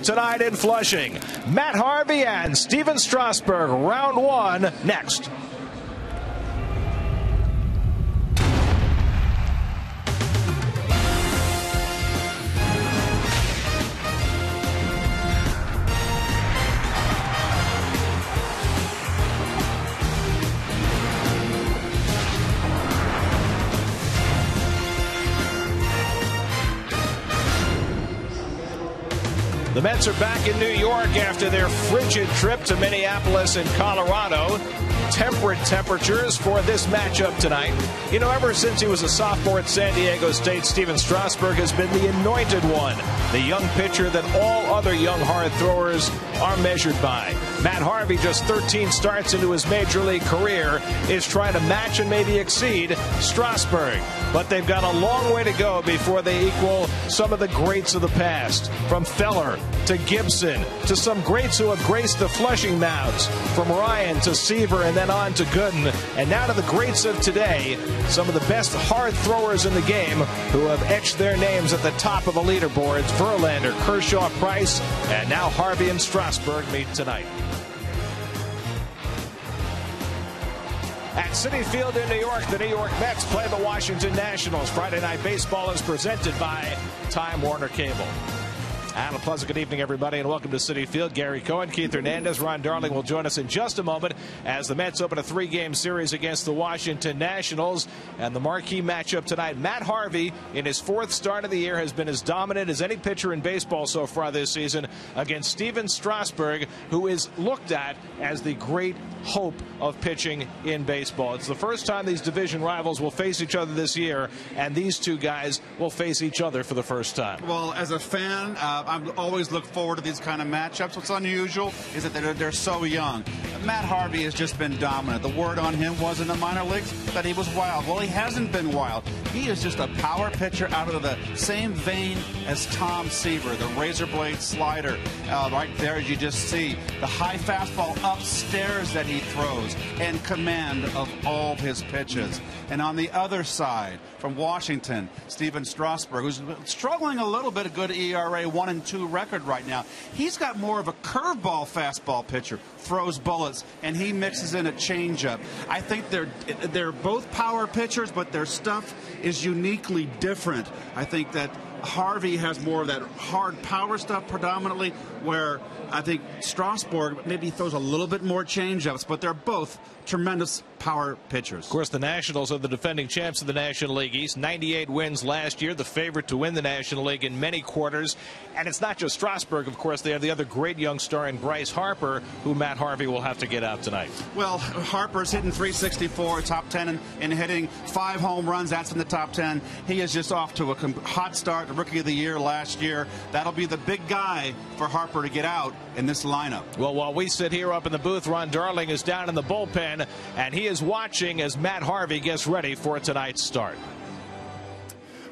tonight in Flushing. Matt Harvey and Stephen Strasburg, round one, next. The Mets are back in New York after their frigid trip to Minneapolis and Colorado. Temperate temperatures for this matchup tonight. You know, ever since he was a sophomore at San Diego State, Stephen Strasburg has been the anointed one, the young pitcher that all other young hard throwers are measured by. Matt Harvey, just 13 starts into his major league career, is trying to match and maybe exceed Strasburg. But they've got a long way to go before they equal some of the greats of the past. From Feller to Gibson to some greats who have graced the Flushing mounds. From Ryan to Seaver and then on to Gooden. And now to the greats of today, some of the best hard throwers in the game who have etched their names at the top of the leaderboards. Verlander, Kershaw, Price, and now Harvey and Strasburg meet tonight. At Citi Field in New York, the New York Mets play the Washington Nationals. Friday Night Baseball is presented by Time Warner Cable. And a pleasant good evening, everybody, and welcome to Citi Field. Gary Cohen, Keith Hernandez, Ron Darling will join us in just a moment as the Mets open a three-game series against the Washington Nationals. And the marquee matchup tonight, Matt Harvey, in his fourth start of the year, has been as dominant as any pitcher in baseball so far this season against Stephen Strasburg, who is looked at as the great hope of pitching in baseball. It's the first time these division rivals will face each other this year, and these two guys will face each other for the first time. Well, as a fan, I always look forward to these kind of matchups. What's unusual is that they're so young. Matt Harvey has just been dominant. The word on him was in the minor leagues that he was wild. Well, he hasn't been wild. He is just a power pitcher out of the same vein as Tom Seaver, the razor blade slider. Right there, as you just see, the high fastball upstairs that he throws, and command of all of his pitches. And on the other side, from Washington, Stephen Strasburg, who's struggling a little bit, a good ERA 1-2 record right now. He's got more of a curveball fastball pitcher, throws bullets, and he mixes in a changeup. I think they're both power pitchers, but their stuff is uniquely different. I think that Harvey has more of that hard power stuff predominantly, where I think Strasburg maybe throws a little bit more changeups, but they're both tremendous power pitchers. Of course, the Nationals are the defending champs of the National League East. 98 wins last year, the favorite to win the National League in many quarters. And it's not just Strasburg, of course. They have the other great young star in Bryce Harper, who Matt Harvey will have to get out tonight. Well, Harper's hitting .364, top 10 in hitting, 5 home runs. That's in the top 10. He is just off to a hot start, Rookie of the Year last year. That'll be the big guy for Harper to get out in this lineup. Well, while we sit here up in the booth, Ron Darling is down in the bullpen, and he is watching as Matt Harvey gets ready for tonight's start.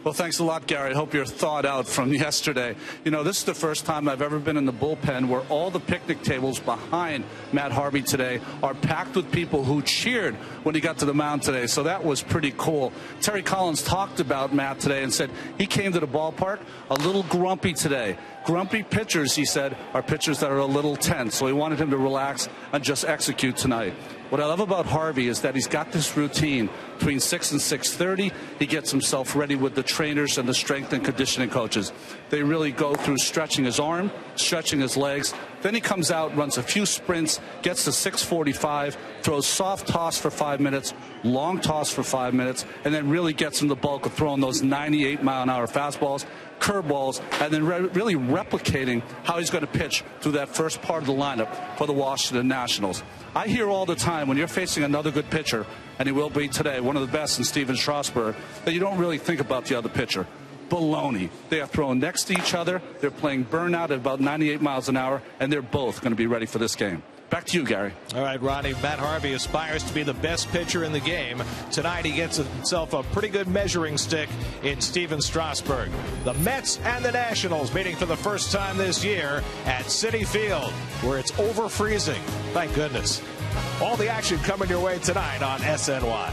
Well, thanks a lot, Gary. I hope you're thawed out from yesterday. You know, this is the first time I've ever been in the bullpen where all the picnic tables behind Matt Harvey today are packed with people who cheered when he got to the mound today. So that was pretty cool. Terry Collins talked about Matt today and said he came to the ballpark a little grumpy today. Grumpy pitchers, he said, are pitchers that are a little tense. So he wanted him to relax and just execute tonight. What I love about Harvey is that he's got this routine between 6 and 6:30. He gets himself ready with the trainers and the strength and conditioning coaches. They really go through stretching his arm, stretching his legs. Then he comes out, runs a few sprints, gets to 6:45, throws soft toss for 5 minutes, long toss for 5 minutes, and then really gets in the bulk of throwing those 98-mile-an-hour fastballs, curveballs, and then really replicating how he's going to pitch through that first part of the lineup for the Washington Nationals. I hear all the time when you're facing another good pitcher, and he will be today, one of the best in Stephen Strasburg, that you don't really think about the other pitcher. Baloney. They are thrown next to each other. They're playing burnout at about 98 miles an hour, and they're both going to be ready for this game. Back to you, Gary. All right, Ronnie. Matt Harvey aspires to be the best pitcher in the game. Tonight, he gets himself a pretty good measuring stick in Stephen Strasburg. The Mets and the Nationals meeting for the first time this year at Citi Field, where it's over freezing. Thank goodness. All the action coming your way tonight on SNY.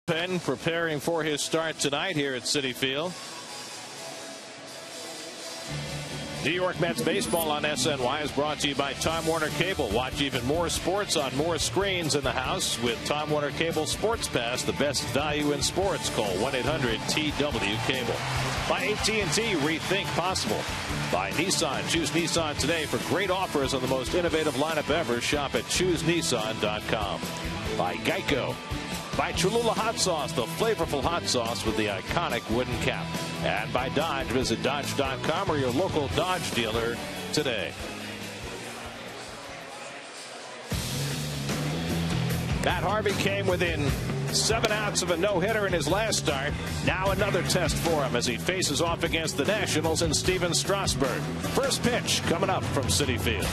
Penn preparing for his start tonight here at Citi Field. New York Mets baseball on SNY is brought to you by Time Warner Cable. Watch even more sports on more screens in the house with Time Warner Cable Sports Pass, the best value in sports. Call 1-800-TW-CABLE. By AT NYN, rethink possible. By Nissan, choose Nissan today for great offers on the most innovative lineup ever. Shop at choosenissan.com. By Geico. By Cholula Hot Sauce, the flavorful hot sauce with the iconic wooden cap. And by Dodge, visit Dodge.com or your local Dodge dealer today. Matt Harvey came within 7 outs of a no-hitter in his last start. Now another test for him as he faces off against the Nationals and Steven Strasburg. First pitch coming up from Citi Field.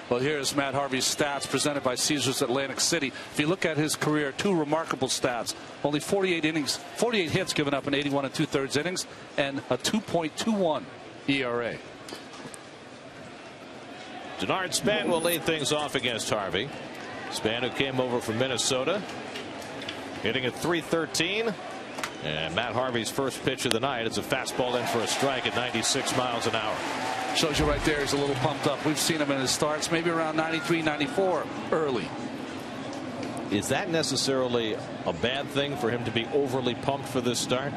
Well, here's Matt Harvey's stats presented by Caesars Atlantic City. If you look at his career, 2 remarkable stats. Only 48 hits given up in 81 2/3 innings, and a 2.21 ERA. Denard Span will lead things off against Harvey. Span, who came over from Minnesota, hitting at .313. And Matt Harvey's first pitch of the night is a fastball in for a strike at 96 miles an hour. Shows you right there he's a little pumped up. We've seen him in his starts maybe around 93, 94 early. Is that necessarily a bad thing for him to be overly pumped for this start?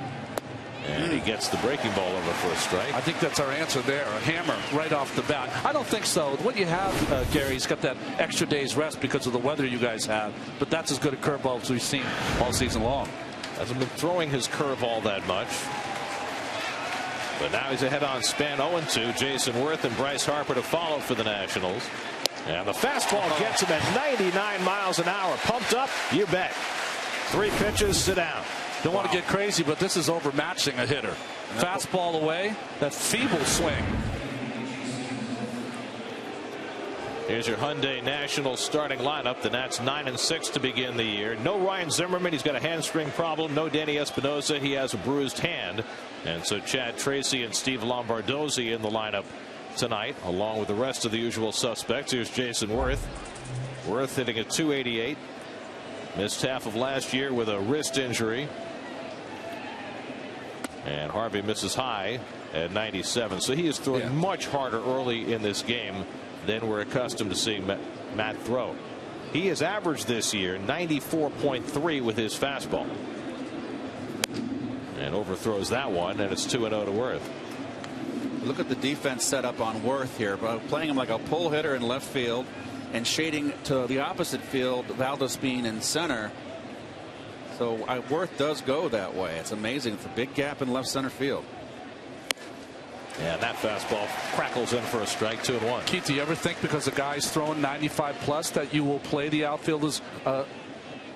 And he gets the breaking ball over for a strike. I think that's our answer there. A hammer right off the bat. I don't think so. What you have, Gary, he's got that extra day's rest because of the weather you guys have. But that's as good a curveball as we've seen all season long. Hasn't been throwing his curve all that much. But now he's ahead on Span 0-2. Jason Worth and Bryce Harper to follow for the Nationals. And the fastball gets him at 99 miles an hour. Pumped up? You bet. 3 pitches, sit down. Don't want to get crazy, but this is overmatching a hitter. Fastball away, that feeble swing. Here's your Hyundai Nationals starting lineup. The Nats 9-6 to begin the year. No Ryan Zimmerman. He's got a hamstring problem. No Danny Espinosa. He has a bruised hand. And so Chad Tracy and Steve Lombardozzi in the lineup tonight, along with the rest of the usual suspects. Here's Jason Worth. Worth hitting at .288. Missed half of last year with a wrist injury. And Harvey misses high at 97. So he is throwing much harder early in this game than we're accustomed to seeing Matt throw. He has averaged this year 94.3 with his fastball. And overthrows that one, and it's 2-0 to Worth. look at the defense set up on Worth here, but playing him like a pull hitter in left field and shading to the opposite field, Valdespin in center. So Worth does go that way. It's amazing. It's a big gap in left center field. And that fastball crackles in for a strike, 2-1. Keith, do you ever think because the guy's throwing 95 plus that you will play the outfielders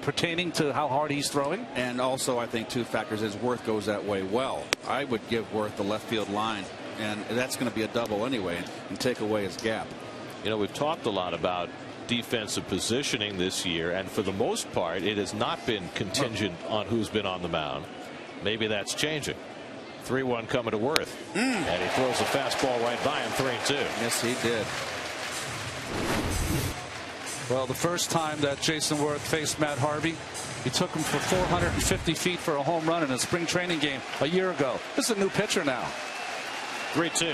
pertaining to how hard he's throwing? And also, I think two factors is Worth goes that way well. I would give Worth the left field line, and that's going to be a double anyway, and take away his gap. You know, we've talked a lot about defensive positioning this year, and for the most part, it has not been contingent on who's been on the mound. Maybe that's changing. 3-1 coming to Worth. And he throws a fastball right by him, 3-2. Yes, he did. Well, the first time that Jason Worth faced Matt Harvey, he took him for 450 feet for a home run in a spring training game a year ago. This is a new pitcher now. 3-2.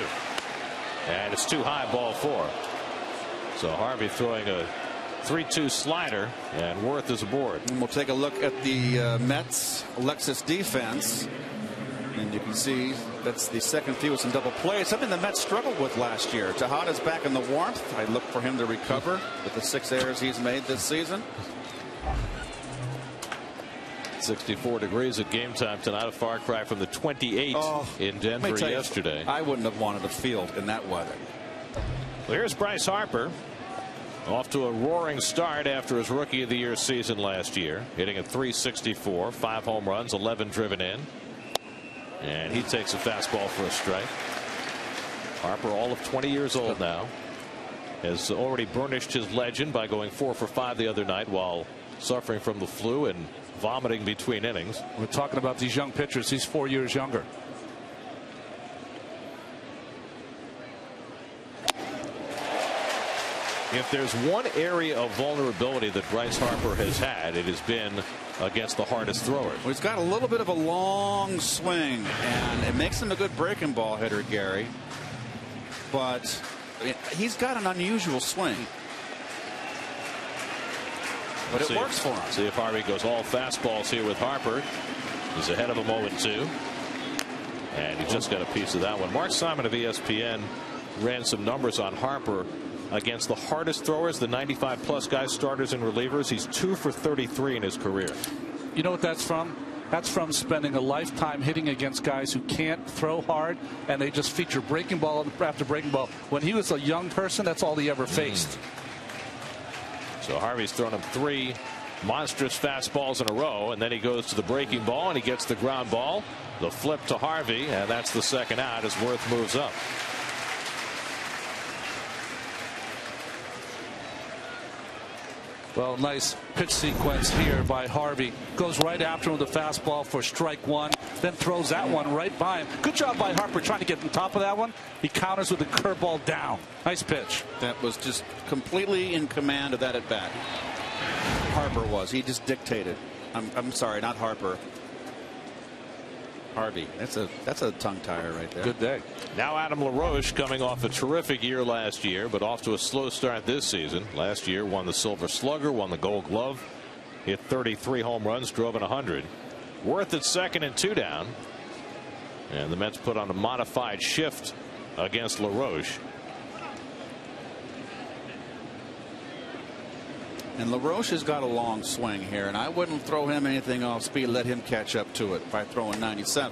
And it's too high, ball 4. So Harvey throwing a 3-2 slider, and Worth is aboard. And we'll take a look at the Mets Alexis defense. And you can see that's the second fewest in double play. Something the Mets struggled with last year. Tejada's back in the warmth. I look for him to recover with the 6 errors he's made this season. 64 degrees at game time tonight. A far cry from the 28 in Denver yesterday. I wouldn't have wanted a field in that weather. Well, here's Bryce Harper. Off to a roaring start after his Rookie of the Year season last year. Hitting at .364. 5 home runs, 11 driven in. And he takes a fastball for a strike. Harper, all of 20 years old now, has already burnished his legend by going 4 for 5 the other night while suffering from the flu and vomiting between innings. We're talking about these young pitchers. He's 4 years younger. If there's one area of vulnerability that Bryce Harper has had, it has been against the hardest throwers. Well, he's got a little bit of a long swing, and it makes him a good breaking ball hitter, Gary. But he's got an unusual swing. But it works for him. See if Harvey goes all fastballs here with Harper. He's ahead of him 0-2. And he just got a piece of that one. Mark Simon of ESPN ran some numbers on Harper against the hardest throwers, the 95 plus guys, starters and relievers. He's 2 for 33 in his career. You know what that's from? That's from spending a lifetime hitting against guys who can't throw hard, and they just feature breaking ball after breaking ball. When he was a young person, that's all he ever faced. So Harvey's thrown him 3 monstrous fastballs in a row, and then he goes to the breaking ball and he gets the ground ball. The flip to Harvey, and that's the second out as Worth moves up. Well, nice pitch sequence here by Harvey. Goes right after him with the fastball for strike 1, then throws that one right by him. Good job by Harper trying to get on top of that one. He counters with a curveball down. Nice pitch. That was just completely in command of that at bat. Harper was. He just dictated. I'm sorry, not Harper. Harvey. That's a tongue tire right there. Good day. Now Adam LaRoche coming off a terrific year last year, but off to a slow start this season. Last year won the Silver Slugger, won the Gold Glove, hit 33 home runs, drove in 100. Worth at second and 2 down. And the Mets put on a modified shift against LaRoche. And LaRoche has got a long swing here, and I wouldn't throw him anything off speed. Let him catch up to it by throwing 97.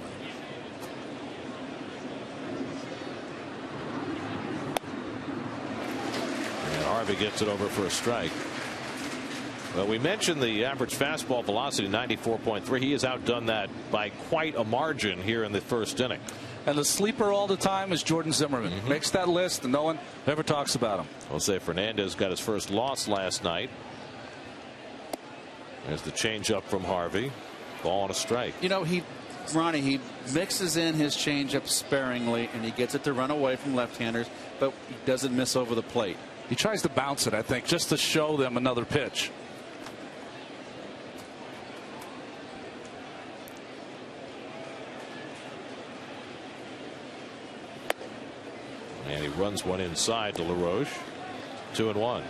And Harvey gets it over for a strike. Well, we mentioned the average fastball velocity, 94.3. He has outdone that by quite a margin here in the first inning. And the sleeper all the time is Jordan Zimmerman. Makes that list, and no one ever talks about him. Jose Fernandez got his first loss last night. There's the changeup from Harvey. Ball and a strike. You know, Ronnie, he mixes in his changeup sparingly, and he gets it to run away from left-handers, but he doesn't miss over the plate. He tries to bounce it, I think, just to show them another pitch. And he runs one inside to LaRoche. 2-1.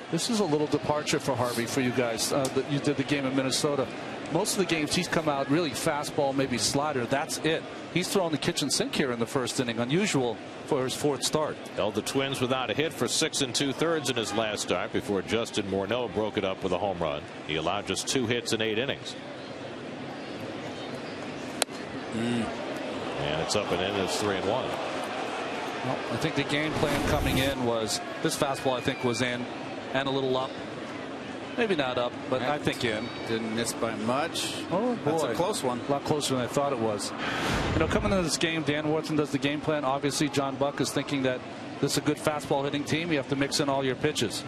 This is a little departure for Harvey for you guys. You did the game in Minnesota. most of the games he's come out really fastball, maybe slider. That's it. He's throwing the kitchen sink here in the first inning. Unusual for his fourth start. Held the Twins without a hit for 6 2/3 in his last start before Justin Morneau broke it up with a home run. He allowed just 2 hits in 8 innings. And it's up and in. It's 3-1. Well, I think the game plan coming in was this fastball, I think, was in and a little up. Maybe not up, but I think in. Didn't miss by much. Oh, boy. That's a close one. A lot closer than I thought it was. You know, coming into this game, Dan Watson does the game plan. Obviously, John Buck is thinking that this is a good fastball hitting team. You have to mix in all your pitches.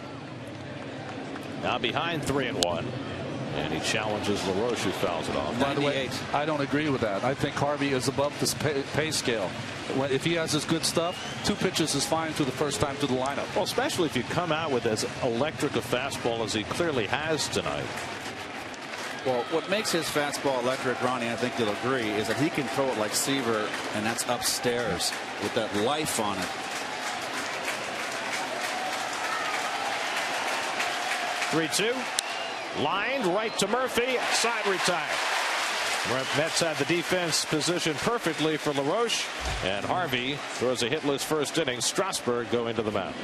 Now behind 3-1. And he challenges LaRoche, who fouls it off. By the way, I don't agree with that. I think Harvey is above this pay scale. If he has his good stuff, 2 pitches is fine through the first time through the lineup. Well, especially if you come out with as electric a fastball as he clearly has tonight. Well, what makes his fastball electric, Ronnie, I think you'll agree, is that he can throw it like Seaver, and that's upstairs with that life on it. Three-two. Lined right to Murphy. Side retire. Mets had the defense positioned perfectly for LaRoche. And Harvey throws a hitless first inning. Strasburg going to the mound.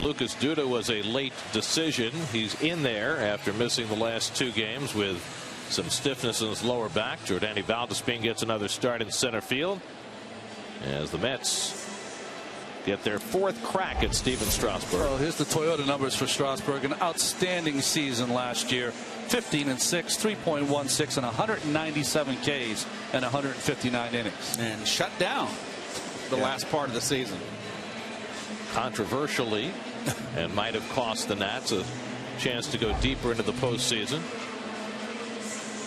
Lucas Duda was a late decision. He's in there after missing the last 2 games with some stiffness in his lower back. Jordany Valdespin gets another start in center field as the Mets get their 4th crack at Steven Strasburg. Well, here's the Toyota numbers for Strasburg. An outstanding season last year. 15-6, 3.16, and 197 Ks and 159 innings. And shut down the last part of the season. Controversially, and might have cost the Nats a chance to go deeper into the postseason.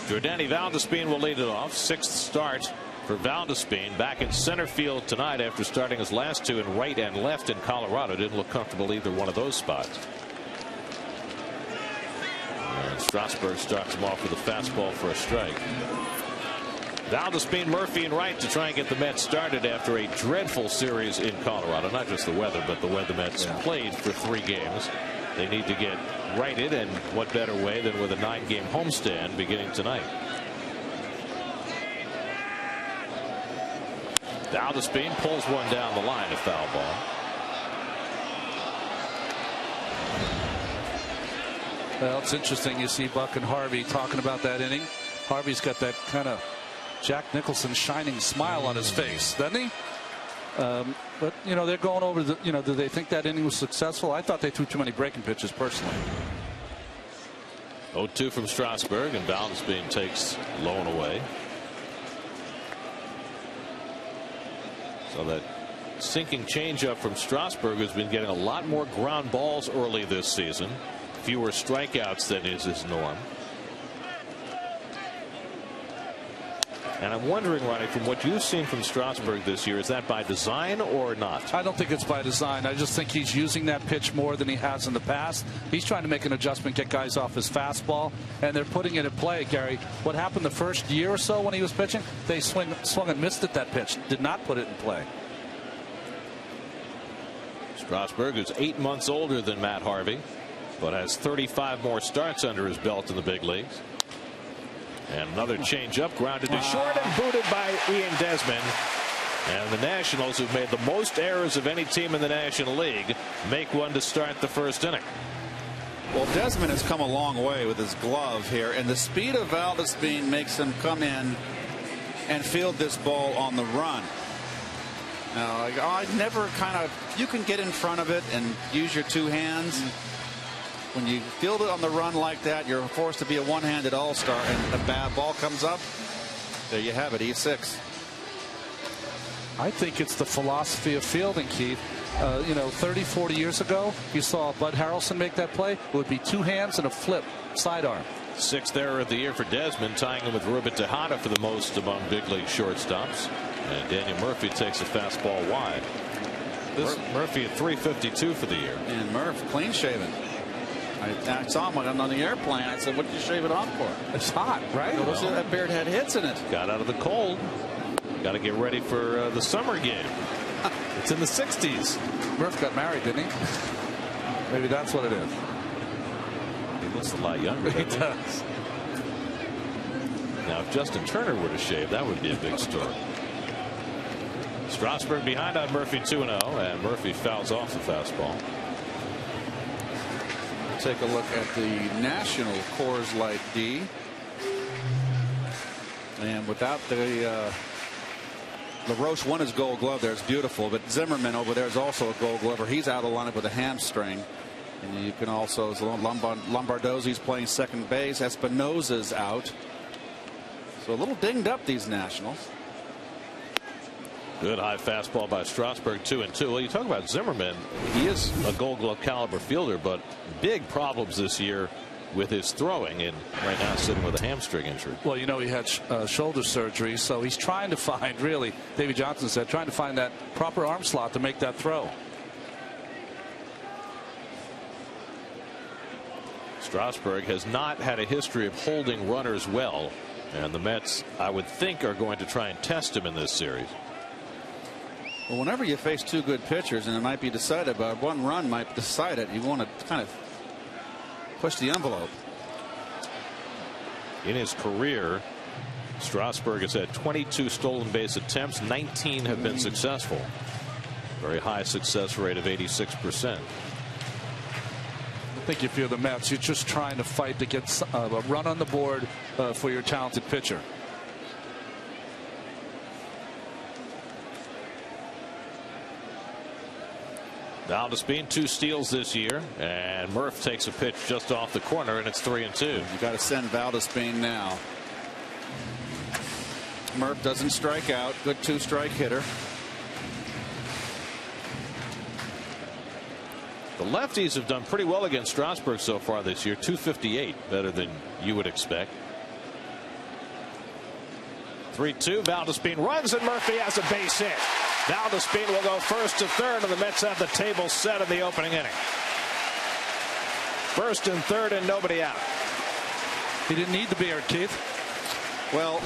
Jordany Valdespin will lead it off. 6th start for Valdespin, back in center field tonight after starting his last 2 in right and left in Colorado. Didn't look comfortable either one of those spots. And Strasburg starts him off with a fastball for a strike. Valdespin, Murphy, and right to try and get the Mets started after a dreadful series in Colorado. Not just the weather, but the way the Mets played for 3 games. They need to get righted, and what better way than with a 9-game homestand beginning tonight. Valdespin pulls one down the line, a foul ball. Well, it's interesting. You see Buck and Harvey talking about that inning. Harvey's got that kind of Jack Nicholson shining smile on his face, doesn't he? But, you know, they're going over the, you know, do they think that inning was successful? I thought they threw too many breaking pitches personally. 0-2 from Strasburg, and Valdespin takes low and away. So that sinking changeup from Strasburg has been getting a lot more ground balls early this season. Fewer strikeouts than is his norm. And I'm wondering, Ronnie, from what you've seen from Strasburg this year, is that by design or not? I don't think it's by design. I just think he's using that pitch more than he has in the past. He's trying to make an adjustment, get guys off his fastball, and they're putting it in play, Gary. What happened the first year or so when he was pitching? They swung and missed at that pitch, did not put it in play. Strasburg is 8 months older than Matt Harvey, but has 35 more starts under his belt in the big leagues. And another changeup grounded to short and booted by Ian Desmond. And the Nationals, who've made the most errors of any team in the National League, make one to start the first inning. Well, Desmond has come a long way with his glove here, and the speed of Valdespin makes him come in and field this ball on the run. Now, I never you can get in front of it and use your two hands. When you field it on the run like that, you're forced to be a one-handed all-star, and a bad ball comes up. There you have it, E6. I think it's the philosophy of fielding, Keith. You know, 30, 40 years ago, you saw Bud Harrelson make that play. It would be two hands and a flip sidearm. 6th error of the year for Desmond, tying him with Ruben Tejada for the most among big league shortstops. And Daniel Murphy takes a fastball wide. Murphy at 352 for the year. And Murph clean shaven. I saw him on the airplane. I said, what did you shave it off for? It's hot, right? Well, that beard had hits in it. Got out of the cold. Got to get ready for the summer game. It's in the 60s. Murph got married, didn't he? Maybe that's what it is. He looks a lot younger. He does. Now, if Justin Turner were to shave, that would be a big story. Strasburg behind on Murphy 2-0, and Murphy fouls off the fastball. Take a look at the National Coors Light D. And without the LaRoche won his Gold Glove there. It's beautiful. But Zimmerman over there is also a Gold Glover. He's out of lineup with a hamstring. And you can also, Lombardozzi's playing second base. Espinosa's out. So a little dinged up, these Nationals. Good high fastball by Strasburg, 2-2. Well, you talk about Zimmerman. He is a Gold Glove caliber fielder, but big problems this year with his throwing, and right now sitting with a hamstring injury. Well, you know, he had shoulder surgery, so he's trying to find, really, Davey Johnson said, trying to find that proper arm slot to make that throw. Strasburg has not had a history of holding runners well, and the Mets, I would think, are going to try and test him in this series. Well, whenever you face two good pitchers and it might be decided, but one run might decide it, you want to kind of push the envelope. In his career, Strasburg has had 22 stolen base attempts. 19 have been successful. Very high success rate of 86%. I think if you're the Mets, you're just trying to fight to get a run on the board for your talented pitcher. Valdespin 2 steals this year, and Murph takes a pitch just off the corner, and it's 3-2. You got to send Valdespin now. Murph doesn't strike out. Good 2-strike hitter. The lefties have done pretty well against Strasburg so far this year. 258, better than you would expect. 3-2. Valdespin runs, and Murphy has a base hit. Valdespin will go first to third, and the Mets have the table set in the opening inning. First and third, and nobody out. He didn't need the beard, Keith. Well,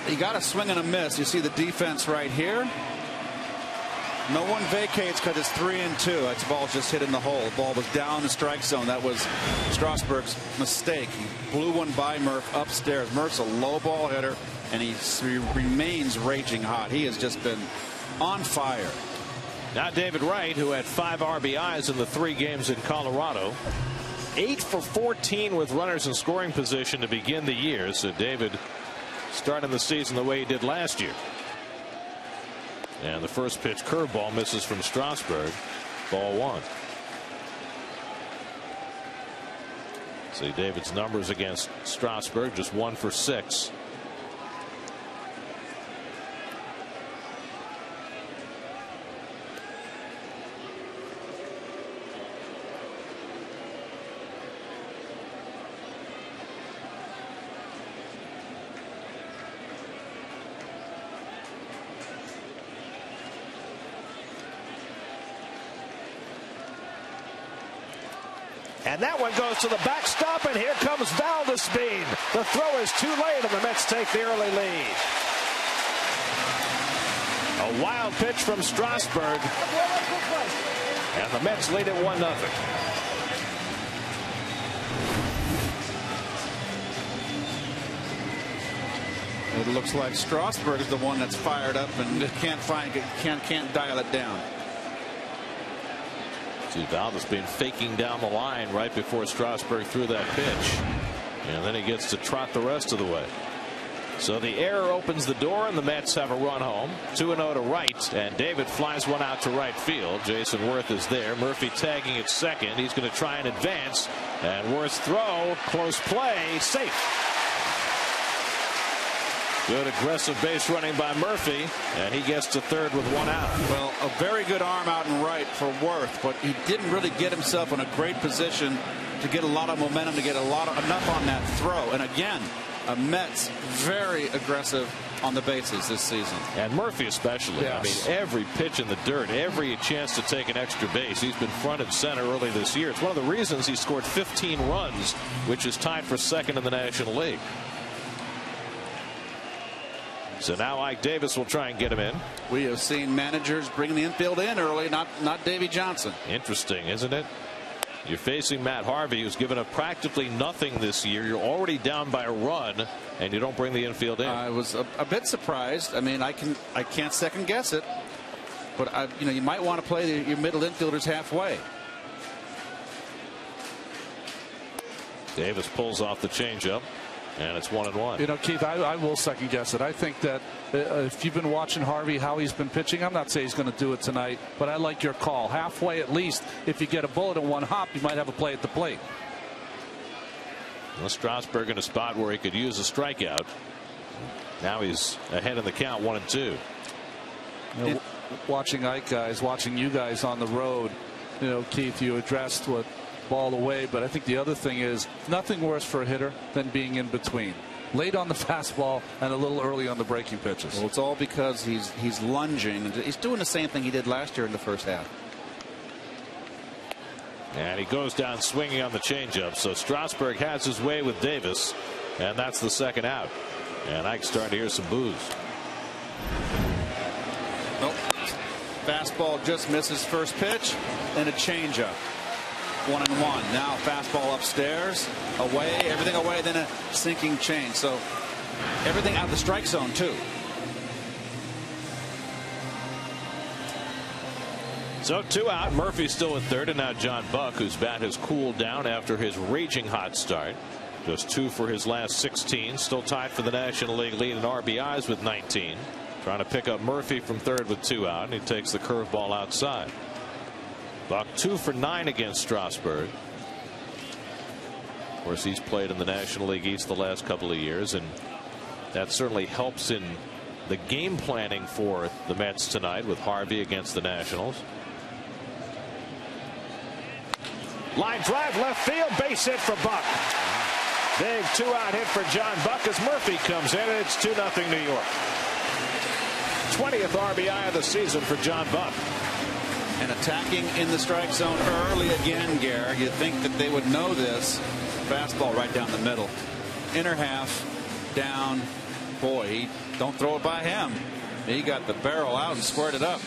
he got a swing and a miss. You see the defense right here. No one vacates because it's 3-2. That ball just hit in the hole. The ball was down the strike zone. That was Strasburg's mistake. He blew one by Murph upstairs. Murph's a low ball hitter, and he remains raging hot. He has just been on fire. Now David Wright, who had 5 RBIs in the 3 games in Colorado. 8 for 14 with runners in scoring position to begin the year. So David starting the season the way he did last year. And the first pitch curveball misses from Strasburg. Ball 1. See David's numbers against Strasburg, just 1 for 6. And that one goes to the backstop, and here comes Valdespin. The throw is too late, and the Mets take the early lead. A wild pitch from Strasburg, and the Mets lead it 1-0. It looks like Strasburg is the one that's fired up and can't dial it down. See Valdespin faking down the line right before Strasburg threw that pitch, and then he gets to trot the rest of the way. So the error opens the door, and the Mets have a run home. 2-0 to right, and David flies one out to right field. Jason Worth is there. Murphy tagging at second. He's going to try and advance, and Worth's throw, close play, safe. Good aggressive base running by Murphy, and he gets to third with 1 out. Well, a very good arm out and right for Worth, but he didn't really get himself in a great position to get a lot of momentum, to get enough on that throw. And again, a Mets very aggressive on the bases this season. And Murphy especially. Yes. I mean, every pitch in the dirt, every chance to take an extra base. He's been front and center early this year. It's one of the reasons he scored 15 runs, which is tied for second in the National League. So now Ike Davis will try and get him in. We have seen managers bring the infield in early, not Davey Johnson. Interesting, isn't it? You're facing Matt Harvey, who's given up practically nothing this year. You're already down by a run, and you don't bring the infield in. I was a bit surprised. I mean, I can't second guess it, but you might want to play your middle infielders halfway. Davis pulls off the changeup. And it's 1-1. You know, Keith, I will second guess it. I think that if you've been watching Harvey, how he's been pitching, I'm not saying he's going to do it tonight, but I like your call. Halfway at least. If you get a bullet in one hop, you might have a play at the plate. Well, Strasburg in a spot where he could use a strikeout. Now he's ahead in the count, 1-2. You know, watching Ike guys, watching you guys on the road, you know, Keith, you addressed what ball away, but I think the other thing is nothing worse for a hitter than being in between, late on the fastball and a little early on the breaking pitches. Well, it's all because he's lunging. He's doing the same thing he did last year in the first half. And he goes down swinging on the changeup. So Strasburg has his way with Davis, and that's the second out. And Ike's starting to hear some boos. Nope. Fastball just misses first pitch, and a changeup. 1-1. Now fastball upstairs, away, everything away, then a sinking change. So everything out of the strike zone too. So 2 out. Murphy's still at third, and now John Buck, whose bat has cooled down after his raging hot start. Just 2 for his last 16. Still tied for the National League lead in RBIs with 19. Trying to pick up Murphy from third with 2 out, and he takes the curveball outside. Buck 2 for 9 against Strasburg. Of course, he's played in the National League East the last couple of years, and that certainly helps in the game planning for the Mets tonight with Harvey against the Nationals. Line drive left field, base hit for Buck. Big 2-out hit for John Buck as Murphy comes in, and it's 2-0 New York. 20th RBI of the season for John Buck. And attacking in the strike zone early again, Gare. You'd think that they would know this. Fastball right down the middle. Inner half, down. Boy, don't throw it by him. He got the barrel out and squared it up.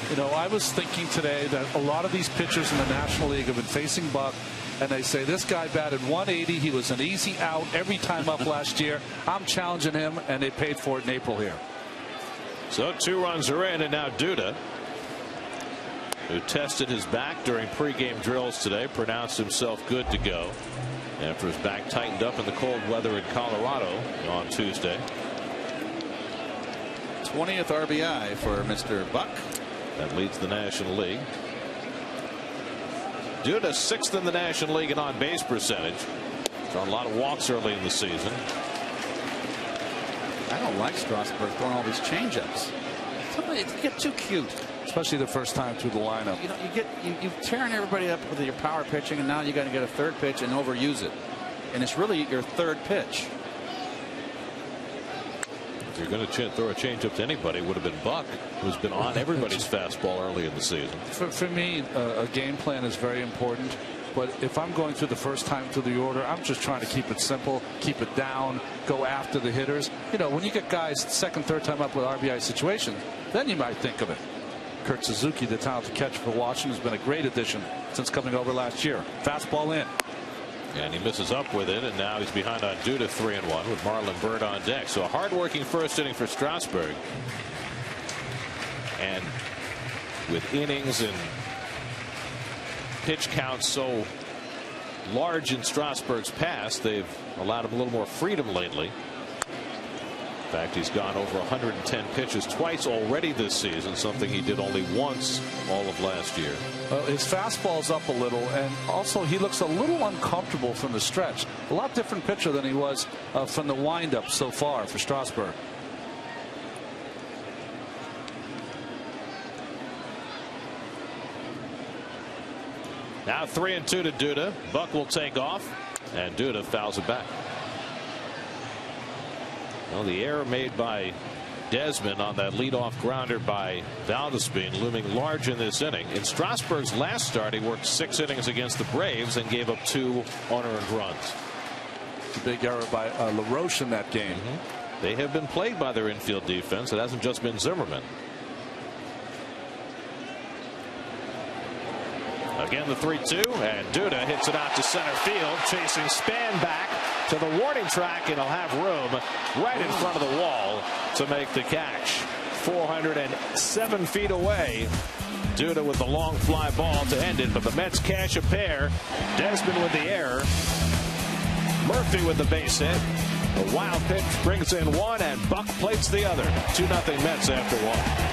You know, I was thinking today that a lot of these pitchers in the National League have been facing Buck, and they say this guy batted 180. He was an easy out every time up last year. I'm challenging him, and they paid for it in April here. So 2 runs are in, and now Duda, who tested his back during pregame drills today, pronounced himself good to go after his back tightened up in the cold weather in Colorado on Tuesday. 20th RBI for Mr. Buck. That leads the National League. Duda 6th in the National League in on-base percentage. Drawn a lot of walks early in the season. I don't like Strasburg throwing all these changeups. Somebody get too cute, especially the first time through the lineup. You know, you're tearing everybody up with your power pitching, and now you got to get a third pitch and overuse it, and it's really your third pitch. If you're going to throw a changeup to anybody, it would have been Buck, who's been on everybody's fastball early in the season. For me, a game plan is very important. But if I'm going through the first time through the order, I'm just trying to keep it simple, keep it down, go after the hitters. You know, when you get guys second, third time up with RBI situations, then you might think of it. Kurt Suzuki, the talented catcher for Washington, has been a great addition since coming over last year. Fastball in. And he misses up with it, and now he's behind on Duda 3-1 with Marlon Byrd on deck. So a hard-working first inning for Strasburg. And with innings and pitch count so large in Strasburg's past, they've allowed him a little more freedom lately. In fact, he's gone over 110 pitches twice already this season, something he did only once all of last year. His fastball's up a little, and also he looks a little uncomfortable from the stretch. A lot different pitcher than he was from the windup so far for Strasburg. Now 3-2 to Duda. Buck will take off, and Duda fouls it back. Well, the error made by Desmond on that leadoff grounder by Valdespin looming large in this inning. In Strasburg's last start, he worked 6 innings against the Braves and gave up 2 unearned runs. A big error by LaRoche in that game. They have been plagued by their infield defense. It hasn't just been Zimmerman. Again, the 3-2, and Duda hits it out to center field, chasing Span back to the warning track, and he'll have room right in front of the wall to make the catch. 407 feet away. Duda with the long fly ball to end it, but the Mets cash a pair. Desmond with the error. Murphy with the base hit. A wild pitch brings in one, and Buck plates the other. 2-0 Mets after one.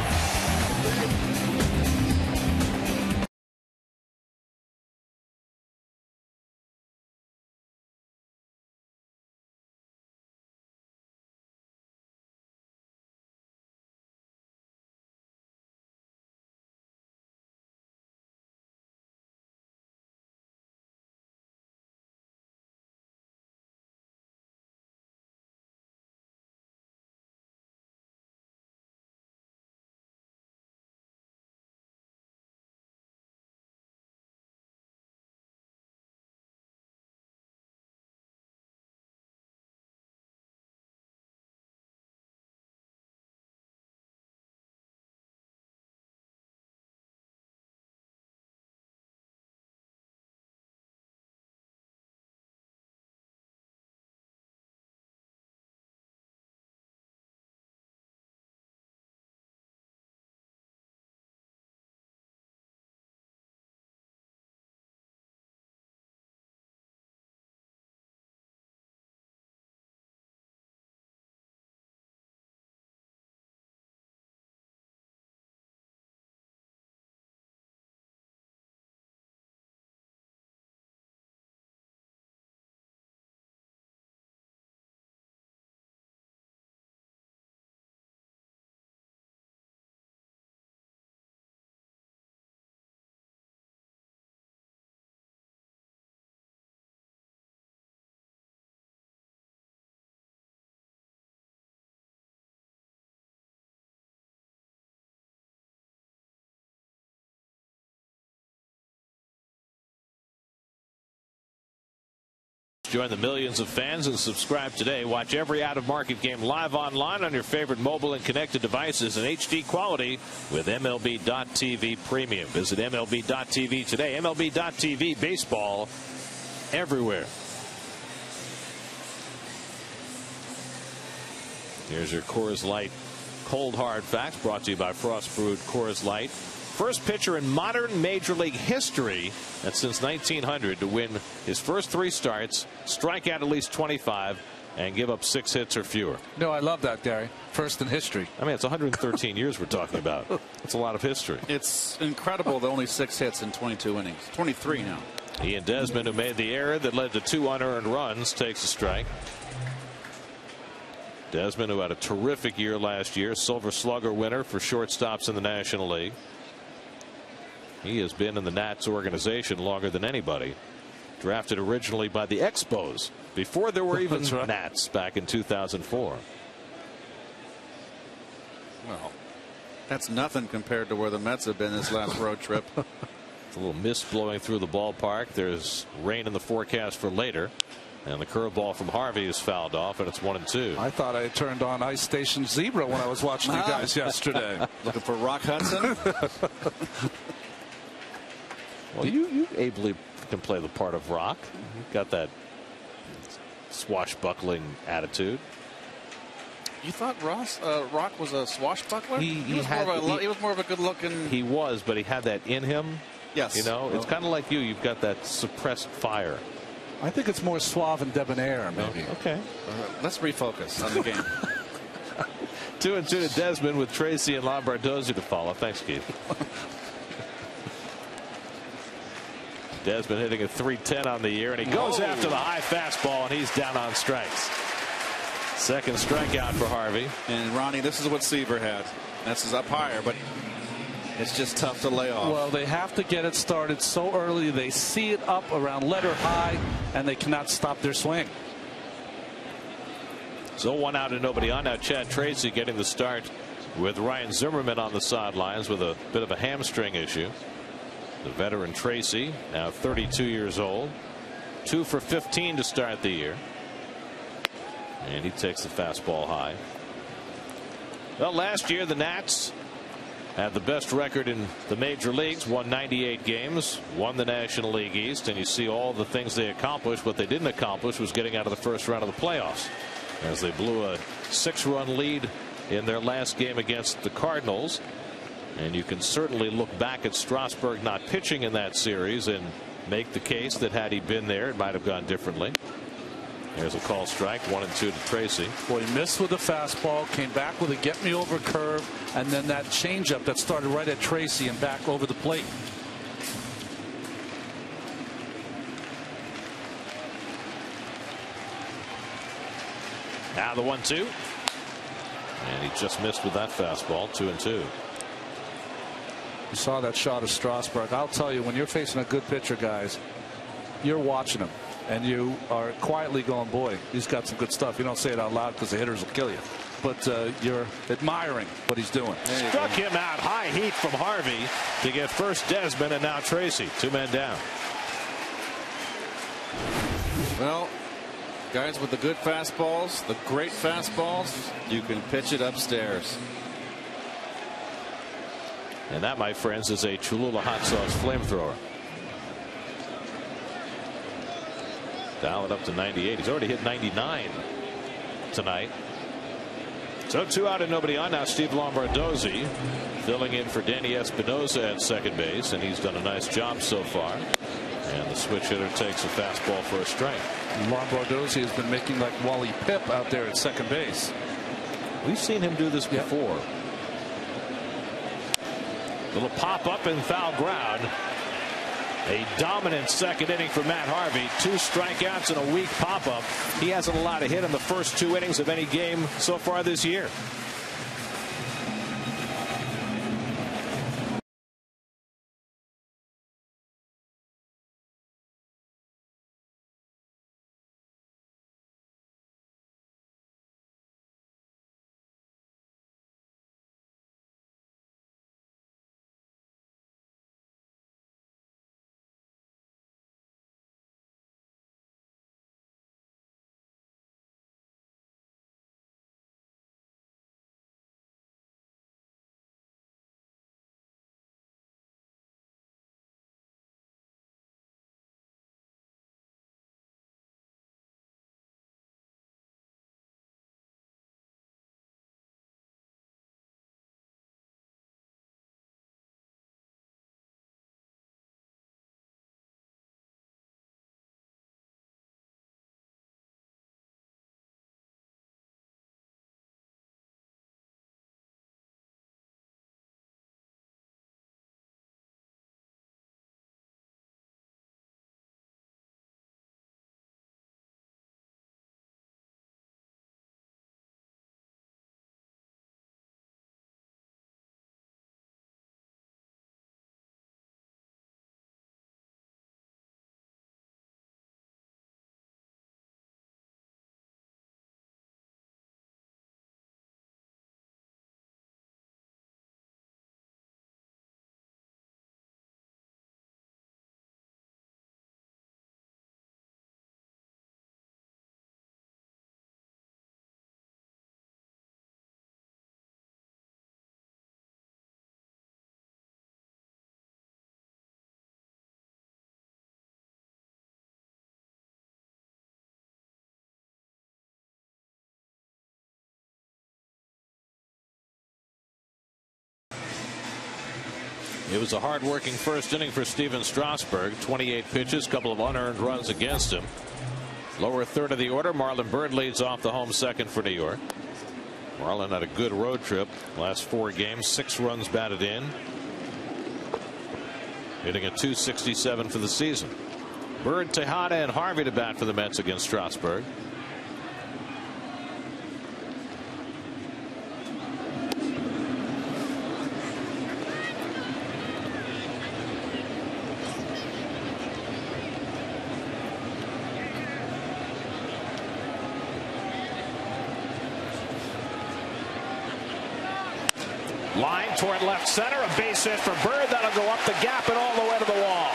Join the millions of fans and subscribe today. Watch every out-of-market game live online on your favorite mobile and connected devices in HD quality with MLB.TV Premium. Visit MLB.TV today. MLB.TV, baseball everywhere. Here's your Coors Light Cold Hard Facts, brought to you by Frost Brewed Coors Light. First pitcher in modern Major League history, that's since 1900, to win his first 3 starts, strike out at least 25, and give up 6 hits or fewer. No, I love that, Gary. First in history. I mean, it's 113 years we're talking about. It's a lot of history. It's incredible that only 6 hits in 22 innings. 23 now. Ian Desmond, who made the error that led to 2 unearned runs, takes a strike. Desmond, who had a terrific year last year, Silver Slugger winner for shortstops in the National League. He has been in the Nats organization longer than anybody. Drafted originally by the Expos before there were even right. Nats back in 2004. Well, that's nothing compared to where the Mets have been this last road trip. It's a little mist blowing through the ballpark. There's rain in the forecast for later. And the curveball from Harvey is fouled off, and it's 1-2. I thought I had turned on Ice Station Zebra when I was watching you guys yesterday. Looking for Rock Hudson? Well, you ably can play the part of Rock. You've got that swashbuckling attitude. You thought Rock was a swashbuckler? He was more of a good-looking. He was, but he had that in him. Yes. You know, it's kind of like you. You've got that suppressed fire. I think it's more suave and debonair, maybe. Okay. Let's refocus on the game. 2-2 to Desmond with Tracy and Lombardozzi to follow. Thanks, Keith. Desmond hitting a .310 on the year, and he goes after the high fastball, and he's down on strikes. Second strikeout for Harvey. And Ronnie, this is what Seaver had. This is up higher, but it's just tough to lay off. Well, they have to get it started so early. They see it up around letter high, and they cannot stop their swing. So 1 out and nobody on. Now Chad Tracy getting the start with Ryan Zimmerman on the sidelines with a bit of a hamstring issue. The veteran Tracy, now 32 years old, 2 for 15 to start the year. And he takes the fastball high. Well, last year the Nats had the best record in the major leagues, won 98 games, won the National League East, and you see all the things they accomplished. What they didn't accomplish was getting out of the first round of the playoffs, as they blew a 6-run lead in their last game against the Cardinals. And you can certainly look back at Strasburg not pitching in that series and make the case that had he been there, it might have gone differently. There's a call strike, 1-2 to Tracy. Boy, he missed with the fastball, came back with a get me over curve, and then that changeup that started right at Tracy and back over the plate. Now the 1-2. And he just missed with that fastball, 2-2. You saw that shot of Strasburg. I'll tell you, when you're facing a good pitcher, guys, you're watching him, and you are quietly going, boy, he's got some good stuff. You don't say it out loud because the hitters will kill you. But you're admiring what he's doing. Struck him out. High heat from Harvey to get first Desmond and now Tracy. 2 men down. Well, guys with the good fastballs, the great fastballs, you can pitch it upstairs. And that, my friends, is a Cholula hot sauce flamethrower. Dial it up to 98. He's already hit 99 tonight. So 2 out and nobody on. Now Steve Lombardozzi filling in for Danny Espinosa at second base, and he's done a nice job so far. And the switch hitter takes a fastball for a strike. Lombardozzi has been making like Wally Pipp out there at second base. We've seen him do this before. Little pop up and foul ground. A dominant second inning for Matt Harvey. 2 strikeouts and a weak pop up. He hasn't allowed a hit in the first 2 innings of any game so far this year. It was a hard-working first inning for Steven Strasburg. 28 pitches, couple of unearned runs against him. Lower third of the order, Marlon Byrd leads off the home second for New York. Marlon had a good road trip. Last 4 games, 6 runs batted in. Hitting a .267 for the season. Byrd, Tejada, and Harvey to bat for the Mets against Strasburg. Line toward left center, a base hit for Byrd. That'll go up the gap and all the way to the wall.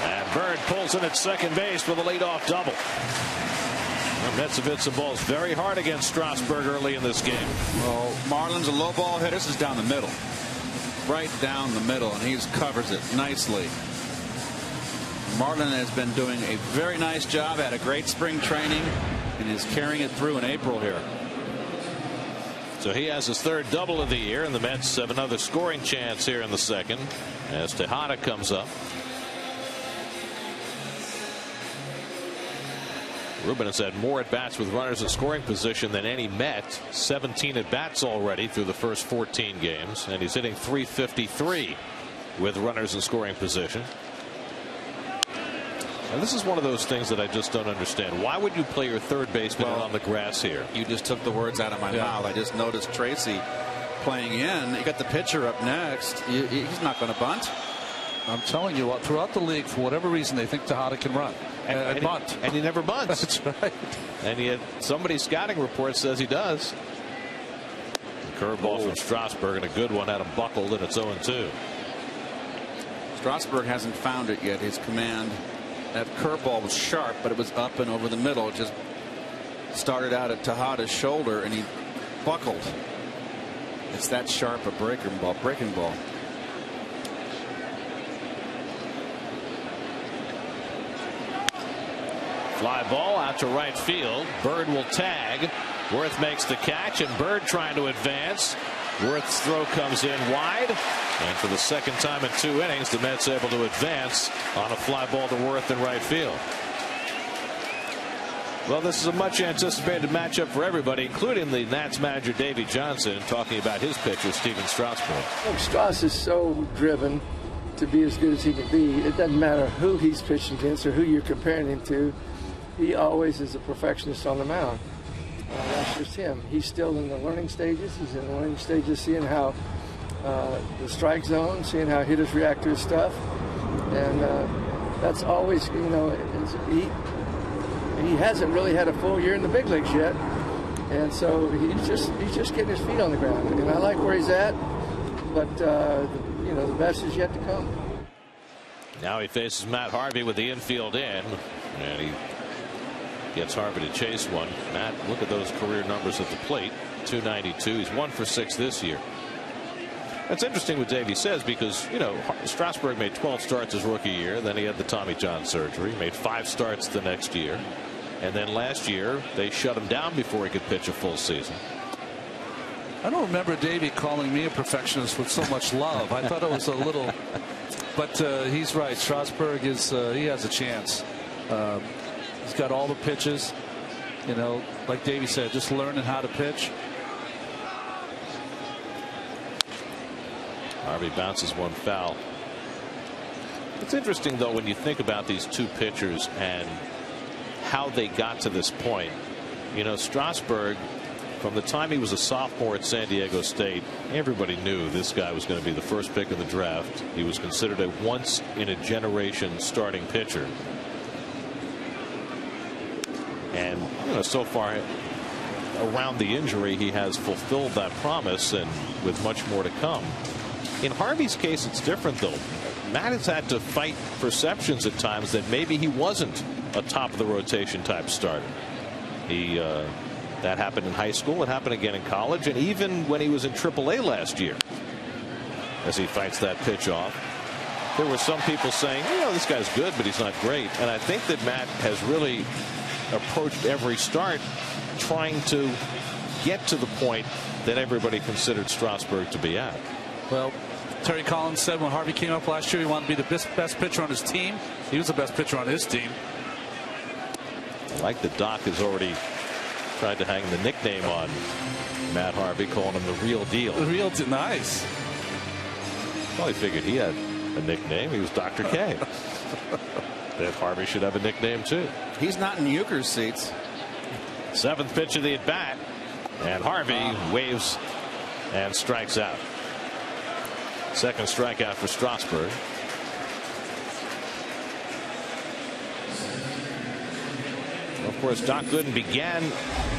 And Byrd pulls in at second base with a leadoff double. The Mets have hit some balls very hard against Strasburg early in this game. Well, Marlon's a low ball hitter. This is down the middle. Right down the middle, and he covers it nicely. Marlon has been doing a very nice job, had a great spring training, and is carrying it through in April here. So he has his 3rd double of the year, and the Mets have another scoring chance here in the second as Tejada comes up. Ruben has had more at bats with runners in scoring position than any Met. 17 at bats already through the first 14 games, and he's hitting .353 with runners in scoring position. And this is one of those things that I just don't understand. Why would you play your third baseman on the grass here? You just took the words out of my mouth. I just noticed Tracy playing in. You got the pitcher up next. He's not going to bunt. I'm telling you, throughout the league, for whatever reason, they think Tejada can run and bunt. And he never bunts. That's right. And yet somebody's scouting report says he does. The curveball from Strasburg, and a good one, had him buckled, and it's 0-2. Strasburg hasn't found it yet. His command. That curveball was sharp, but it was up and over the middle. It just started out at Tejada's shoulder, and he buckled. It's that sharp a breaking ball. Fly ball out to right field. Byrd will tag. Worth makes the catch, and Byrd trying to advance. Worth's throw comes in wide, and for the second time in 2 innings, the Mets able to advance on a fly ball to Worth in right field. Well, this is a much anticipated matchup for everybody, including the Nats manager Davey Johnson, talking about his pitcher Steven Strasburg. Look, Strauss is so driven to be as good as he can be. It doesn't matter who he's pitching against or who you're comparing him to. He always is a perfectionist on the mound. That's just him. He's still in the learning stages. He's in the learning stages, seeing how the strike zone, seeing how hitters react to his stuff, and that's always, you know, he hasn't really had a full year in the big leagues yet, and so he's just getting his feet on the ground. And I like where he's at, but you know, the best is yet to come. Now he faces Matt Harvey with the infield in, and he gets Harvey to chase one. Matt, look at those career numbers at the plate. .292. He's 1 for 6 this year. That's interesting what Davey says, because, you know, Strasburg made 12 starts his rookie year. Then he had the Tommy John surgery. Made 5 starts the next year. And then last year, they shut him down before he could pitch a full season. I don't remember Davey calling me a perfectionist with so much love. I thought it was a little, but he's right. Strasburg is, he has a chance. He's got all the pitches, you know, like Davey said, just learning how to pitch. Harvey bounces one foul. It's interesting, though, when you think about these 2 pitchers and how they got to this point. You know, Strasburg, from the time he was a sophomore at San Diego State, everybody knew this guy was going to be the first pick in the draft. He was considered a once-in-a-generation starting pitcher. And, you know, so far around the injury, he has fulfilled that promise, and with much more to come. In Harvey's case, it's different, though. Matt has had to fight perceptions at times that maybe he wasn't a top of the rotation type starter. That happened in high school. It happened again in college, and even when he was in AAA last year, as he fights that pitch off. There were some people saying, you know, this guy's good, but he's not great. And I think that Matt has really approached every start trying to get to the point that everybody considered Strasburg to be at. Well, Terry Collins said when Harvey came up last year, he wanted to be the best pitcher on his team. He was the best pitcher on his team. I like that Doc has already tried to hang the nickname on Matt Harvey, calling him the real deal. The real deal, nice. Well, he figured he had a nickname. He was Dr. K. That Harvey should have a nickname too. He's not in Euchre's seats. 7th pitch of the at bat, and Harvey waves and strikes out. Second strikeout for Strasburg. Of course, Doc Gooden began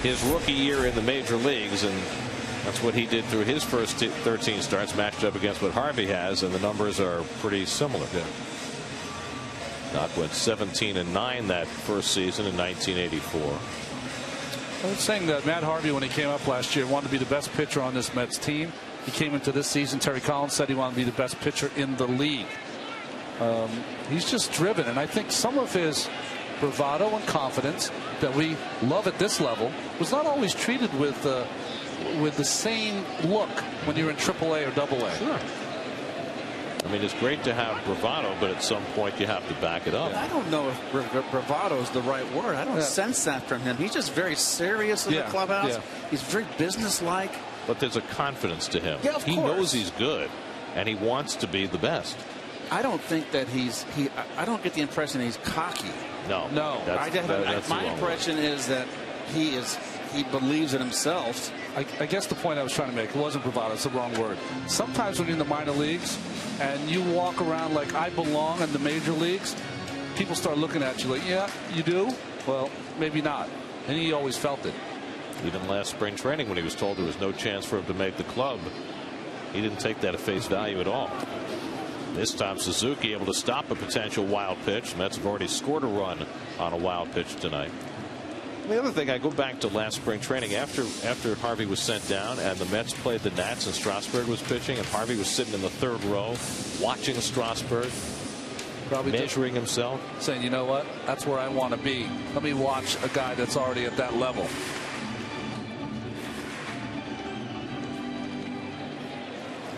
his rookie year in the major leagues, and that's what he did through his first 13 starts, matched up against what Harvey has, and the numbers are pretty similar. Yeah. Doc went 17-9 that first season in 1984. I was saying that Matt Harvey, when he came up last year, wanted to be the best pitcher on this Mets team. He came into this season, Terry Collins said he wanted to be the best pitcher in the league. He's just driven, and I think some of his bravado and confidence that we love at this level was not always treated with the same look when you're in AAA or AA. Sure. I mean, it's great to have bravado, but at some point you have to back it up. I don't know if bravado is the right word. I don't sense that from him. He's just very serious in the clubhouse. Yeah. He's very businesslike. But there's a confidence to him. Yeah, of he course. knows he's good, and he wants to be the best. I don't think that I don't get the impression he's cocky. No. That's my impression is that he believes in himself. I guess the point I was trying to make, it wasn't bravado, it's the wrong word. Sometimes when you're in the minor leagues and you walk around like I belong in the major leagues, people start looking at you like, yeah, you do? Well, maybe not. And he always felt it. Even last spring training, when he was told there was no chance for him to make the club, he didn't take that at face value at all. This time Suzuki able to stop a potential wild pitch. Mets have already scored a run on a wild pitch tonight. The other thing, I go back to last spring training after Harvey was sent down and the Mets played the Nats and Strasburg was pitching, and Harvey was sitting in the third row watching Strasburg, probably measuring himself, saying, you know what, that's where I want to be. Let me watch a guy that's already at that level.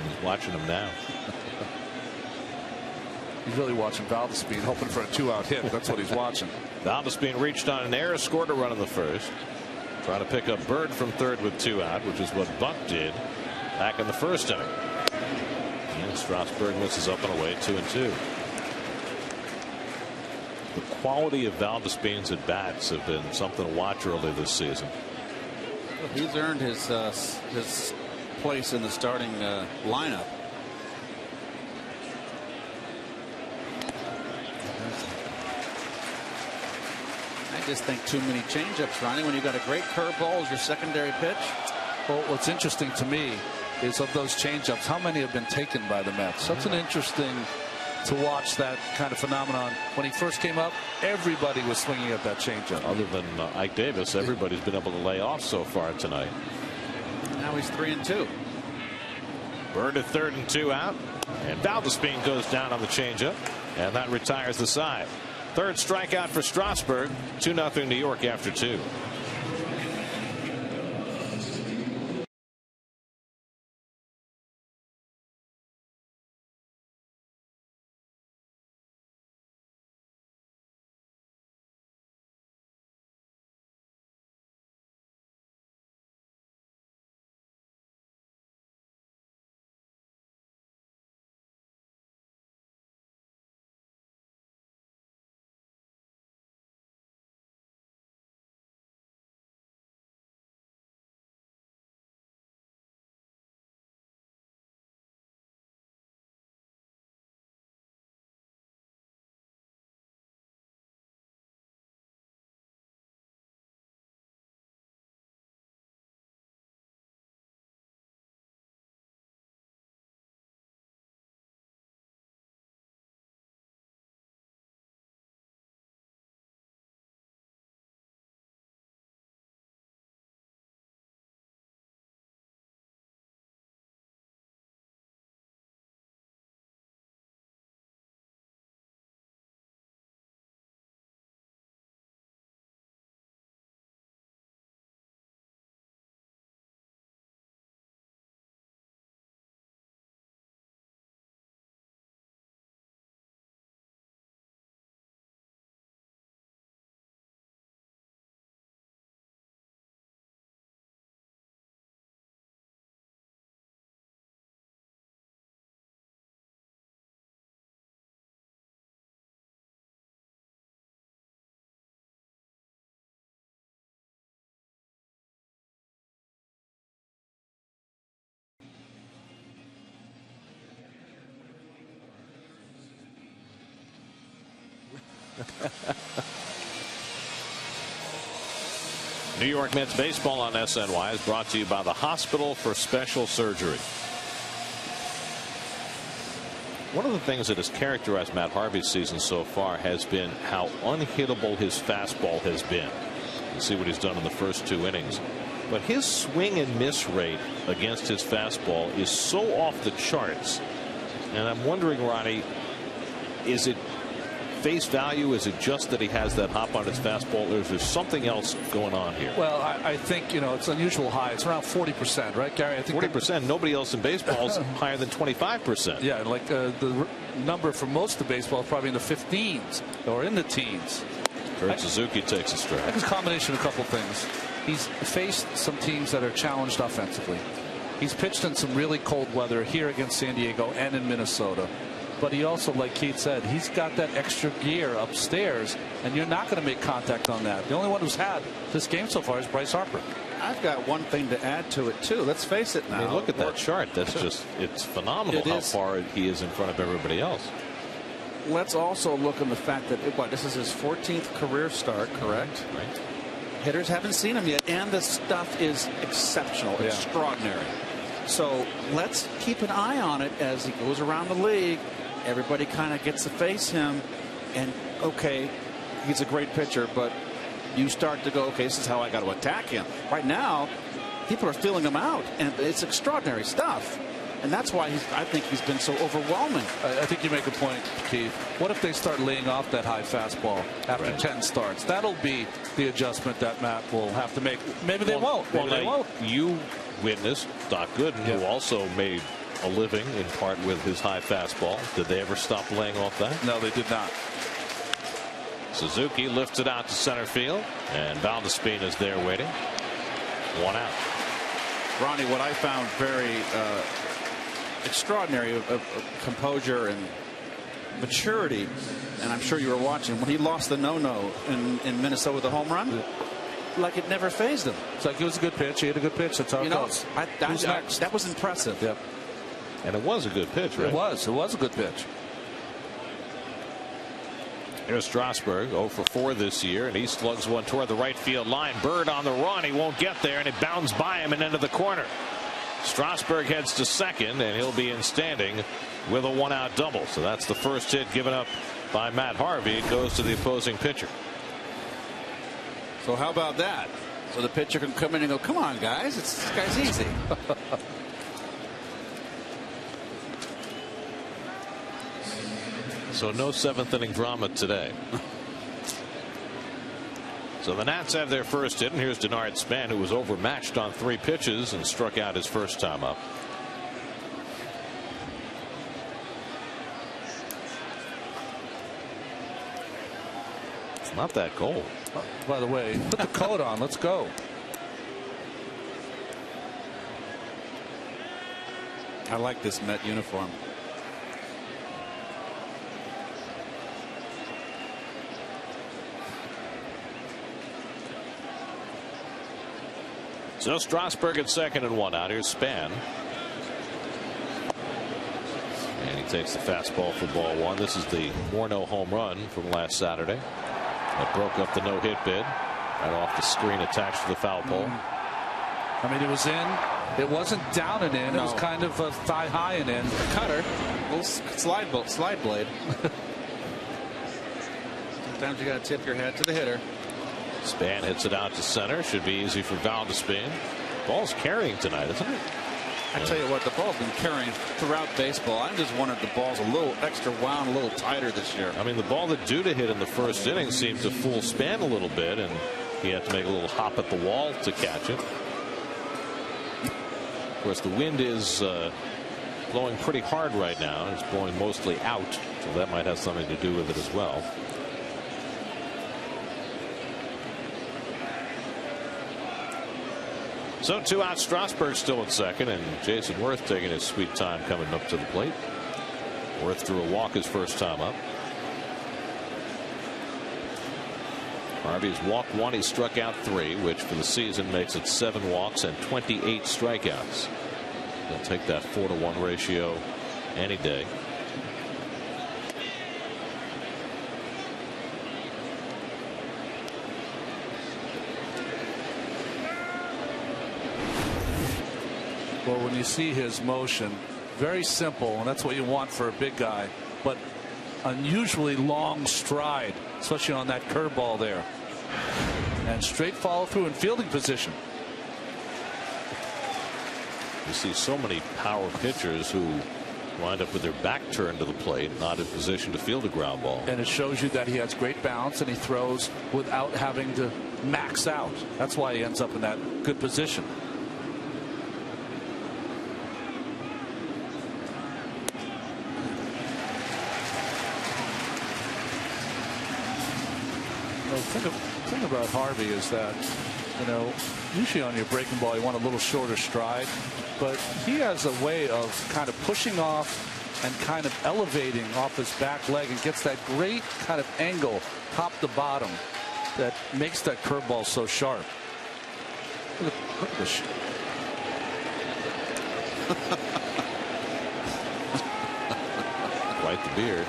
He's watching him now. He's really watching Valdespin, hoping for a 2-out hit. That's what he's watching. Valdespin reached on an error, scored a run in the first. Trying to pick up Bird from third with 2 out, which is what Buck did back in the first inning. And Strasburg misses up and away, 2-2. The quality of Valdespin's at bats have been something to watch early this season. He's earned his place in the starting lineup. I just think too many changeups, Ronnie, when you've got a great curveball as your secondary pitch. Well, what's interesting to me is of those changeups, how many have been taken by the Mets? That's an interesting to watch, that kind of phenomenon. When he first came up, everybody was swinging at that changeup. Other than Ike Davis, everybody's been able to lay off so far tonight. Now he's 3-2. Bird at third and 2 out, and Valdespin goes down on the changeup, and that retires the side. Third strikeout for Strasburg. 2-0 New York after 2. New York Mets baseball on SNY is brought to you by the Hospital for Special Surgery. One of the things that has characterized Matt Harvey's season so far has been how unhittable his fastball has been. You see what he's done in the first 2 innings. But his swing and miss rate against his fastball is so off the charts. And I'm wondering, Ronnie, is it face value? Is it just that he has that hop on his fastball, or is there something else going on here? Well, I think, it's unusual high. It's around 40%, right, Gary? I think 40%. Nobody else in baseball is higher than 25%. Yeah, like the number for most of baseball is probably in the 15s or in the teens. Kurt Suzuki takes a strike. I think it's a combination of a couple things. He's faced some teams that are challenged offensively. He's pitched in some really cold weather here against San Diego and in Minnesota. But he also, like Keith said, he's got that extra gear upstairs, and you're not going to make contact on that. The only one who's had this game so far is Bryce Harper. I've got one thing to add to it, too. Let's face it now. I mean, look at that chart. That's just, it's phenomenal how far he is in front of everybody else. Let's also look on the fact that this is his 14th career start, correct? Right. Hitters haven't seen him yet, and the stuff is exceptional, extraordinary. So let's keep an eye on it as he goes around the league. Everybody kind of gets to face him, and okay, he's a great pitcher, but you start to go, okay, this is how I got to attack him. Right now, people are feeling him out, and it's extraordinary stuff. And that's why I think he's been so overwhelming. I think you make a point, Keith. What if they start laying off that high fastball after 10 starts? That'll be the adjustment that Matt will have to make. Maybe they won't. Maybe they won't. You witnessed Doc Gooden, who also made a living in part with his high fastball. Did they ever stop laying off that? No, they did not. Suzuki lifts it out to center field, and Valdespin is there waiting. 1 out. Ronnie, what I found very extraordinary of composure and maturity, and I'm sure you were watching when he lost the no-no in Minnesota with the home run. Like it never phased him. It's like it was a good pitch. He had a good pitch. That's how it goes. That was impressive. Yep. And it was a good pitch, right? It was a good pitch. Here's Strasburg, 0 for 4 this year, and he slugs one toward the right field line. Bird on the run. He won't get there, and it bounds by him and into the corner. Strasburg heads to second, and he'll be in standing with a 1-out double. So that's the first hit given up by Matt Harvey. It goes to the opposing pitcher. So how about that? So the pitcher can come in and go, come on, guys. This guy's easy. So no 7th inning drama today. So the Nats have their first hit, and here's Denard Span, who was overmatched on 3 pitches and struck out his first time up. It's not that cold. Oh, by the way, put the coat on. Let's go. I like this Met uniform. So Strasburg at second and 1 out. Here's Span. And he takes the fastball for ball 1. This is the Morneau home run from last Saturday. That broke up the no-hit bid. Right off the screen attached to the foul pole. I mean, it was in. It wasn't down and in. No. It was kind of a thigh high and in. A cutter. A little slide blade. Sometimes you got to tip your hat to the hitter. Span hits it out to center. Should be easy for Valdespin. Ball's carrying tonight, isn't it? I tell you what, the ball's been carrying throughout baseball. I just wanted the balls a little extra wound, a little tighter this year. I mean, the ball that Duda hit in the first inning seemed to fool Span a little bit, and he had to make a little hop at the wall to catch it. Of course, the wind is blowing pretty hard right now. It's blowing mostly out, so that might have something to do with it as well. So 2 out. Strasburg still at second, and Jason Worth taking his sweet time coming up to the plate. Worth threw a walk his first time up. Harvey's walked 1. He struck out 3, which for the season makes it 7 walks and 28 strikeouts. He'll take that 4-to-1 ratio any day. Well, when you see his motion, very simple, and that's what you want for a big guy, but unusually long stride, especially on that curveball there. And straight follow through in fielding position. You see so many power pitchers who wind up with their back turned to the plate, not in position to field a ground ball. And it shows you that he has great balance and he throws without having to max out. That's why he ends up in that good position. The thing about Harvey is that, you know, usually on your breaking ball you want a little shorter stride, but he has a way of kind of pushing off and kind of elevating off his back leg and gets that great kind of angle top to bottom that makes that curveball so sharp. Look at this. Quite the beard.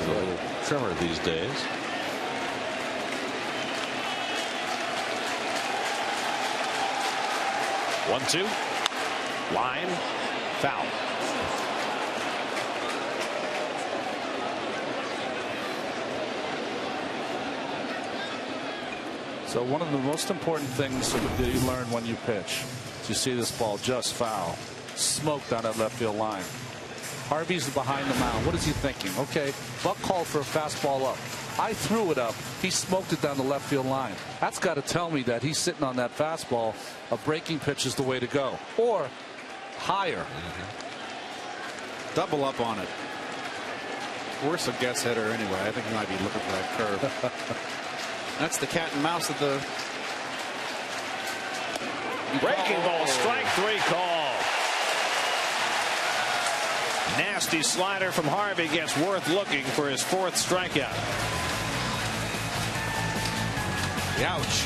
A little trimmer these days. One, two, line, foul. So one of the most important things that you learn when you pitch is you see this ball just foul, smoked down that left field line. Harvey's behind the mound. What is he thinking? Okay, Buck called for a fastball up. I threw it up. He smoked it down the left field line. That's got to tell me that he's sitting on that fastball. A breaking pitch is the way to go, or higher. Double up on it. Worse a guess hitter anyway. I think he might be looking for that curve. That's the cat and mouse of the breaking ball, strike three call. Nasty slider from Harvey gets Worth looking for his fourth strikeout. Ouch.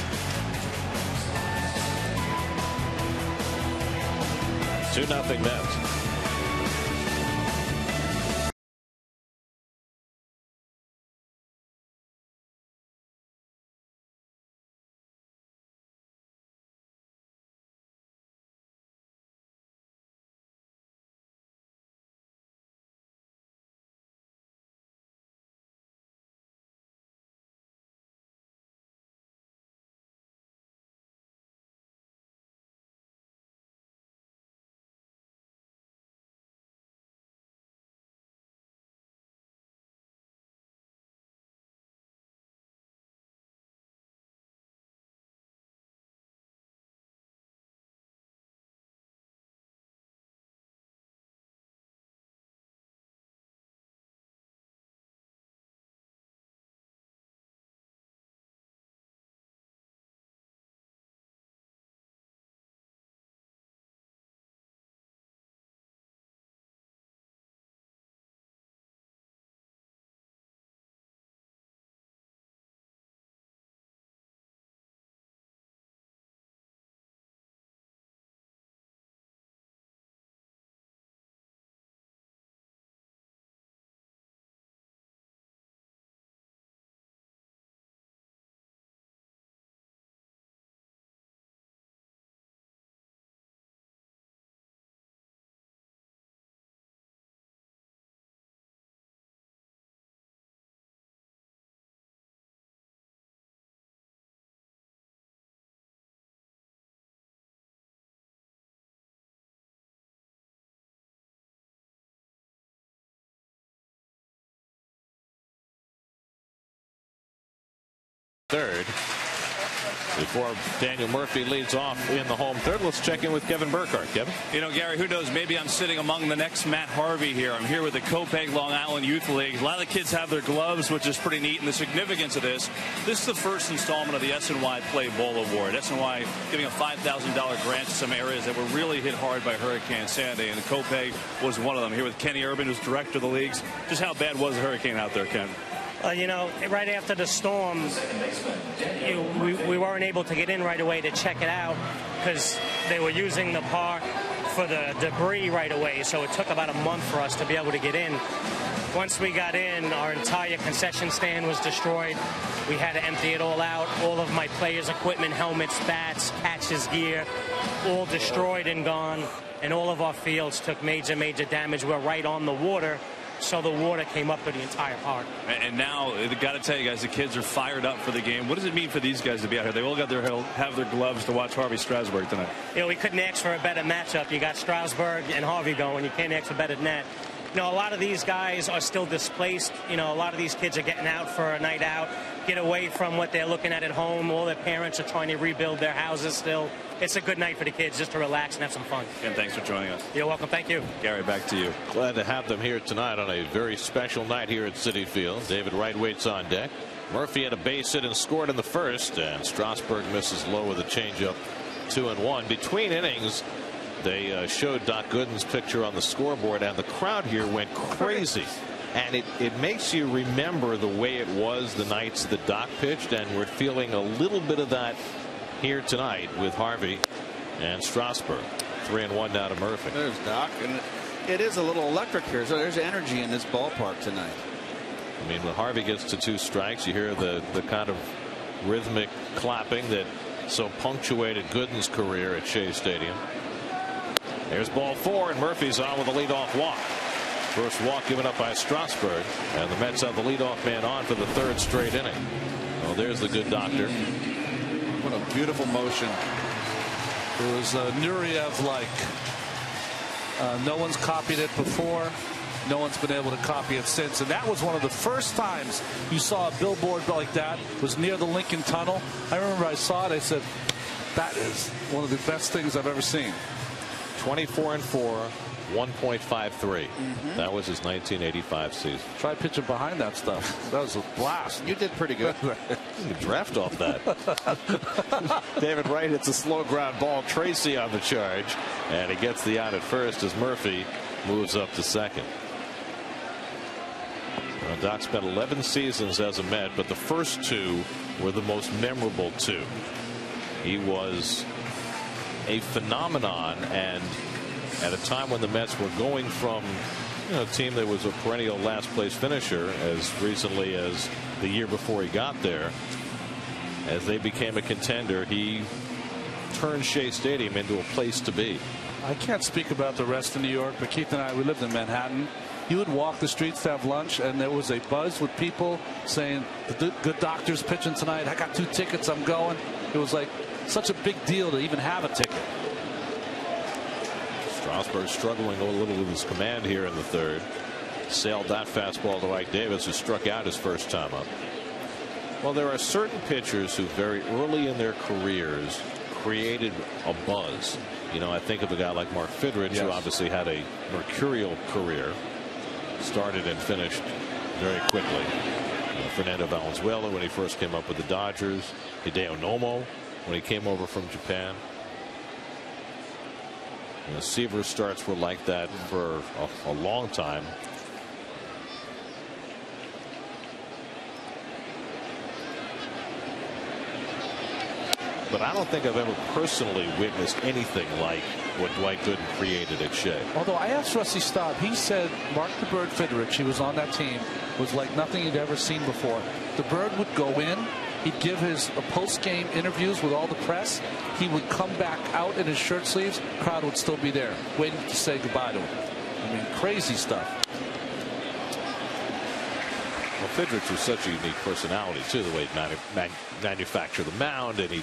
2-0 Mets. Third. Before Daniel Murphy leads off in the home third, let's check in with Kevin Burkhardt. Kevin? You know, Gary, who knows? Maybe I'm sitting among the next Matt Harvey here. I'm here with the Copeg Long Island Youth League. A lot of the kids have their gloves, which is pretty neat. And the significance of this is the first installment of the SNY Play Ball Award. SNY giving a $5,000 grant to some areas that were really hit hard by Hurricane Sandy. And the Copeg was one of them. Here with Kenny Urban, who's director of the leagues. Just how bad was the hurricane out there, Ken? You know, right after the storm, we weren't able to get in right away to check it out because they were using the park for the debris right away. So it took about a month for us to be able to get in. Once we got in, our entire concession stand was destroyed. We had to empty it all out. All of my players' equipment, helmets, bats, catches, gear, all destroyed and gone, and all of our fields took major damage. We're right on the water, so the water came up to the entire park. And now, I got to tell you guys, the kids are fired up for the game. What does it mean for these guys to be out here? They all got have their gloves to watch Harvey Strasburg tonight. You know, we couldn't ask for a better matchup. You got Strasburg and Harvey going. You can't ask for better than that. You know, a lot of these guys are still displaced. You know, a lot of these kids are getting out for a night out, get away from what they're looking at home. All their parents are trying to rebuild their houses still. It's a good night for the kids just to relax and have some fun. And thanks for joining us. You're welcome. Thank you. Gary, back to you. Glad to have them here tonight on a very special night here at Citi Field. David Wright waits on deck. Murphy had a base hit and scored in the first, and Strasburg misses low with a changeup. 2-1. Between innings, they showed Doc Gooden's picture on the scoreboard, and the crowd here went crazy. And it makes you remember the way it was the nights that Doc pitched, and we're feeling a little bit of that here tonight with Harvey and Strasburg. 3-1 now to Murphy. There's Doc, and it is a little electric here. So there's energy in this ballpark tonight. I mean, when Harvey gets to 2 strikes, you hear the kind of rhythmic clapping that so punctuated Gooden's career at Shea Stadium. There's ball 4, and Murphy's on with a leadoff walk. First walk given up by Strasburg, and the Mets have the leadoff man on for the 3rd straight inning. Well, there's the good doctor. What a beautiful motion. It was Nureyev-like. No one's copied it before. No one's been able to copy it since. And that was one of the first times you saw a billboard like that. It was near the Lincoln Tunnel. I remember I saw it. I said, that is one of the best things I've ever seen. 24-4, 1.53. That was his 1985 season. Try pitching behind that stuff. That was a blast. You did pretty good. You can draft off that. David Wright hits a slow ground ball. Tracy on the charge, and he gets the out at first as Murphy moves up to second. Doc spent 11 seasons as a Met, but the first 2 were the most memorable 2. He was a phenomenon, and at a time when the Mets were going from a team that was a perennial last place finisher as recently as the year before he got there, as they became a contender, he turned Shea Stadium into a place to be. I can't speak about the rest of New York, but Keith and I, we lived in Manhattan. You would walk the streets to have lunch, and there was a buzz with people saying, the good doctor's pitching tonight. I got 2 tickets. I'm going. It was like such a big deal to even have a ticket. Strasburg struggling a little with his command here in the 3rd. Sailed that fastball to Ike Davis, who struck out his first time up. Well, there are certain pitchers who very early in their careers created a buzz. You know, I think of a guy like Mark Fidrich, who obviously had a mercurial career. Started and finished very quickly. Fernando Valenzuela when he first came up with the Dodgers. Hideo Nomo when he came over from Japan. Seaver's starts were like that for a long time. But I don't think I've ever personally witnessed anything like what Dwight Gooden created at Shea. Although I asked Rusty Staub, he said Mark the Bird Fidrich, he was on that team, was like nothing he'd ever seen before. The Bird would go in, he'd give his post-game interviews with all the press. He would come back out in his shirt sleeves. Crowd would still be there, waiting to say goodbye to him. I mean, crazy stuff. Well, Fidrich was such a unique personality, too, the way he manufactured the mound, and he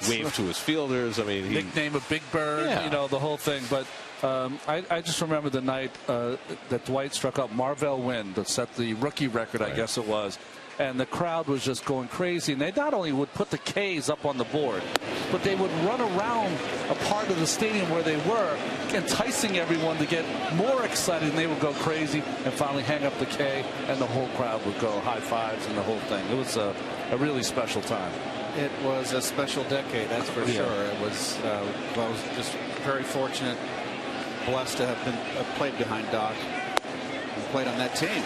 waved to his fielders. I mean, nickname of Big Bird, you know, the whole thing. But I just remember the night that Dwight struck out Marvell Wynn to set the rookie record, I guess it was. And the crowd was just going crazy. And they not only would put the K's up on the board, but they would run around a part of the stadium where they were, enticing everyone to get more excited, and they would go crazy and finally hang up the K, and the whole crowd would go high fives and the whole thing. It was a really special time. It was a special decade, that's for sure. It was, I was just very fortunate, blessed to have been played behind Doc and played on that team.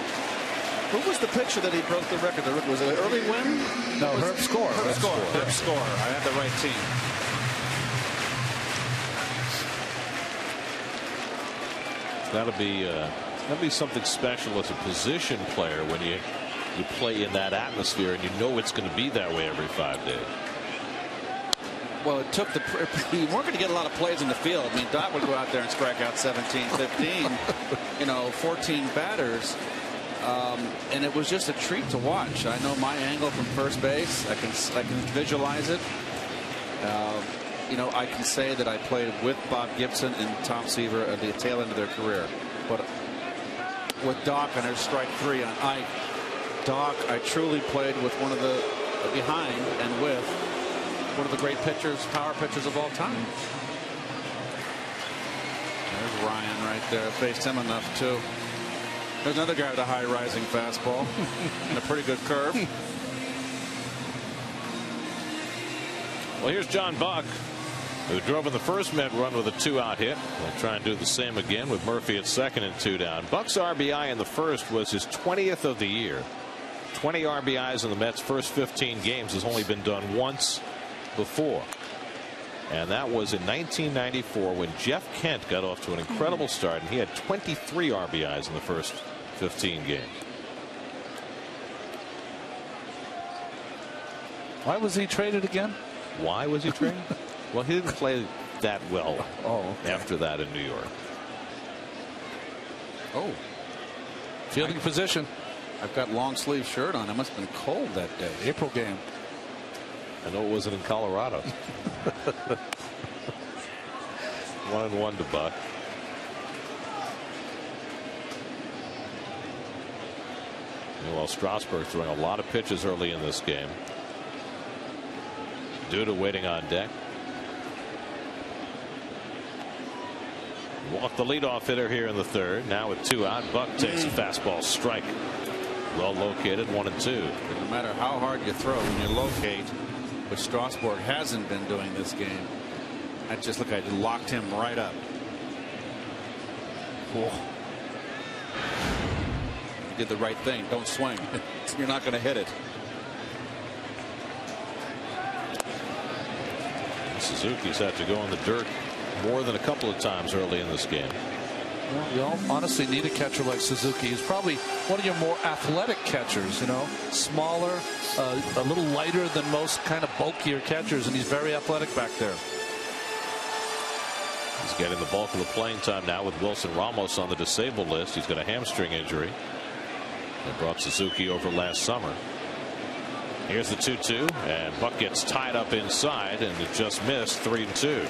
Who was the pitcher that he broke the record? Was it Early Wynn? No, Herb Score. Herb Score. I had the right team. That'll be something special as a position player when you play in that atmosphere and you know it's going to be that way every 5 days. Well, it took you weren't going to get a lot of plays in the field. I mean, Doc would go out there and strike out 17, 15, 14 batters. And it was just a treat to watch. I know my angle from first base. I can visualize it. I can say that I played with Bob Gibson and Tom Seaver at the tail end of their career. But with Doc on his strike 3 on Ike, Doc, I truly played with one of the behind and with one of the great pitchers, power pitchers of all time. There's Ryan right there. Faced him enough too. There's another guy with a high rising fastball and a pretty good curve. Well, here's John Buck, who drove in the first Met run with a 2-out hit. We'll try and do the same again with Murphy at second and 2 down. Buck's RBI in the first was his 20th of the year. 20 RBIs in the Mets' first 15 games has only been done once before. And that was in 1994 when Jeff Kent got off to an incredible start, and he had 23 RBIs in the first 15 games. Why was he traded again? Why was he traded? Well, he didn't play that well okay. after that in New York. Oh, fielding position. I've got long sleeve shirt on. It must have been cold that day. April game. I know it wasn't in Colorado. 1-1 to Buck. Well, Strasburg throwing a lot of pitches early in this game. Duda waiting on deck. Walk the leadoff hitter here in the third. Now with 2 out, Buck takes a fastball strike. Well located, 1-2. No matter how hard you throw, when you locate, which Strasburg hasn't been doing this game, I just look, I locked him right up. Cool. You did the right thing. Don't swing. You're not going to hit it. Suzuki's had to go in the dirt more than a couple of times early in this game. Well, you all honestly need a catcher like Suzuki. He's probably one of your more athletic catchers, smaller, a little lighter than most kind of bulkier catchers, and he's very athletic back there. He's getting the bulk of the playing time now with Wilson Ramos on the disabled list. He's got a hamstring injury that brought Suzuki over last summer. Here's the 2-2, and Buck gets tied up inside, and it just missed 3-2.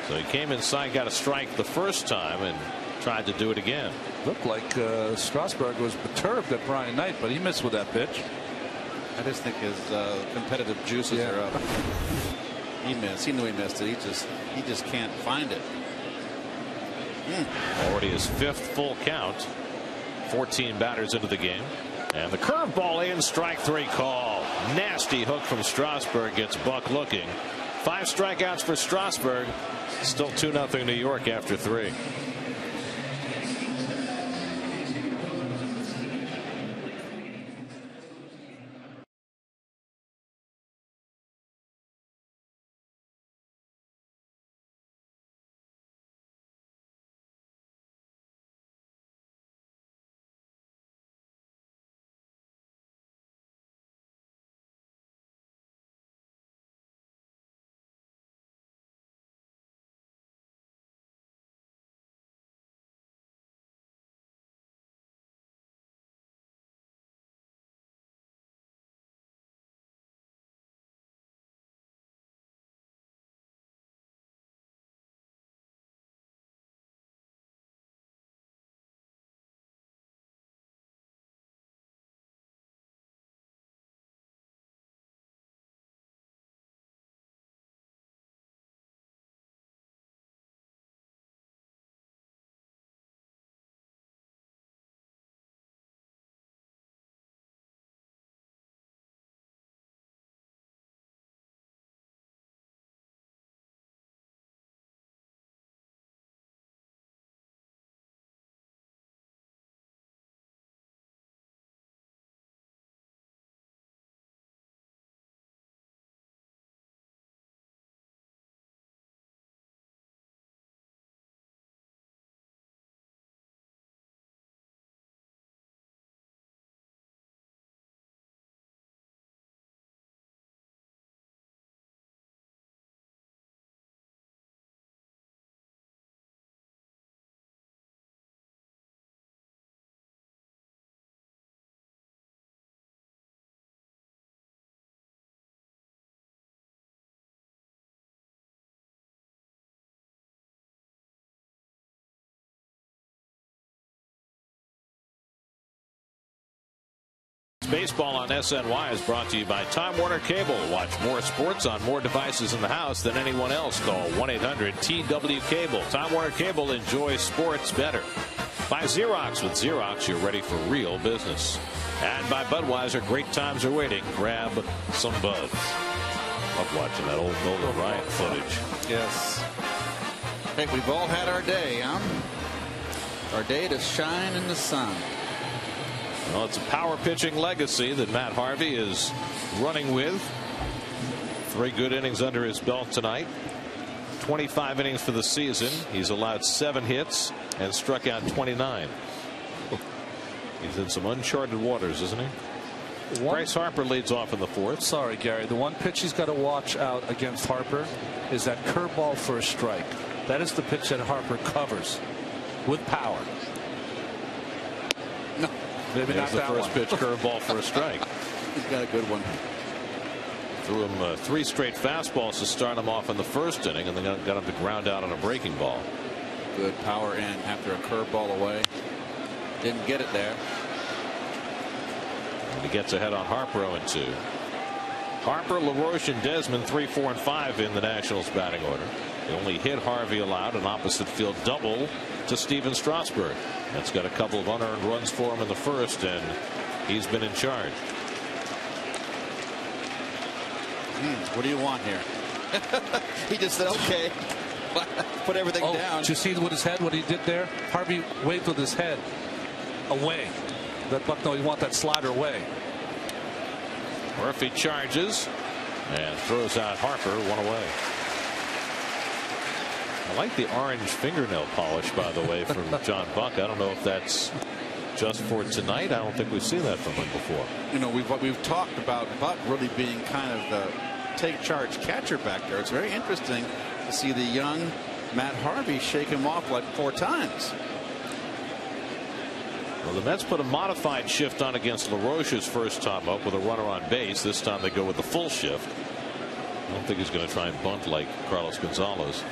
So he came inside, got a strike the first time, and tried to do it again. Looked like Strasburg was perturbed at Brian Knight, but he missed with that pitch. I just think his competitive juices are up. He missed. He knew he missed it. He just can't find it. Already his 5th full count. 14 batters into the game. And the curveball in, strike 3 call. Nasty hook from Strasburg gets Buck looking. 5 strikeouts for Strasburg. Still 2-0 New York after 3. Baseball on SNY is brought to you by Time Warner Cable. Watch more sports on more devices in the house than anyone else. Call 1-800-TW-CABLE. Time Warner Cable, enjoys sports better. By Xerox. With Xerox, you're ready for real business. And by Budweiser, great times are waiting. Grab some buds. Love watching that old Nolan Ryan footage. Yes. Hey, we've all had our day, huh? Our day to shine in the sun. Well, it's a power pitching legacy that Matt Harvey is running with. 3 good innings under his belt tonight. 25 innings for the season. He's allowed 7 hits and struck out 29. He's in some uncharted waters, isn't he? Bryce Harper leads off in the 4th. Sorry, Gary. The one pitch he's got to watch out against Harper is that curveball for a strike. That is the pitch that Harper covers with power. No. Maybe There's not the that first one. pitch curveball for a strike. He's got a good one. Threw him 3 straight fastballs to start him off in the 1st inning, and then got him to ground out on a breaking ball. Good power in after a curveball away. Didn't get it there. And he gets ahead on Harper 0-2. Harper, LaRoche, and Desmond 3, 4, and 5 in the Nationals batting order. The only hit Harvey allowed, an opposite field double to Steven Strasburg. That's got a couple of unearned runs for him in the 1st, and he's been in charge. What do you want here? He just said, okay. Put everything down. Did you see with his head what he did there? Harvey waved with his head away. Let Buck know you want that slider away. Murphy charges and throws out Harper, 1 away. I like the orange fingernail polish, by the way, from John Buck. I don't know if that's just for tonight. I don't think we've seen that from him before. You know, we've talked about Buck really being kind of the take charge catcher back there. It's very interesting to see the young Matt Harvey shake him off like 4 times. Well, the Mets put a modified shift on against LaRoche's first time up with a runner on base. This time they go with the full shift. I don't think he's going to try and bunt like Carlos Gonzalez.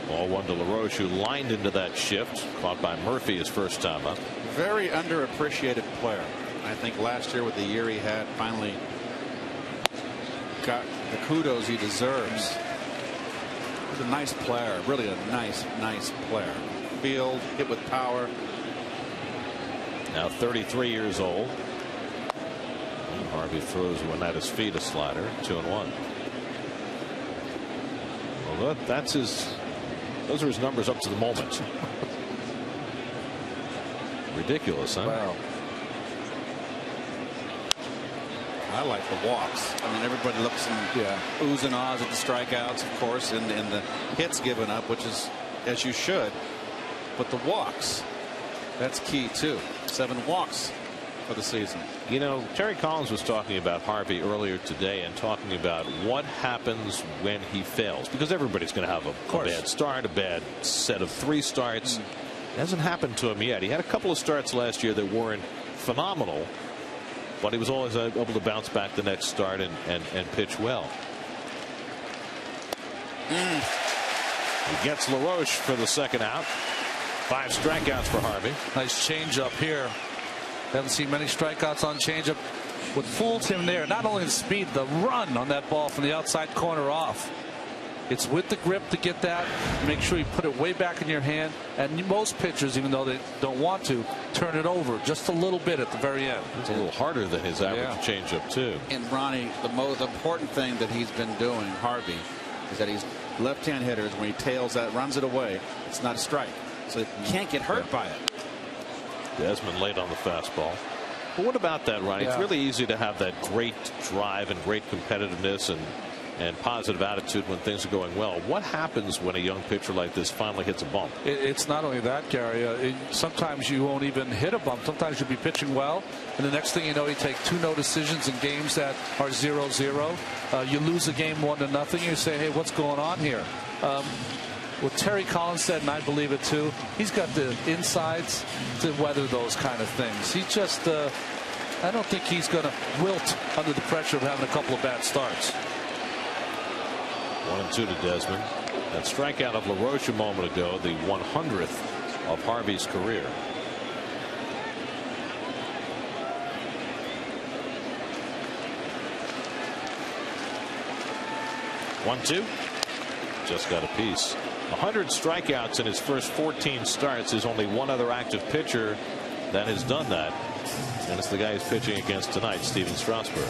Ball 1 to LaRoche, who lined into that shift, caught by Murphy his first time up. Very underappreciated player. I think last year with the year he had, finally got the kudos he deserves. He's a nice player, really a nice player. Field, hit with power. Now 33 years old. And Harvey throws one at his feet, a slider, 2-1. Well, that's his. Those are his numbers up to the moment. Ridiculous, huh? Wow. I like the walks. I mean, everybody looks and oohs and ahs at the strikeouts, of course, and the hits given up, which is as you should. But the walks, that's key too. 7 walks for the season. You know, Terry Collins was talking about Harvey earlier today and talking about what happens when he fails, because everybody's going to have a bad start, a bad set of 3 starts. It hasn't happened to him yet. He had a couple of starts last year that weren't phenomenal, but he was always able to bounce back the next start and pitch well. He gets LaRoche for the 2nd out. 5 strikeouts for Harvey. Nice changeup here. Haven't seen many strikeouts on changeup. What fooled him there, not only the speed, the run on that ball from the outside corner off. It's with the grip to get that. Make sure you put it way back in your hand. And most pitchers, even though they don't want to, turn it over just a little bit at the very end. It's a little harder than his average changeup, too. And Ronnie, the most important thing that he's been doing, Harvey, is that he's left-hand hitters. When he tails that, runs it away, it's not a strike. So you can't get hurt by it. Desmond late on the fastball. But what about that, Ronnie? It's really easy to have that great drive and great competitiveness and positive attitude when things are going well. What happens when a young pitcher like this finally hits a bump? It's not only that, Gary. Sometimes you won't even hit a bump. Sometimes you'll be pitching well, and the next thing you know, you take 2 no decisions in games that are 0-0. You lose a game 1-0. You say, hey, what's going on here? What Terry Collins said, and I believe it too, he's got the insides to weather those kind of things. He just, I don't think he's going to wilt under the pressure of having a couple of bad starts. 1-2 to Desmond. That strikeout of LaRoche a moment ago, the 100th of Harvey's career. 1-2. Just got a piece. 100 strikeouts in his first 14 starts. There's only one other active pitcher that has done that, and it's the guy he's pitching against tonight, Steven Strasburg.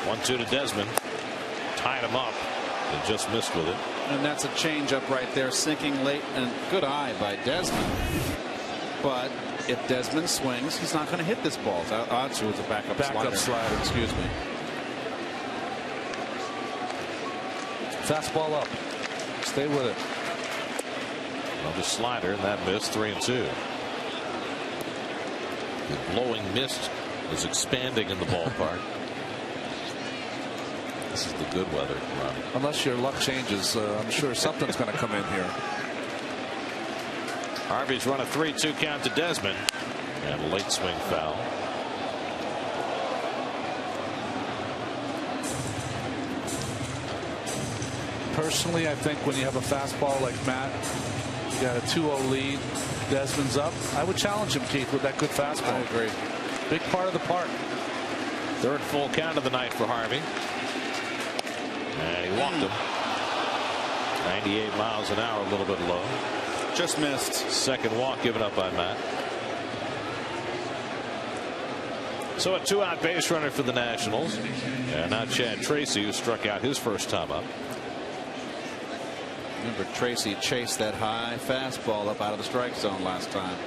One-two to Desmond. Tied him up and just missed with it. And that's a changeup right there, sinking late, and good eye by Desmond. But if Desmond swings, he's not going to hit this ball. Odds was a backup slider. Excuse me. Fastball up. Stay with it. Another slider, and that missed. 3-2. The blowing mist is expanding in the ballpark. This is the good weather, Ronnie. Unless your luck changes, I'm sure something's going to come in here. Harvey's run a 3-2 count to Desmond, and a late swing foul. Personally, I think when you have a fastball like Matt, you got a 2-0 lead, Desmond's up, I would challenge him, Keith, with that good fastball. I agree. Big part of the park. Third full count of the night for Harvey. And he walked him. 98 miles an hour, a little bit low. Just missed. Second walk given up by Matt. So a 2-out base runner for the Nationals. And now Chad Tracy, who struck out his first time up. Remember, Tracy chased that high fastball up out of the strike zone last time.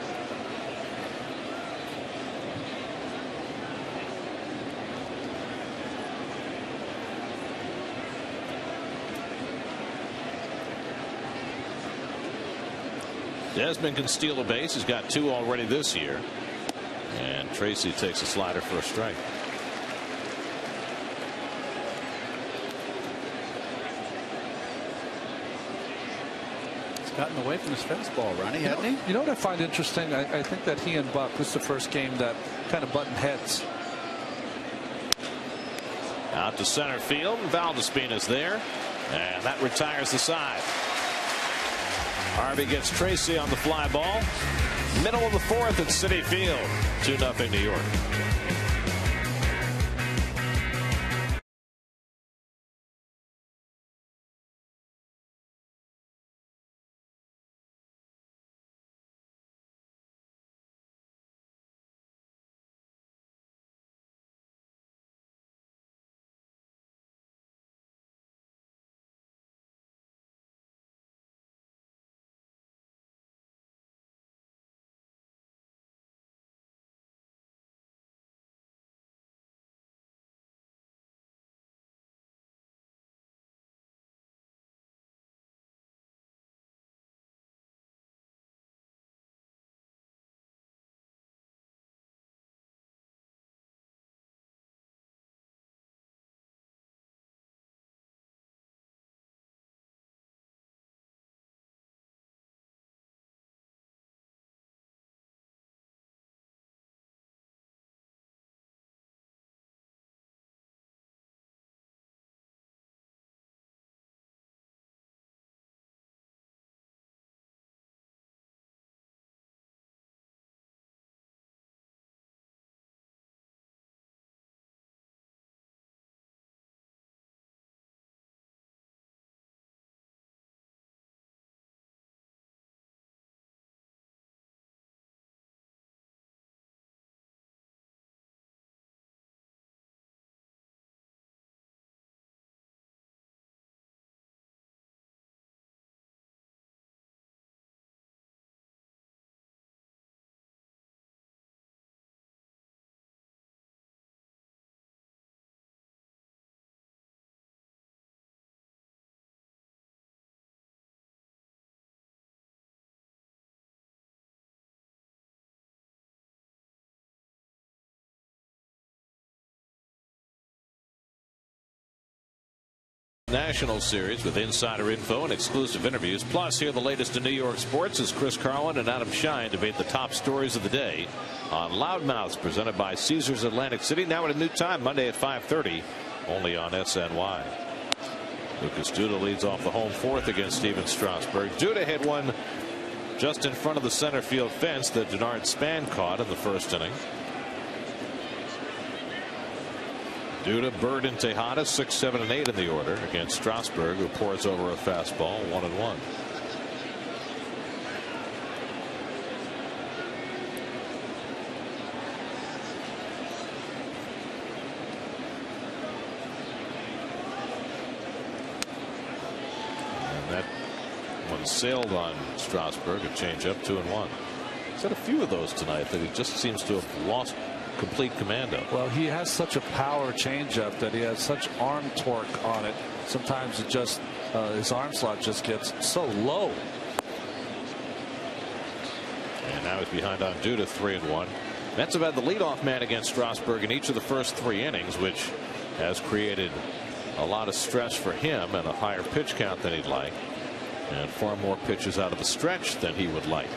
Desmond can steal a base. He's got 2 already this year. And Tracy takes a slider for a strike. He's gotten away from his fastball, Ronnie, hasn't he? You know what I find interesting? I think that he and Buck, this is the first game that kind of button heads. Out to center field. Valdespina's there. And that retires the side. Harvey gets Tracy on the fly ball. Middle of the fourth at Citi Field. 2-0 New York. National Series with insider info and exclusive interviews. Plus, hear the latest in New York sports as Chris Carlin and Adam Shine debate the top stories of the day on Loudmouths, presented by Caesars Atlantic City. Now at a new time, Monday at 5:30, only on SNY. Lucas Duda leads off the home fourth against Steven Strasburg. Duda hit one just in front of the center field fence that Denard Span caught in the first inning. Duda, Bird, and Tejada 6, 7, and 8 in the order against Strasburg, who pours over a fastball 1-1. And that one sailed on Strasburg, a changeup, 2-1. He's had a few of those tonight that he just seems to have lost complete command of. Well, he has such a power changeup that he has such arm torque on it. Sometimes it just his arm slot just gets so low. And now he's behind on Duda, 3-1. Mets have had the leadoff man against Strasburg in each of the first 3 innings, which has created a lot of stress for him and a higher pitch count than he'd like, and far more pitches out of the stretch than he would like.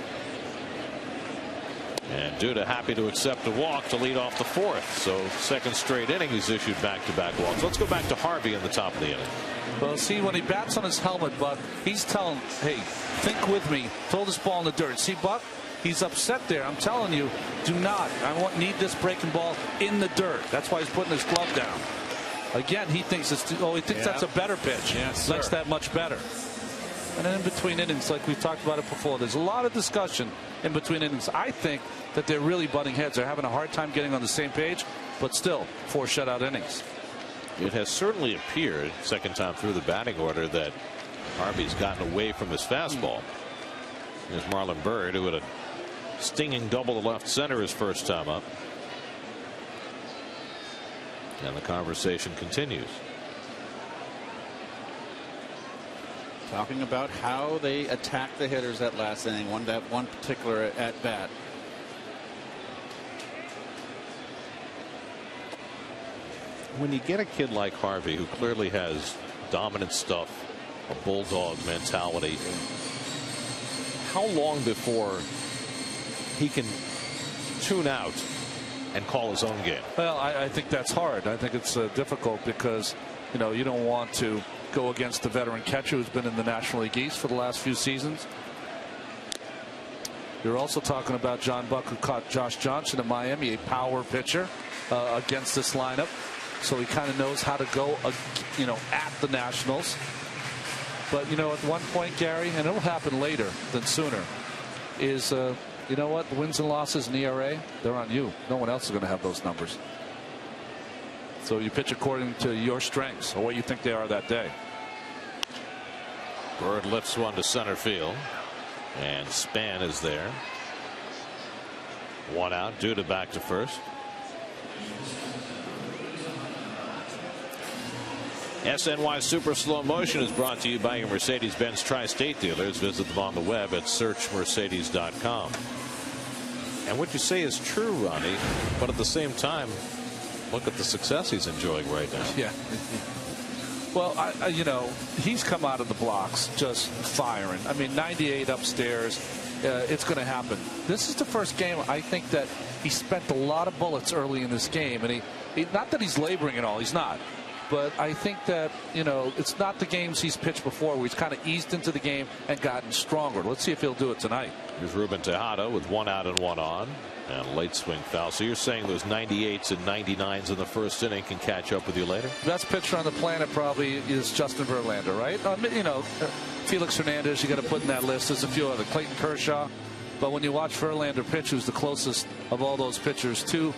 And Duda happy to accept a walk to lead off the 4th. So second straight inning he's issued back-to-back walks. Let's go back to Harvey in the top of the inning. Well, see, when he bats on his helmet, Buck, he's telling, hey, think with me, throw this ball in the dirt. See, Buck, he's upset there. I'm telling you, do not. Need this breaking ball in the dirt. That's why he's putting his glove down. Again, he thinks that's a better pitch. Yes, likes that much better. And then in between innings, like we've talked about it before, there's a lot of discussion in between innings. I think that they're really butting heads. They're having a hard time getting on the same page, but still 4 shutout innings. It has certainly appeared, second time through the batting order, that Harvey's gotten away from his fastball. There's Marlon Byrd, who had a stinging double to left center his first time up. And the conversation continues. Talking about how they attacked the hitters that last inning, that one particular at bat. When you get a kid like Harvey, who clearly has dominant stuff, a bulldog mentality, how long before he can tune out and call his own game? Well, I think that's hard. I think it's difficult because, you don't want to go against the veteran catcher who's been in the National League East for the last few seasons. You're also talking about John Buck, who caught Josh Johnson in Miami, a power pitcher, against this lineup. So he kind of knows how to go, at the Nationals. But, at one point, Gary, and it'll happen later than sooner, is, you know what? The wins and losses in ERA, they're on you. No one else is going to have those numbers. So you pitch according to your strengths or what you think they are that day. Bird lifts one to center field, and Span is there. 1 out. Duda back to first. SNY Super Slow Motion is brought to you by your Mercedes-Benz Tri-State dealers. Visit them on the web at searchmercedes.com. And what you say is true, Ronnie, but at the same time, look at the success he's enjoying right now. Yeah. Well, he's come out of the blocks just firing. 98 upstairs. It's going to happen. This is the first game I think that he spent a lot of bullets early in this game, and he not that he's laboring at all. He's not. But I think that, it's not the games he's pitched before where he's kind of eased into the game and gotten stronger. Let's see if he'll do it tonight. Here's Ruben Tejada with 1 out and 1 on. And a late swing foul. So you're saying those 98s and 99s in the first inning can catch up with you later? Best pitcher on the planet probably is Justin Verlander, right? Felix Hernandez, you got to put in that list. There's a few other. Clayton Kershaw. But when you watch Verlander pitch, who's the closest of all those pitchers to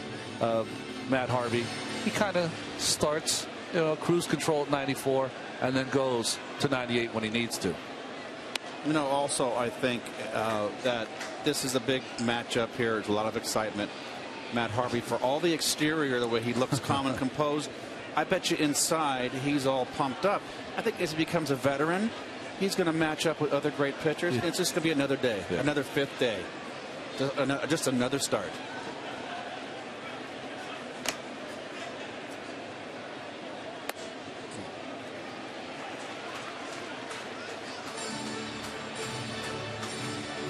Matt Harvey, he kind of starts cruise control at 94 and then goes to 98 when he needs to. Also, I think that this is a big matchup here. There's a lot of excitement. Matt Harvey, for all the exterior, the way he looks calm and composed, I bet you inside he's all pumped up. I think as he becomes a veteran, he's going to match up with other great pitchers. Yeah. It's just going to be another day, another 5th day, just another start.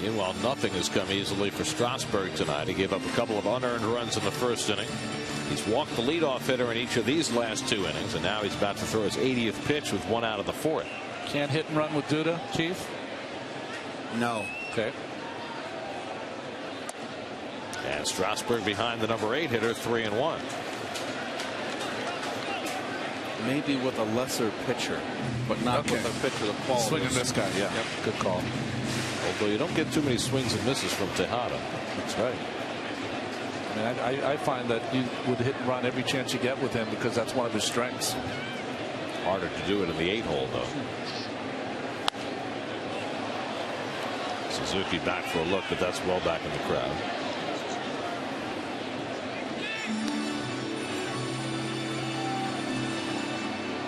Meanwhile, nothing has come easily for Strasburg tonight. He gave up a couple of unearned runs in the first inning. He's walked the leadoff hitter in each of these last 2 innings, and now he's about to throw his 80th pitch with 1 out of the 4th. Can't hit and run with Duda, Chief? No. Okay. And Strasburg behind the number 8 hitter, 3-1. Maybe with a lesser pitcher, but not with a pitcher of quality. Swing and miss guy, yeah. Yep. Good call. Although you don't get too many swings and misses from Tejada. That's right. I mean, I find that you would hit and run every chance you get with him because that's one of his strengths. Harder to do it in the 8-hole, though. Suzuki back for a look, but that's well back in the crowd.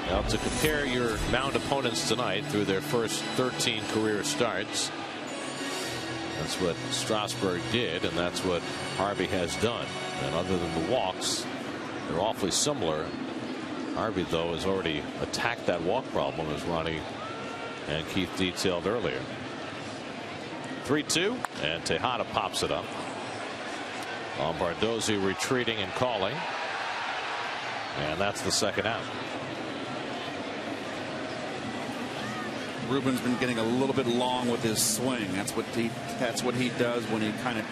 Now, to compare your mound opponents tonight through their first 13 career starts, that's what Strasburg did, and that's what Harvey has done. And other than the walks, they're awfully similar. Harvey, though, has already attacked that walk problem, as Ronnie and Keith detailed earlier. 3-2, and Tejada pops it up. Lombardozzi retreating and calling, and that's the second out. Ruben's been getting a little bit long with his swing. That's what he does when he kind of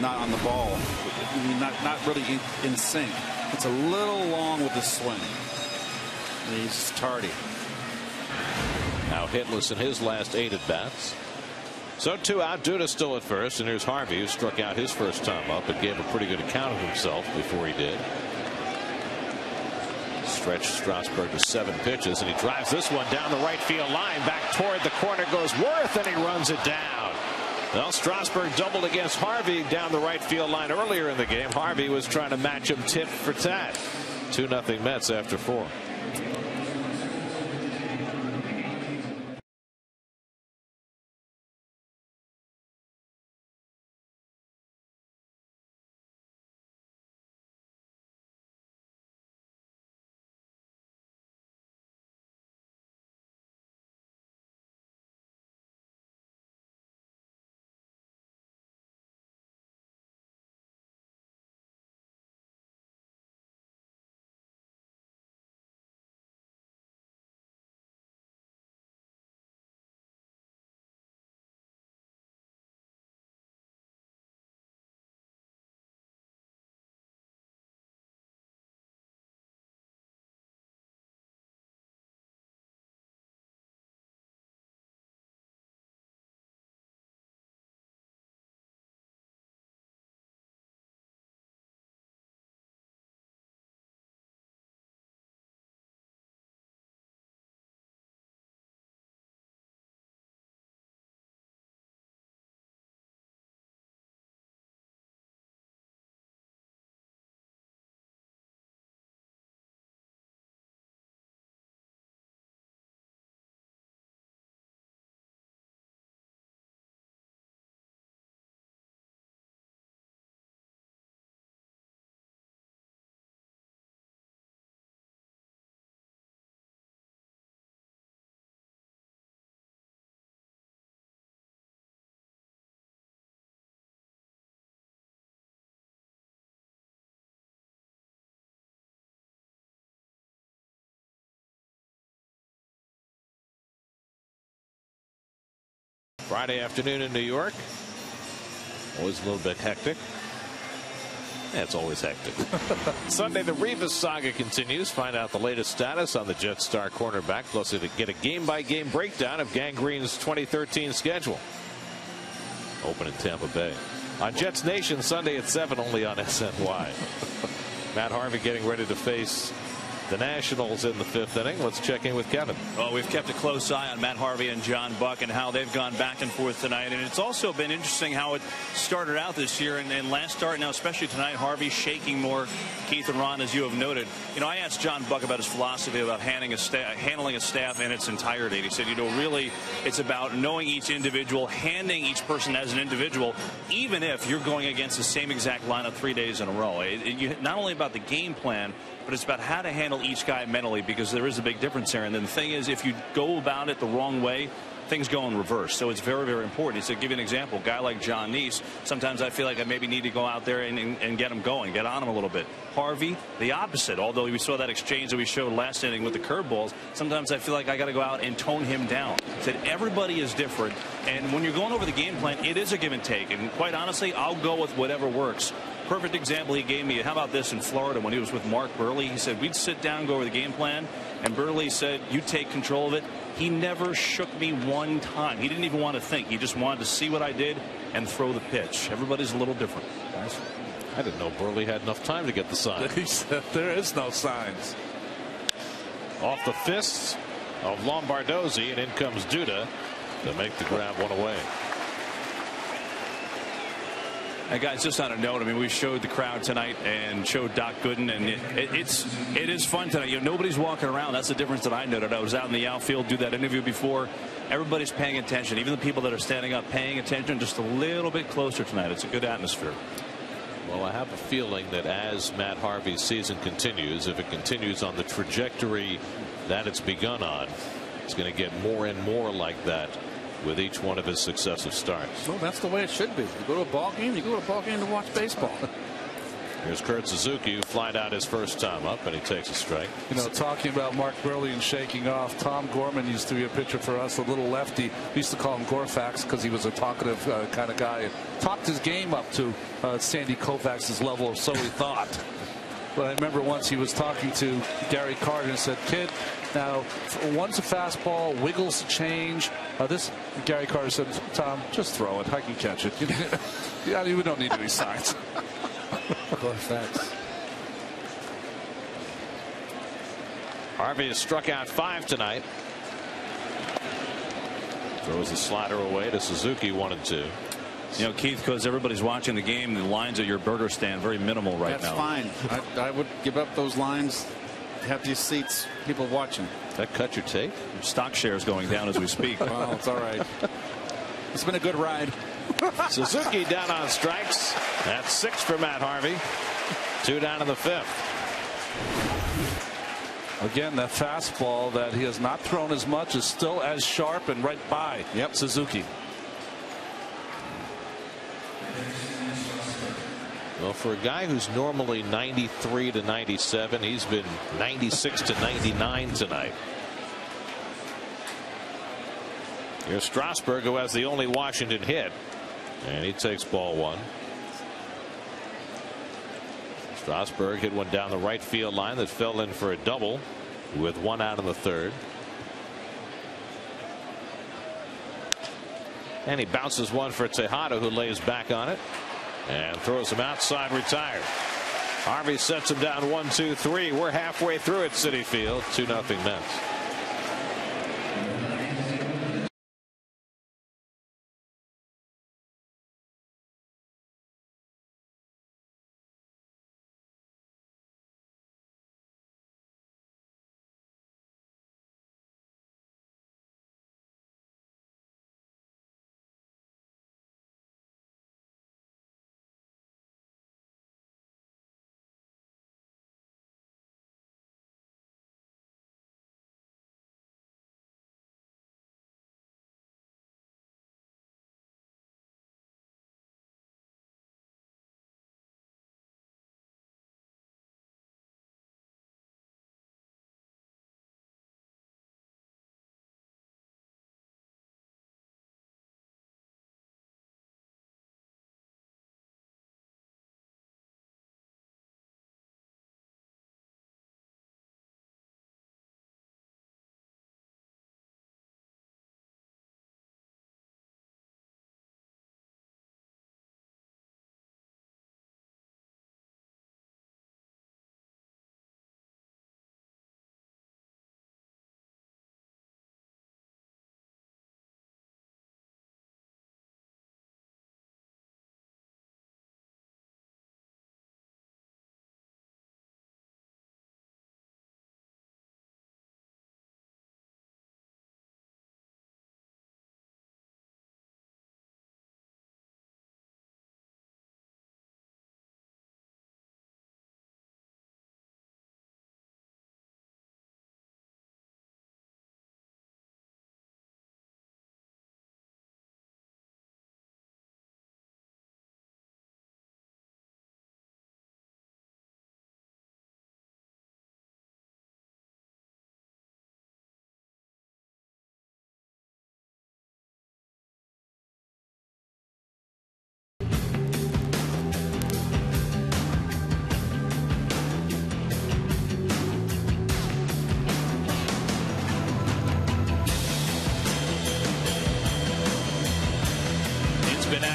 not on the ball. Not really in sync. It's a little long with his swing. And he's tardy. Now hitless in his last 8 at bats. So 2 out. Duda still at first, and here's Harvey, who struck out his first time up and gave a pretty good account of himself before he did. Stretched Strasburg to 7 pitches, and he drives this one down the right field line. Back toward the corner goes Worth, and he runs it down. Well, Strasburg doubled against Harvey down the right field line earlier in the game. Harvey was trying to match him tit for tat. 2-0 Mets after 4. Friday afternoon in New York. Always a little bit hectic. Yeah, it's always hectic. Sunday, the Rivas saga continues. Find out the latest status on the Jets star cornerback, plus to get a game-by-game breakdown of Gangrene's 2013 schedule. Open in Tampa Bay. On Jets Nation, Sunday at 7, only on SNY. Matt Harvey getting ready to face the Nationals in the 5th inning. Let's check in with Kevin. Well, we've kept a close eye on Matt Harvey and John Buck and how they've gone back and forth tonight. And it's also been interesting how it started out this year and last start. Now, especially tonight, Harvey shaking more. Keith and Ron, as you have noted. You know, I asked John Buck about his philosophy about handling a staff in its entirety. And he said, you know, really, it's about knowing each individual, handing each person as an individual, even if you're going against the same exact lineup 3 days in a row. Not only about the game plan, but it's about how to handle each guy mentally, because there is a big difference there. And then the thing is, if you go about it the wrong way, things go in reverse. So it's very, very important. So to give you an example, a guy like John Neese, sometimes I feel like I maybe need to go out there and get him going, get on him a little bit. Harvey, the opposite. Although we saw that exchange that we showed last inning with the curveballs, sometimes I feel like I got to go out and tone him down. Said everybody is different, and when you're going over the game plan, it is a give and take. And quite honestly, I'll go with whatever works. Perfect example he gave me. How about this in Florida when he was with Mark Burley? He said we'd sit down, go over the game plan, and Burley said you take control of it. He never shook me one time. He didn't even want to think. He just wanted to see what I did and throw the pitch. Everybody's a little different, guys. I didn't know Burley had enough time to get the sign. He said there is no signs. Off the fists of Lombardozzi, and in comes Duda to make the grab one away. And guys, just on a note, I mean, we showed the crowd tonight and showed Doc Gooden, and it is fun tonight. You know, nobody's walking around. That's the difference that I noted. I was out in the outfield, do that interview before. Everybody's paying attention. Even the people that are standing up, paying attention just a little bit closer tonight. It's a good atmosphere. Well, I have a feeling that as Matt Harvey's season continues, if it continues on the trajectory that it's begun on, it's going to get more and more like that with each one of his successive starts. Well, that's the way it should be. You go to a ball game, you go to a ball game to watch baseball. Here's Kurt Suzuki, who flied out his first time up, and he takes a strike. You know, talking about Mark Burley and shaking off, Tom Gorman used to be a pitcher for us, a little lefty. We used to call him Gorfax because he was a talkative kind of guy and talked his game up to Sandy Koufax's level, or so we thought. But I remember once he was talking to Gary Carter and said, "Kid, now once a fastball wiggles the change, this." Gary Carter said, "Tom, just throw it. I can catch it." Yeah, we don't need any signs. Harvey has struck out 5 tonight. Throws the slider away to Suzuki, 1-2. You know, Keith, because everybody's watching the game, the lines at your burger stand very minimal right now. That's fine. I would give up those lines, have these seats, people watching. That cut your take? Your stock share is going down as we speak. Well, it's all right. It's been a good ride. Suzuki down on strikes. That's 6 for Matt Harvey. 2 down in the 5th. Again, that fastball that he has not thrown as much is still as sharp and right by Suzuki. Well, for a guy who's normally 93 to 97, he's been 96 to 99 tonight. Here's Strasburg, who has the only Washington hit, and he takes ball 1. Strasburg hit one down the right field line that fell in for a double with 1 out in the 3rd. And he bounces one for Tejada, who lays back on it and throws him outside, retired. Harvey sets him down 1-2-3. We're halfway through at Citi Field. 2-0 Mets.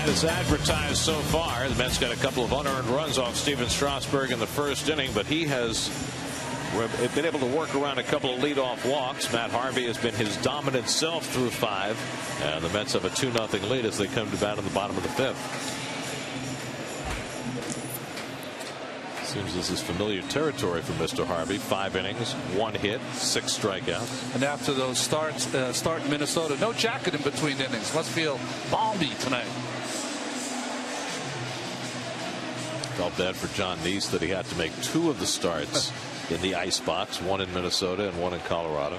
as advertised so far. The Mets got a couple of unearned runs off Steven Strasburg in the first inning, but he has been able to work around a couple of leadoff walks. Matt Harvey has been his dominant self through 5, and the Mets have a 2-0 lead as they come to bat in the bottom of the 5th. Seems this is familiar territory for Mr. Harvey. 5 innings, 1 hit, 6 strikeouts. And after those starts, start in Minnesota, no jacket in between innings. Must feel balmy tonight. Felt bad for John Neese that he had to make 2 of the starts in the ice box, 1 in Minnesota and 1 in Colorado.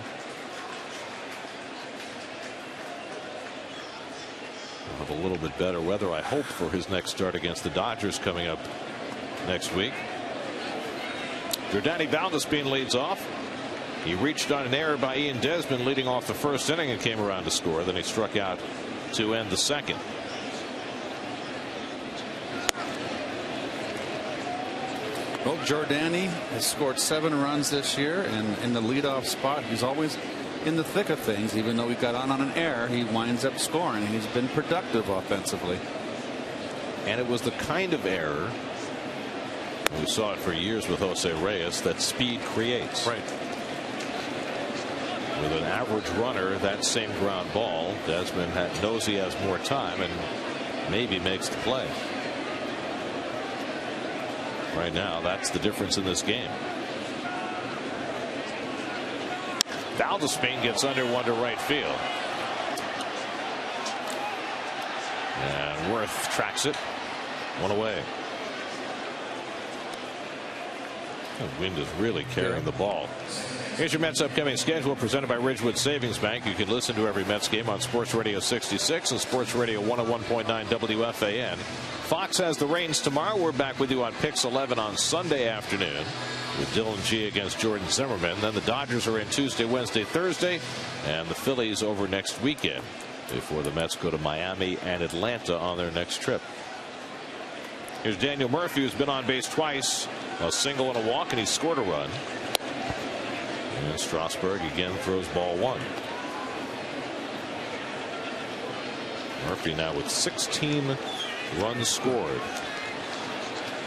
We'll have a little bit better weather, I hope, for his next start against the Dodgers coming up next week. Jordany Valdespin leads off. He reached on an error by Ian Desmond leading off the first inning and came around to score. Then he struck out to end the second. Well, Jordany has scored 7 runs this year, and in the leadoff spot, he's always in the thick of things. Even though he got on an error, he winds up scoring. He's been productive offensively. And it was the kind of error, we saw it for years with Jose Reyes, that speed creates. Right. With an average runner, that same ground ball, Desmond knows he has more time and maybe makes the play. Right now, that's the difference in this game. Valdespin gets under 1 to right field. And Worth tracks it. 1 away. The wind is really carrying the ball. Here's your Mets upcoming schedule presented by Ridgewood Savings Bank. You can listen to every Mets game on Sports Radio 66 and Sports Radio 101.9 WFAN. Fox has the reins tomorrow. We're back with you on Pix 11 on Sunday afternoon with Dylan G against Jordan Zimmerman. Then the Dodgers are in Tuesday, Wednesday, Thursday, and the Phillies over next weekend before the Mets go to Miami and Atlanta on their next trip. Here's Daniel Murphy, who's been on base twice, a single and a walk, and he scored a run. And Strasburg again throws ball 1. Murphy now with 16 runs scored.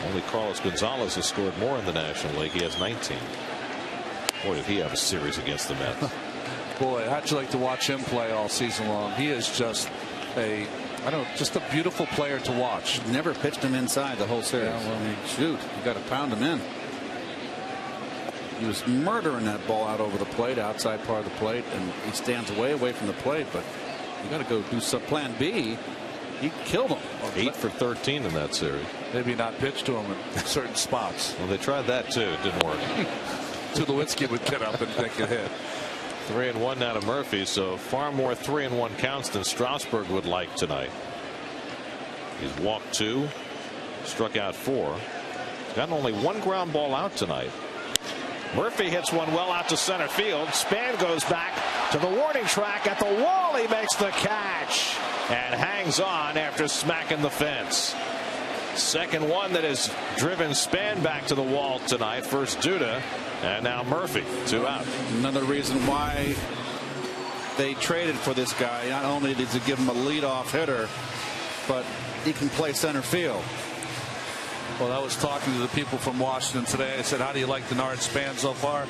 Only Carlos Gonzalez has scored more in the National League. He has 19. Boy, did he have a series against the Mets. Boy, how'd you like to watch him play all season long? He is just just a beautiful player to watch. Never pitched him inside the whole series. Yeah, well, shoot, you got to pound him in. He was murdering that ball out over the plate, outside part of the plate, and he stands way away from the plate. But you got to go do some plan B. He killed him. 8 for 13 in that series. Maybe not pitch to him in certain spots. Well, they tried that too. It didn't work. Tulowitzki would get up and take a hit. 3-1 now to Murphy, so far more 3-1 counts than Strasburg would like tonight. He's walked 2, struck out 4. He's gotten only 1 ground ball out tonight. Murphy hits one well out to center field. Span goes back to the warning track at the wall. He makes the catch and hangs on after smacking the fence. Second one that has driven Span back to the wall tonight. First Duda, and now Murphy. 2 out. Another reason why they traded for this guy. Not only did he give him a leadoff hitter, but he can play center field. Well, I was talking to the people from Washington today. I said, how do you like Denard Span so far?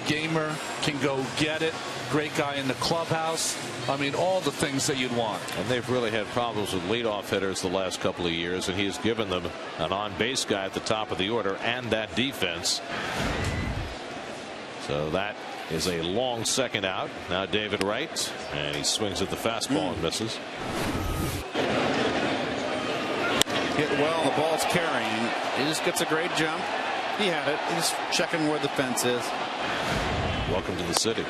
Gamer, can go get it. Great guy in the clubhouse. I mean, all the things that you'd want. And they've really had problems with leadoff hitters the last couple of years, and he's given them an on-base guy at the top of the order and that defense. So that is a long second out. Now David Wright, and he swings at the fastball and misses. Hit well, the ball's carrying. He just gets a great jump. He had it. He's just checking where the fence is. Welcome to the city.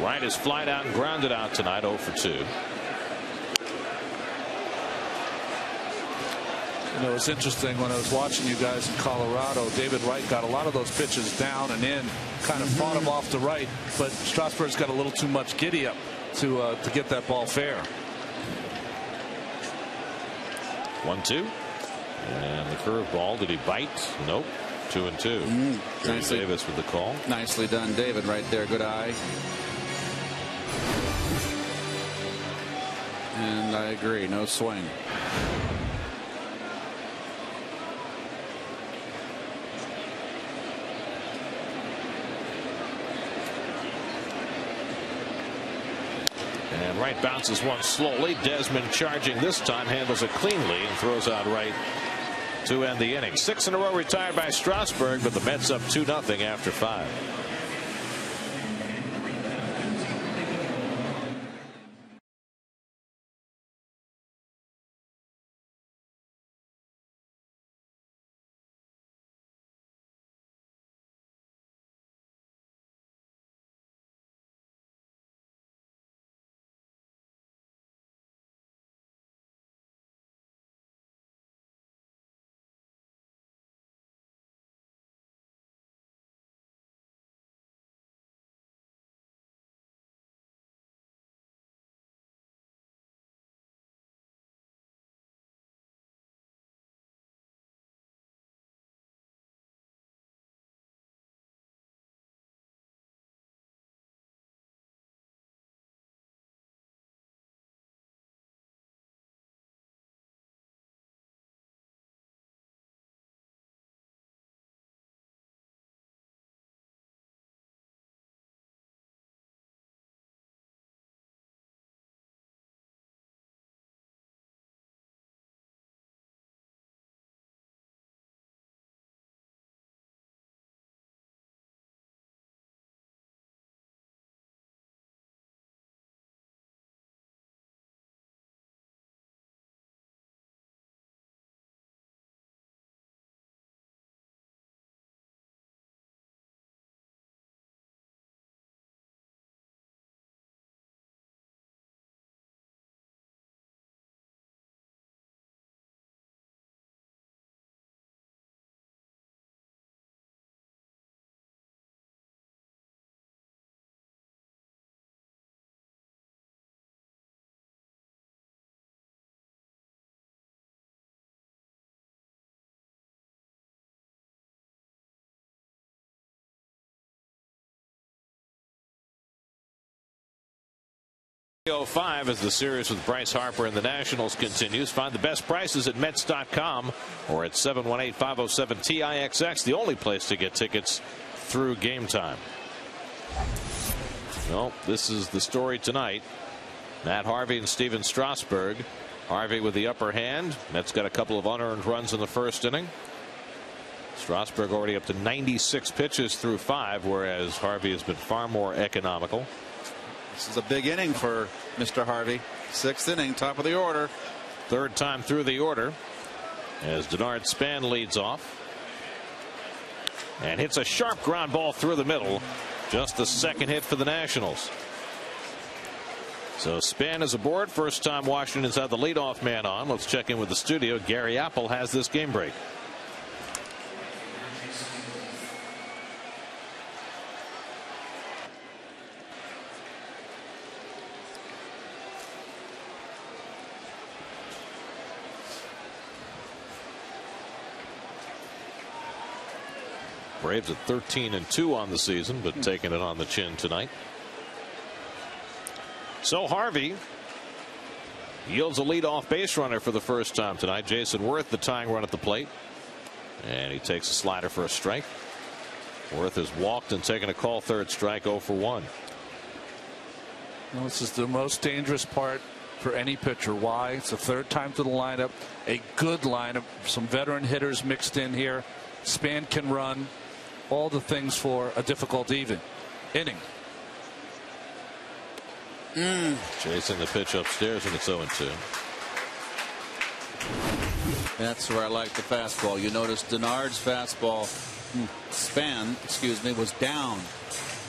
Wright is flied out and grounded out tonight, 0 for 2. You know, it's interesting when I was watching you guys in Colorado. David Wright got a lot of those pitches down and in, kind of fought him off to right, but Strasburg's got a little too much giddy up to get that ball fair. 1-2, and the curveball. Did he bite? Nope. 2-2. Nicely, Davis with the call. Nicely done, David, right there. Good eye. And I agree. No swing. And right bounces one slowly. Desmond charging this time, handles it cleanly and throws out right to end the inning. 6 in a row retired by Strasburg, but the Mets up 2-0 after 5. .05 as the series with Bryce Harper and the Nationals continues. Find the best prices at Mets.com or at 718-507-TIXX, the only place to get tickets through game time. Well, this is the story tonight. Matt Harvey and Steven Strasburg. Harvey with the upper hand. Mets got a couple of unearned runs in the first inning. Strasburg already up to 96 pitches through 5, whereas Harvey has been far more economical. This is a big inning for Mr. Harvey. 6th inning, top of the order. 3rd time through the order as Denard Span leads off and hits a sharp ground ball through the middle. Just the 2nd hit for the Nationals. So Span is aboard. First time Washington's had the leadoff man on. Let's check in with the studio. Gary Apple has this game break. Braves at 13-2 on the season, but taking it on the chin tonight. So Harvey yields a leadoff base runner for the first time tonight. Jason Worth, the tying run at the plate, and he takes a slider for a strike. Worth has walked and taken a call, 3rd strike, 0 for 1. Well, this is the most dangerous part for any pitcher. Why? It's the 3rd time to the lineup. A good lineup. Some veteran hitters mixed in here. Span can run. All the things for a difficult inning. Chasing the pitch upstairs, and it's 0-2. That's where I like the fastball. You notice Denard's fastball, Span, excuse me, was down.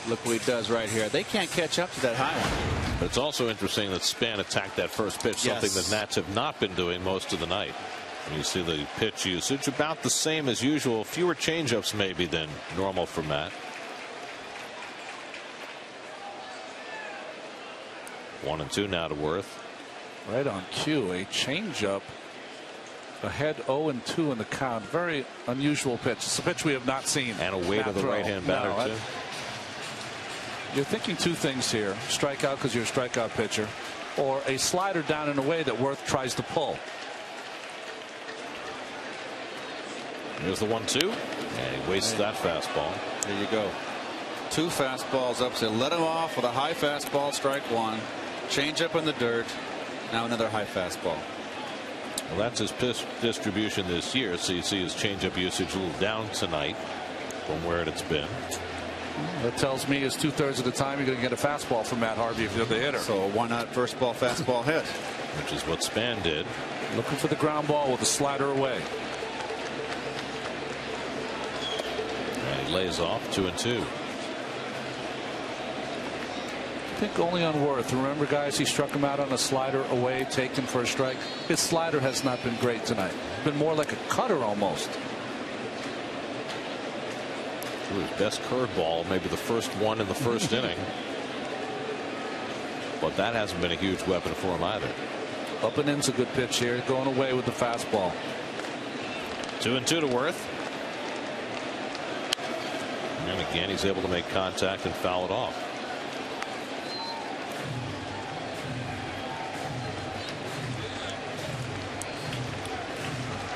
Look what he does right here. They can't catch up to that high one. But it's also interesting that Span attacked that first pitch, something that Nats have not been doing most of the night. And you see the pitch usage about the same as usual. Fewer changeups maybe than normal for Matt. 1-2 now to Worth. Right on cue. A changeup Ahead 0-2 in the count. Very unusual pitch. It's a pitch we have not seen. And a way to the right-hand batter, too. You're thinking two things here. Strikeout because you're a strikeout pitcher, or a slider down in a way that Worth tries to pull. Here's the 1-2. And he wastes that fastball. There you go. 2 fastballs up. So let him off with a high fastball, strike 1. Change up in the dirt. Now another high fastball. Well, that's his pitch distribution this year. So you see his changeup usage a little down tonight from where it's been. That tells me is 2/3 of the time you're going to get a fastball from Matt Harvey if you're the hitter. So why not first ball fastball hit? Which is what Span did. Looking for the ground ball with the slider away. And he lays off 2-2. I think only on Worth. Remember, guys, he struck him out on a slider away, taken for a strike. His slider has not been great tonight. Been more like a cutter almost. His best curveball, maybe the first one in the first inning. But that hasn't been a huge weapon for him either. Up and in's a good pitch here, going away with the fastball. 2-2 to Worth. And again, he's able to make contact and foul it off.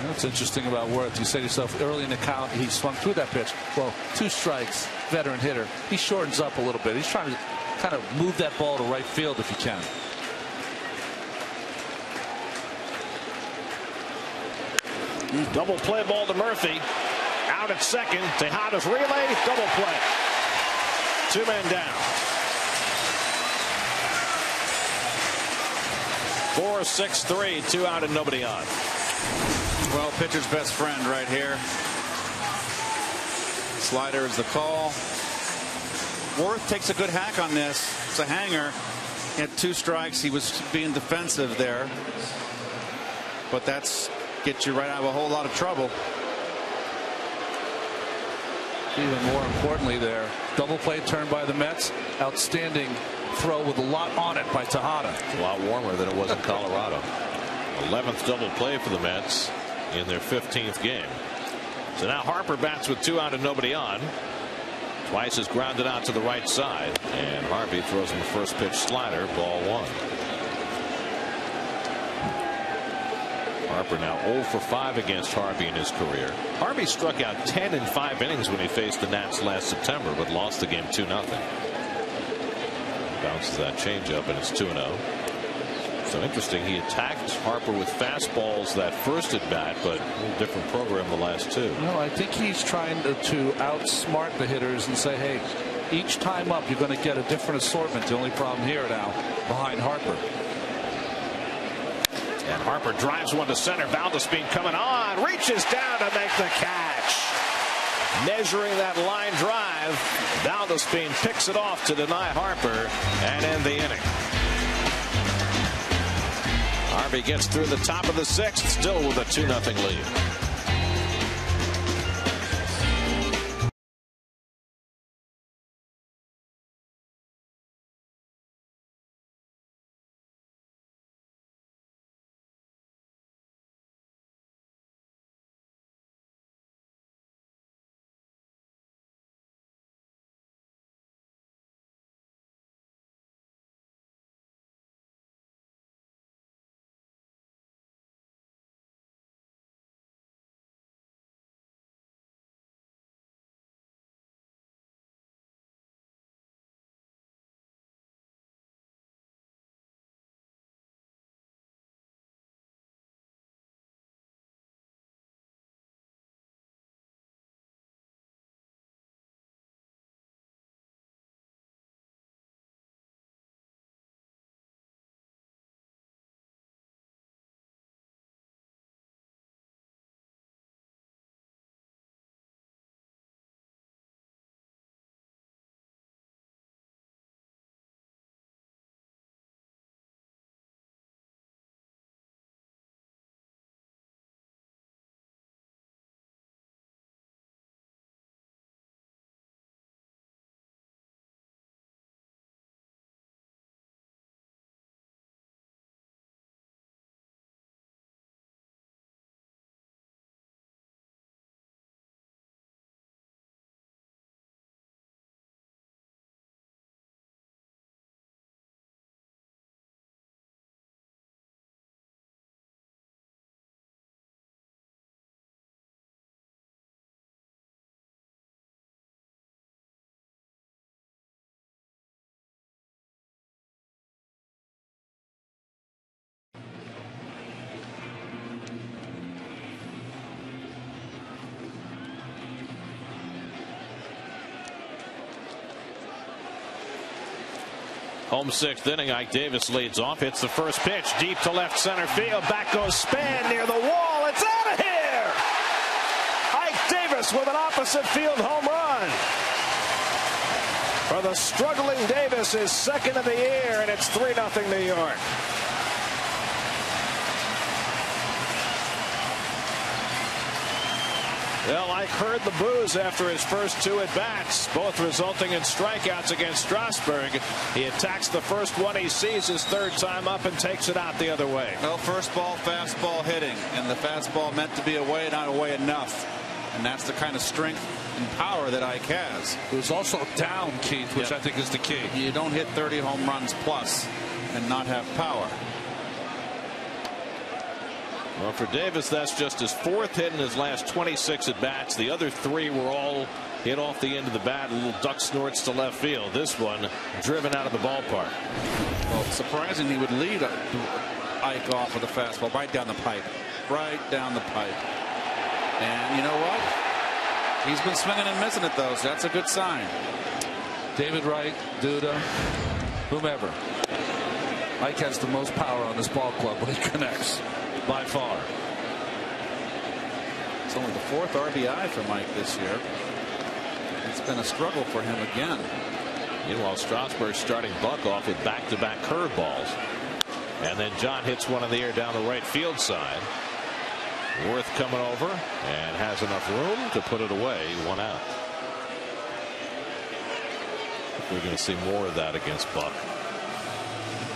What's interesting about Worth, you say to yourself early in the count he swung through that pitch. Well, 2 strikes, veteran hitter. He shortens up a little bit. He's trying to kind of move that ball to right field if he can. Double play ball to Murphy. Out at second. Tejada's relay. Double play. 2 men down. 4-6-3. 2 out and nobody on. Well, pitcher's best friend right here. Slider is the call. Worth takes a good hack on this. It's a hanger. He had 2 strikes. He was being defensive there. But that's gets you right out of a whole lot of trouble. Even more importantly there, double play turn by the Mets. Outstanding throw with a lot on it by Tejada. It's a lot warmer than it was in Colorado. 11th double play for the Mets in their 15th game. So now Harper bats with 2 out and nobody on. Twice is grounded out to the right side, and Harvey throws him a first pitch slider, ball 1. Harper now 0 for 5 against Harvey in his career. Harvey struck out 10 in 5 innings when he faced the Nats last September, but lost the game 2-0. Bounces that changeup, and it's 2-0. So interesting, he attacked Harper with fastballs that first at bat, but a little different program the last 2. No, I think he's trying to outsmart the hitters and say, hey, each time up you're going to get a different assortment. The only problem here now behind Harper. And Harper drives one to center. Valdespin coming on, reaches down to make the catch. Measuring that line drive, Valdespin picks it off to deny Harper and end the inning. Harvey gets through the top of the 6th, still with a 2-0 lead. Home sixth inning. Ike Davis leads off. Hits the first pitch deep to left center field. Back goes Span near the wall. It's out of here. Ike Davis with an opposite field home run. For the struggling Davis, his second of the year, and it's 3-0 New York. Well, Ike heard the boos after his first two at-bats, both resulting in strikeouts against Strasburg. He attacks the first one he sees his third time up and takes it out the other way. Well, first ball, fastball hitting, and the fastball meant to be away, not away enough. And that's the kind of strength and power that Ike has. It was also down, Keith, which I think is the key. You don't hit 30 home runs plus and not have power. Well, for Davis, that's just his fourth hit in his last 26 at bats. The other three were all hit off the end of the bat. A little duck snorts to left field. This one driven out of the ballpark. Well, it's surprising he would lead Ike off with a fastball right down the pipe. Right down the pipe. And you know what? He's been swinging and missing it, though, so that's a good sign. David Wright, Duda, whomever. Ike has the most power on this ball club when he connects. By far. It's only the fourth RBI for Mike this year. It's been a struggle for him again. Meanwhile, Strasburg starting Buck off with back-to-back curveballs. And then John hits one in the air down the right field side. Worth coming over and has enough room to put it away. 1 out. We're going to see more of that against Buck.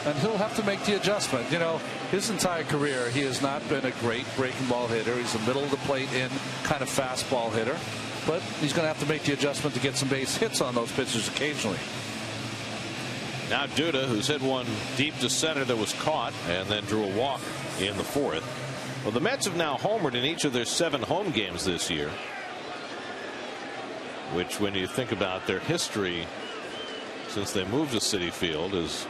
And he'll have to make the adjustment. You know, his entire career, he has not been a great breaking ball hitter. He's a middle of the plate in kind of fastball hitter. But he's going to have to make the adjustment to get some base hits on those pitches occasionally. Now Duda, who's hit one deep to center that was caught and then drew a walk in the fourth. Well, the Mets have now homered in each of their 7 home games this year, which, when you think about their history since they moved to Citi Field, is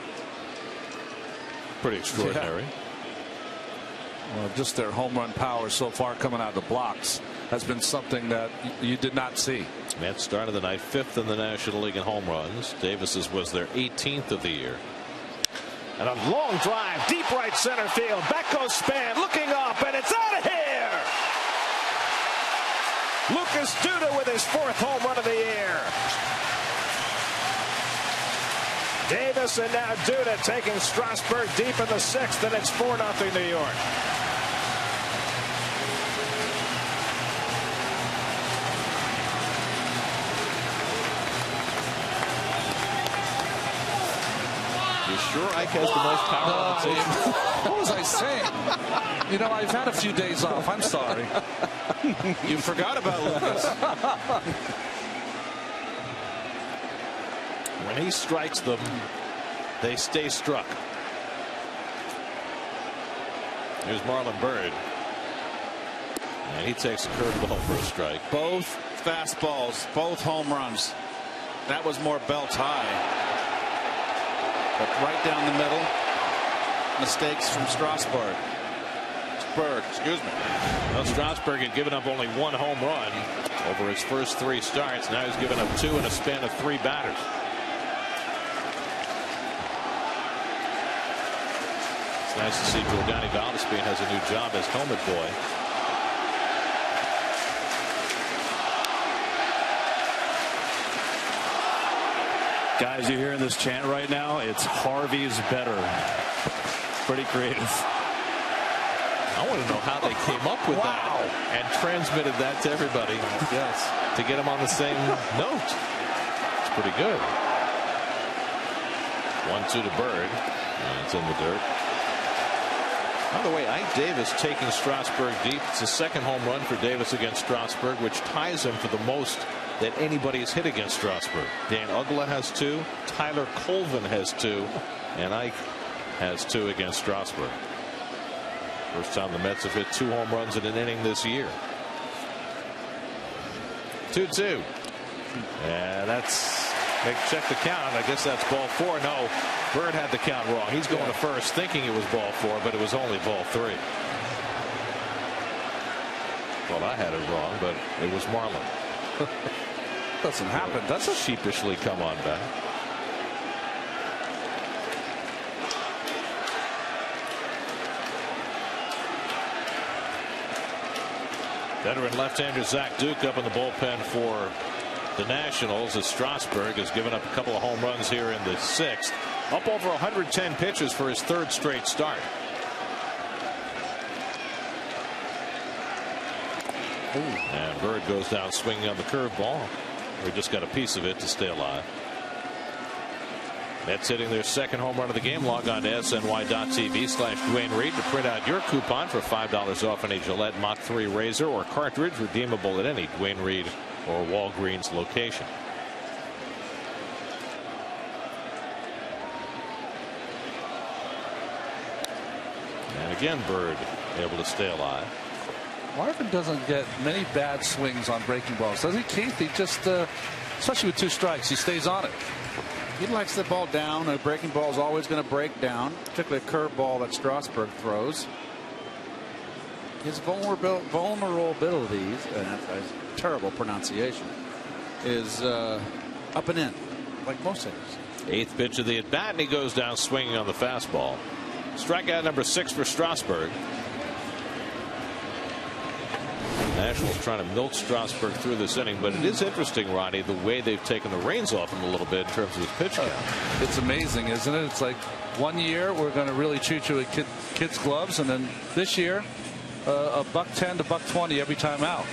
pretty extraordinary. Yeah. Well, just their home run power so far coming out of the blocks has been something that you did not see. Mets started the night 5th in the National League in home runs. Davis's was their 18th of the year. And a long drive, deep right center field. Back goes Span, looking up, and it's out of here. Lucas Duda with his 4th home run of the year. Davis and now Duda taking Strasburg deep in the 6th, and it's 4-0 New York. You sure Ike has the most power on the team? What was I saying? You know, I've had a few days off. I'm sorry. You forgot about Lucas. When he strikes them, they stay struck. Here's Marlon Byrd. And he takes a curveball for a strike. Both fastballs, both home runs. That was more belt high. But right down the middle, mistakes from Strasburg. Excuse me. Well, Strasburg had given up only 1 home run over his first 3 starts. Now he's given up 2 in a span of 3 batters. It's nice to see Giordani Valdespin has a new job as helmet boy. Guys, you hearing this chant right now? It's Harvey's better. Pretty creative. I want to know how they came up with that and transmitted that to everybody. Yes. To get them on the same note. It's pretty good. 1-2 to Bird. And it's in the dirt. By the way, Ike Davis taking Strasburg deep. It's the 2nd home run for Davis against Strasburg, which ties him for the most that anybody has hit against Strasburg. Dan Uggla has 2, Tyler Colvin has 2, and Ike has 2 against Strasburg. First time the Mets have hit 2 home runs in an inning this year. 2-2. And that's, check the count. I guess that's ball 4. No, Bird had the count wrong. He's going to first thinking it was ball 4, but it was only ball 3. Well, I had it wrong, but it was Marlon. Doesn't happen. That's a sheepishly come on back. Veteran left-hander Zach Duke up in the bullpen for the Nationals as Strasburg has given up a couple of home runs here in the 6th. Up over 110 pitches for his 3rd straight start. And Bird goes down swinging on the curveball. He just got a piece of it to stay alive. Mets hitting their 2nd home run of the game. Log on to SNY.TV/Dwayne Reed to print out your coupon for $5 off any Gillette Mach 3 razor or cartridge, redeemable at any Dwayne Reed or Walgreens location. And again, Bird able to stay alive. Marvin doesn't get many bad swings on breaking balls, does he, Keith? He just, especially with 2 strikes, he stays on it. He likes the ball down. A breaking ball is always going to break down, particularly a curveball that Strasburg throws. His vulnerabilities, and that's a terrible pronunciation, is up and in, like most hitters. 8th pitch of the at bat, and he goes down swinging on the fastball. Strikeout number 6 for Strasburg. Nationals trying to milk Strasburg through this inning, but it is interesting, Ronnie, the way they've taken the reins off him a little bit in terms of his pitch count. It's amazing, isn't it? It's like one year we're going to really treat you with kids' gloves, and then this year a $110 to $120 every time out.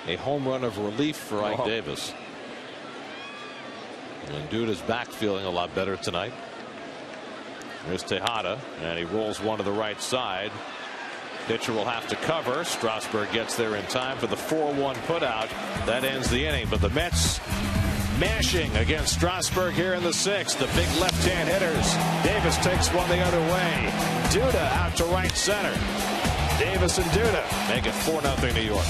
A home run of relief for Ike Davis. And Duda's back feeling a lot better tonight. There's Tejada, and he rolls one to the right side. Pitcher will have to cover. Strasburg gets there in time for the 4-1 putout. That ends the inning, but the Mets mashing against Strasburg here in the 6th. The big left-hand hitters. Davis takes one the other way. Duda out to right center. Davis and Duda make it 4-0 New York.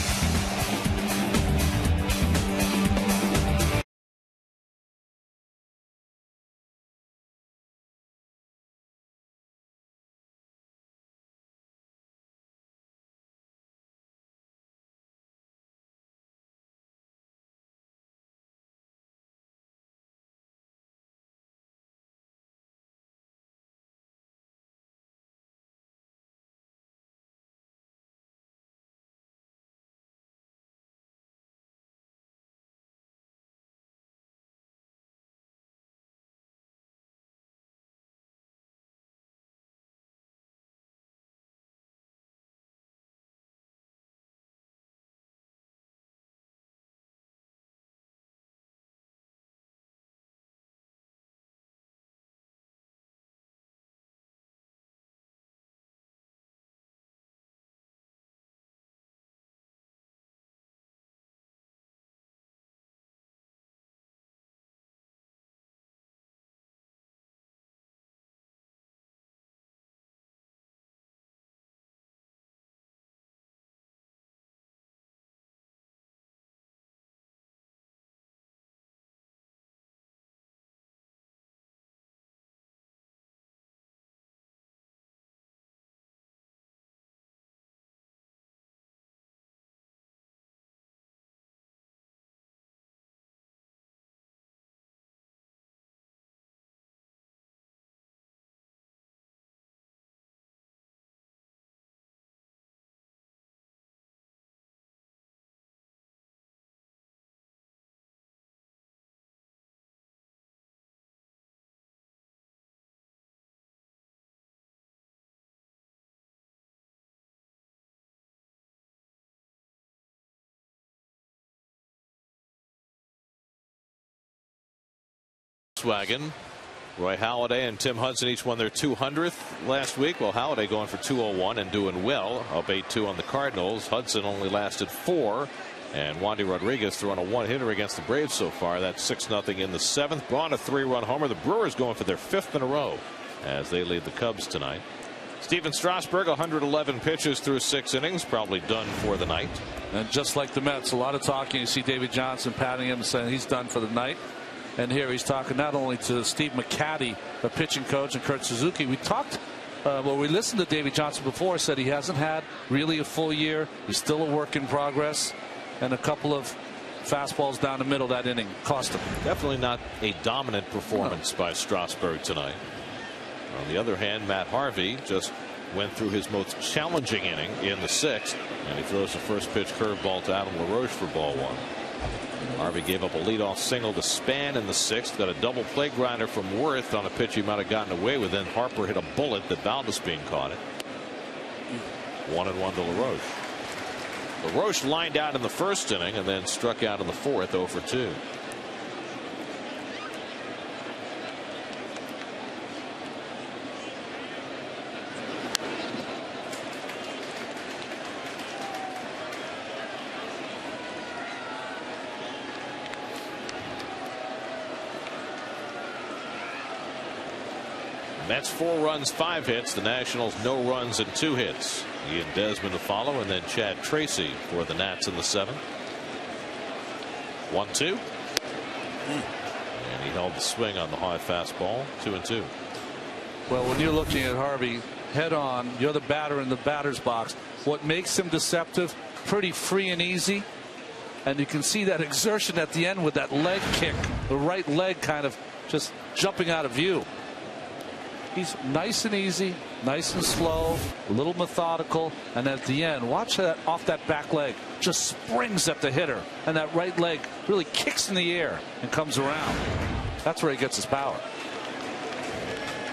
Wagon. Roy Halladay and Tim Hudson each won their 200th last week. Well, Halladay going for 201 and doing well, up 8-2 on the Cardinals. Hudson only lasted 4, and Wandy Rodriguez throwing a 1-hitter against the Braves so far. That's 6-0 in the 7th. Braun a 3-run homer. The Brewers going for their 5th in a row as they lead the Cubs tonight. Steven Strasburg 111 pitches through 6 innings, probably done for the night. And just like the Mets, a lot of talking. You see David Johnson patting him and saying he's done for the night. And here he's talking not only to Steve McCaddy, the pitching coach, and Kurt Suzuki. We talked, we listened to Davey Johnson before, said he hasn't had really a full year. He's still a work in progress. and a couple of fastballs down the middle that inning cost him. Definitely not a dominant performance by Strasburg tonight. On the other hand, Matt Harvey just went through his most challenging inning in the 6th, and he throws the first pitch curveball to Adam LaRoche for ball 1. Harvey gave up a leadoff single to Span in the 6th, got a double play grinder from Worth on a pitch he might have gotten away with. Then Harper hit a bullet that Valdespin caught it. 1-1 to LaRoche. LaRoche lined out in the 1st inning and then struck out in the 4th, 0 for 2. Mets 4 runs, 5 hits. The Nationals no runs and 2 hits. Ian Desmond to follow, and then Chad Tracy for the Nats in the 7th. 1-2. And he held the swing on the high fastball. 2-2. Well, when you're looking at Harvey head on, you're the batter in the batter's box. What makes him deceptive? Pretty free and easy. And you can see that exertion at the end with that leg kick, the right leg kind of just jumping out of view. He's nice and easy, nice and slow, a little methodical, and at the end, watch that off that back leg, just springs at the hitter, and that right leg really kicks in the air and comes around. That's where he gets his power.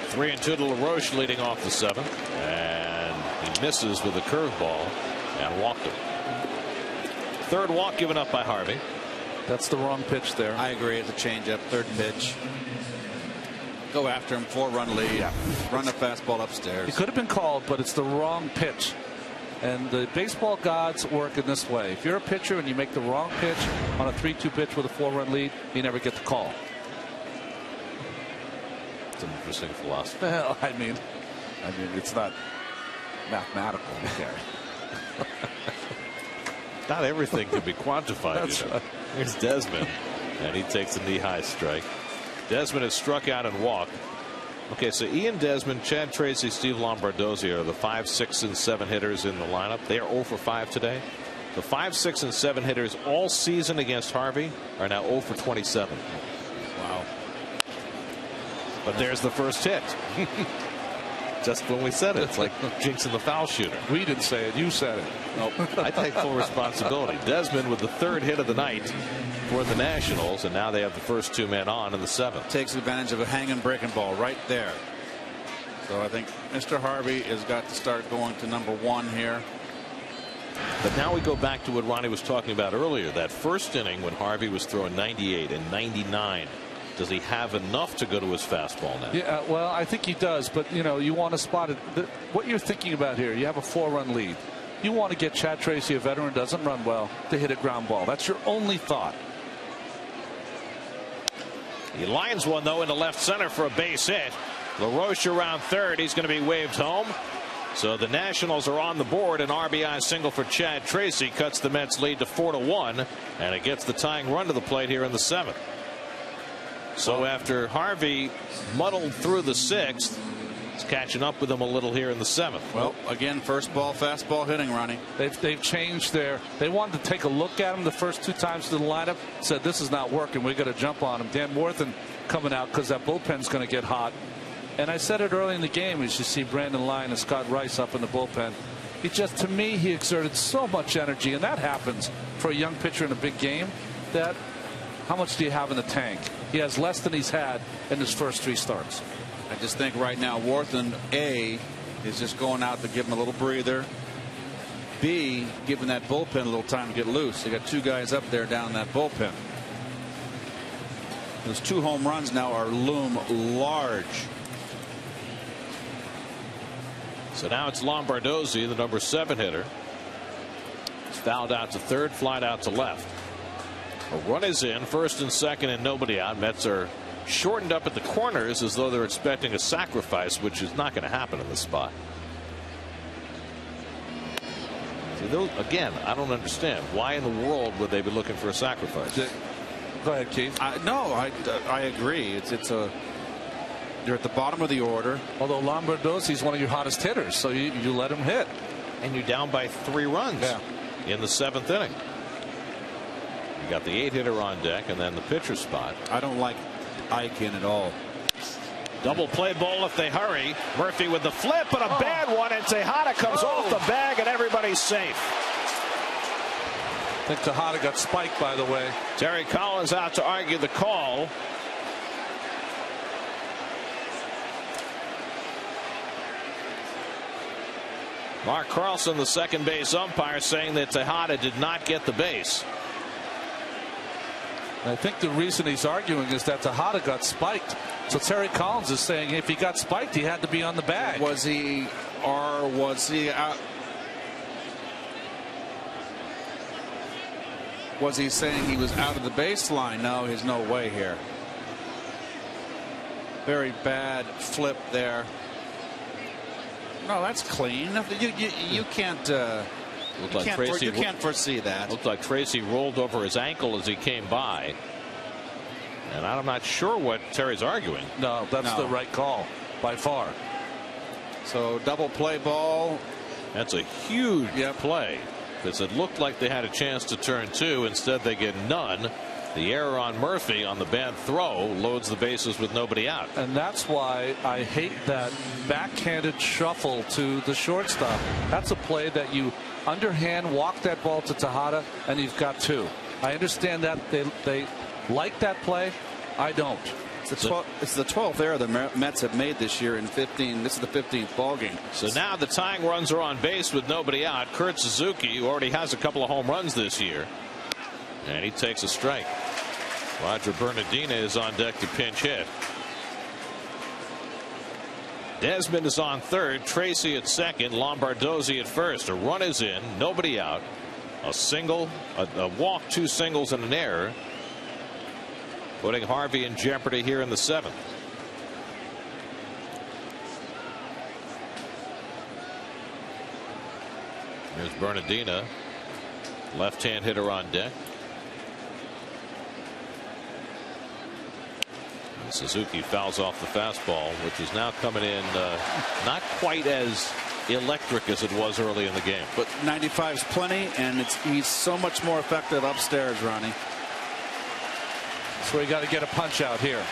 3-2 to LaRoche leading off the 7th, and he misses with a curveball and walked him. 3rd walk given up by Harvey. That's the wrong pitch there. I agree. It's a changeup, 3rd pitch. Go after him, 4-run lead. Yeah. Run the fastball upstairs. It could have been called, but it's the wrong pitch. And the baseball gods work in this way. If you're a pitcher and you make the wrong pitch on a 3-2 pitch with a 4-run lead, you never get the call. It's an interesting philosophy. Well, I mean, it's not mathematical, Gary. Not everything can be quantified. That's right. Here's Desmond, and he takes a knee-high strike. Desmond has struck out and walked. Okay, so Ian Desmond, Chad Tracy, Steve Lombardozzi are the 5, 6, and 7 hitters in the lineup. They are 0 for 5 today. The 5, 6, and 7 hitters all season against Harvey are now 0 for 27. Wow. But there's the first hit. Just when we said it, it's like jinxing the foul shooter. We didn't say it. You said it. Nope. I take full responsibility. Desmond with the 3rd hit of the night for the Nationals, and now they have the first 2 men on in the 7th. Takes advantage of a hanging breaking ball right there. So I think Mr. Harvey has got to start going to number 1 here. But now we go back to what Ronnie was talking about earlier. That first inning when Harvey was throwing 98 and 99. Does he have enough to go to his fastball now? Yeah, well, I think he does. But, you know, you want to spot it. What you're thinking about here, you have a 4-run lead. You want to get Chad Tracy, a veteran, doesn't run well, to hit a ground ball. That's your only thought. He lines one, though, into left center for a base hit. LaRoche around 3rd. He's going to be waved home. So the Nationals are on the board. An RBI single for Chad Tracy cuts the Mets lead to 4-1, and it gets the tying run to the plate here in the 7th. So after Harvey muddled through the 6th, it's catching up with him a little here in the 7th. Well, again, first ball, fastball hitting, Ronnie. They've changed they wanted to take a look at him the first 2 times to the lineup, said this is not working, we got to jump on him. Dan Worthen coming out because that bullpen's going to get hot. And I said it early in the game, as you see Brandon Lyon and Scott Rice up in the bullpen. He just, to me, he exerted so much energy, and that happens for a young pitcher in a big game. That how much do you have in the tank? He has less than he's had in his first 3 starts. I just think right now Worthen, A, is just going out to give him a little breather. B, giving that bullpen a little time to get loose. They got 2 guys up there down that bullpen. Those 2 home runs now are loom large. So now it's Lombardozzi, the number 7 hitter. It's fouled out to 3rd, flied out to left. A run is in, 1st and 2nd, and nobody out. Mets are shortened up at the corners as though they're expecting a sacrifice, which is not going to happen in this spot. See, again, I don't understand. Why in the world would they be looking for a sacrifice? Go ahead, Keith. No, I agree. It's a you're at the bottom of the order. Although Lombardozzi is one of your hottest hitters, so you let him hit. And you're down by 3 runs in the 7th inning. You got the 8-hitter on deck and then the pitcher spot. I don't like Ike in at all. Double play ball if they hurry. Murphy with the flip, but a bad one, and Tejada comes off the bag, and everybody's safe. I think Tejada got spiked, by the way. Terry Collins out to argue the call. Mark Carlson, the second base umpire, saying that Tejada did not get the base. I think the reason he's arguing is that Tejada got spiked. So Terry Collins is saying if he got spiked, he had to be on the bag. Was he out? Was he saying he was out of the baseline? No, there's no way here. Very bad flip there. No, that's clean. You can't. You can't foresee that. Looked like Tracy rolled over his ankle as he came by. And I'm not sure what Terry's arguing. No, that's the right call by far. So double play ball. That's a huge play because it looked like they had a chance to turn two. Instead, they get none. The error on Murphy on the bad throw loads the bases with nobody out. And that's why I hate that backhanded shuffle to the shortstop. That's a play that you underhand walk that ball to Tejada and you've got two. I understand that they like that play. I don't. It's the 12th error the Mets have made this year in 15. This is the 15th ball game. So now the tying runs are on base with nobody out. Kurt Suzuki, who already has a couple of home runs this year, and he takes a strike. Roger Bernardina is on deck to pinch hit. Desmond is on third. Tracy at second. Lombardozzi at first. A run is in. Nobody out. A single, a walk, two singles, and an error, putting Harvey in jeopardy here in the seventh. Here's Bernardina, left-hand hitter on deck. And Suzuki fouls off the fastball, which is now coming in not quite as electric as it was early in the game. But 95's plenty, and he's so much more effective upstairs, Ronnie. So we got to get a punch out here.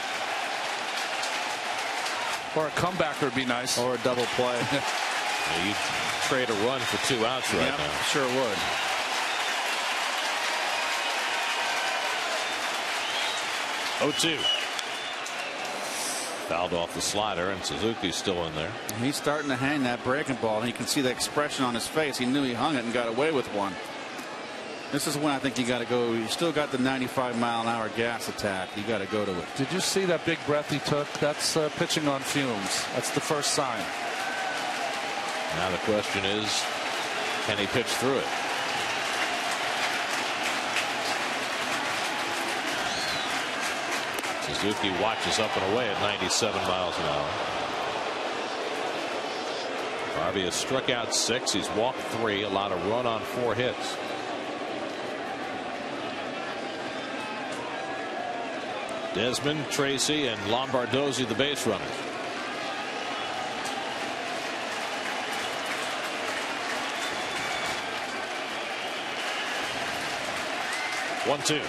Or a comebacker would be nice. Or a double play. Yeah, you trade a run for 2 outs right now. Sure would. Oh, 2. Fouled off the slider, and Suzuki's still in there. He's starting to hang that breaking ball, and you can see the expression on his face. He knew he hung it and got away with one. This is when I think you got to go. You still got the 95-mile-an-hour gas attack. You got to go to it. Did you see that big breath he took? That's pitching on fumes. That's the first sign. Now the question is, can he pitch through it? Suzuki watches up and away at 97 miles an hour. Harvey has struck out 6. He's walked 3, allowed a run on 4 hits. Desmond, Tracy, and Lombardozzi, the base runners. One, 2.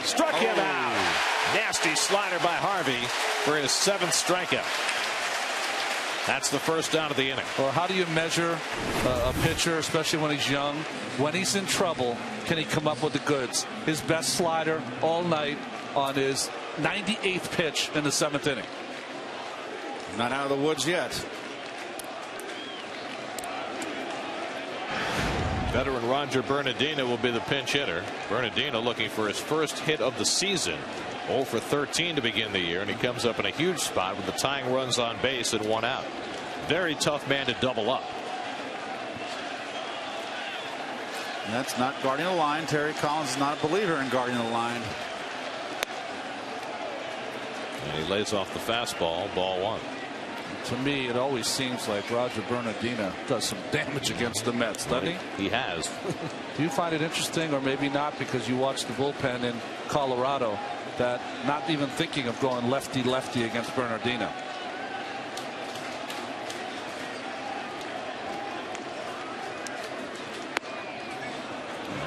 Struck him out. Nasty slider by Harvey for his 7th strikeout. That's the first down of the inning. Or how do you measure a pitcher, especially when he's young? When he's in trouble, can he come up with the goods? His best slider all night on his 98th pitch in the 7th inning. Not out of the woods yet. Veteran Roger Bernardina will be the pinch hitter. Bernardina looking for his first hit of the season. 0 for 13 to begin the year, and he comes up in a huge spot with the tying runs on base and 1 out. Very tough man to double up. And that's not guarding the line. Terry Collins is not a believer in guarding the line. And he lays off the fastball, ball 1. To me, it always seems like Roger Bernardina does some damage against the Mets, doesn't he? He has. Do you find it interesting, or maybe not, because you watch the bullpen in Colorado, that not even thinking of going lefty-lefty against Bernardina?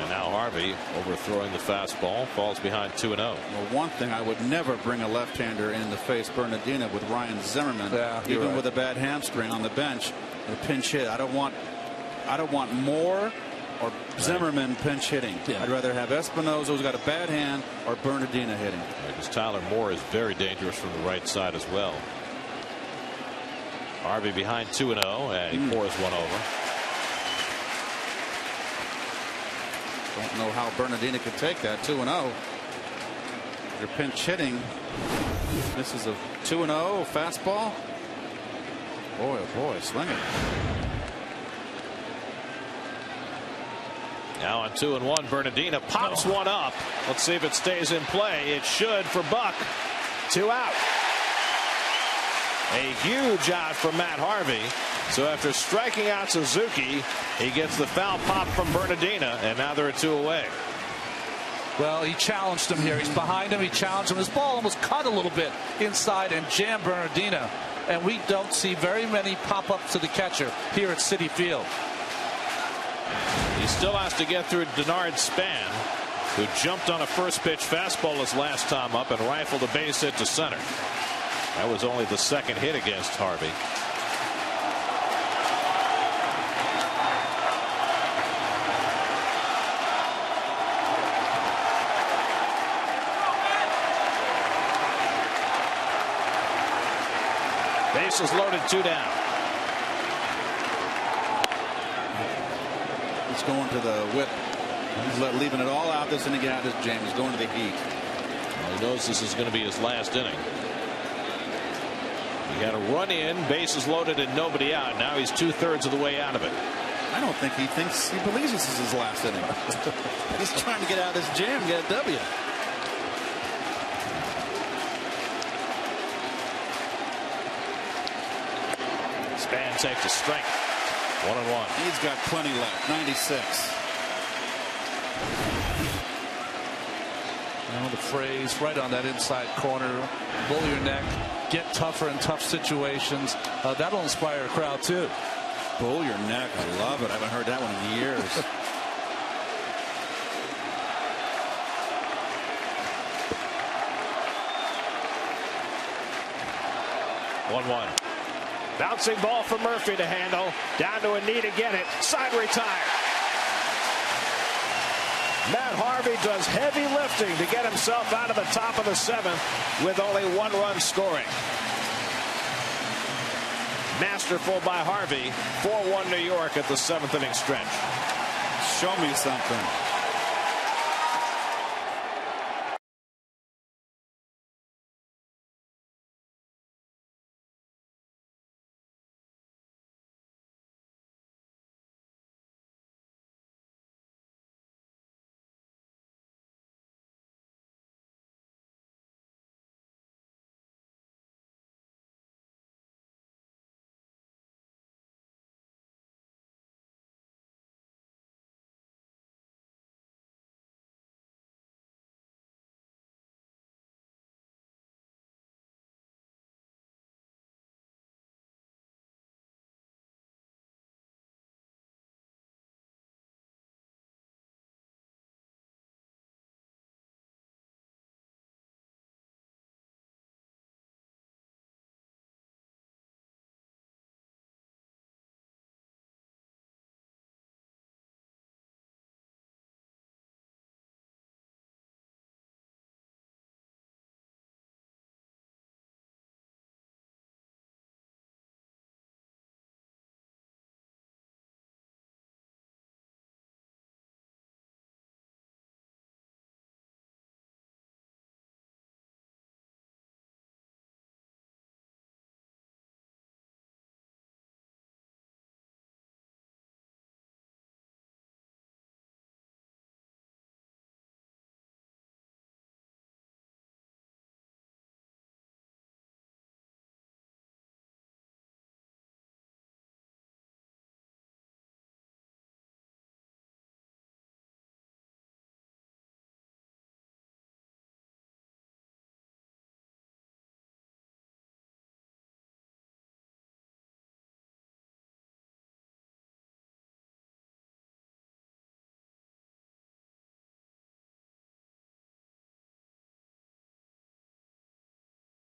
And now Harvey overthrowing the fastball, falls behind 2-0. Well, one thing, I would never bring a left-hander in to face Bernardino with Ryan Zimmerman, even right. with a bad hamstring on the bench, a pinch hit. I don't want Moore or Zimmerman pinch hitting. I'd rather have Espinosa, who's got a bad hand, or Bernardino hitting. Because Tyler Moore is very dangerous from the right side as well. Harvey behind 2-0, and he pours one over. Don't know how Bernardino could take that 2-0. You're pinch hitting. This is a 2-0 fastball. Boy, oh boy, swing it. Now on 2-1, Bernardino pops one up. Let's see if it stays in play. It should for Buck. 2 out. A huge out for Matt Harvey. So after striking out Suzuki, he gets the foul pop from Bernardino, and now there are 2 away. Well, he challenged him here. He's behind him. He challenged him. His ball almost cut a little bit inside and jammed Bernardino. And we don't see very many pop-ups to the catcher here at Citi Field. He still has to get through Denard Span, who jumped on a first pitch fastball his last time up and rifled a base hit to center. That was only the second hit against Harvey. Bases loaded, 2 down. He's going to the whip. He's leaving it all out this inning out. This James is going to the heat. Well, he knows this is going to be his last inning. He got a run in, bases loaded, and nobody out. Now he's 2/3 of the way out of it. I don't think he believes this is his last inning. He's trying to get out of this jam, get a W. Span takes a strike. 1-1. He's got plenty left. 96. You know the phrase right on that inside corner, bull your neck, get tougher in tough situations. That'll inspire a crowd too. Bull your neck. I love it. I haven't heard that one in years. One. Bouncing ball for Murphy to handle. Down to a knee to get it. Side retire. Matt Harvey does heavy lifting to get himself out of the top of the 7th with only 1 run scoring. Masterful by Harvey. 4-1 New York at the 7th inning stretch. Show me something.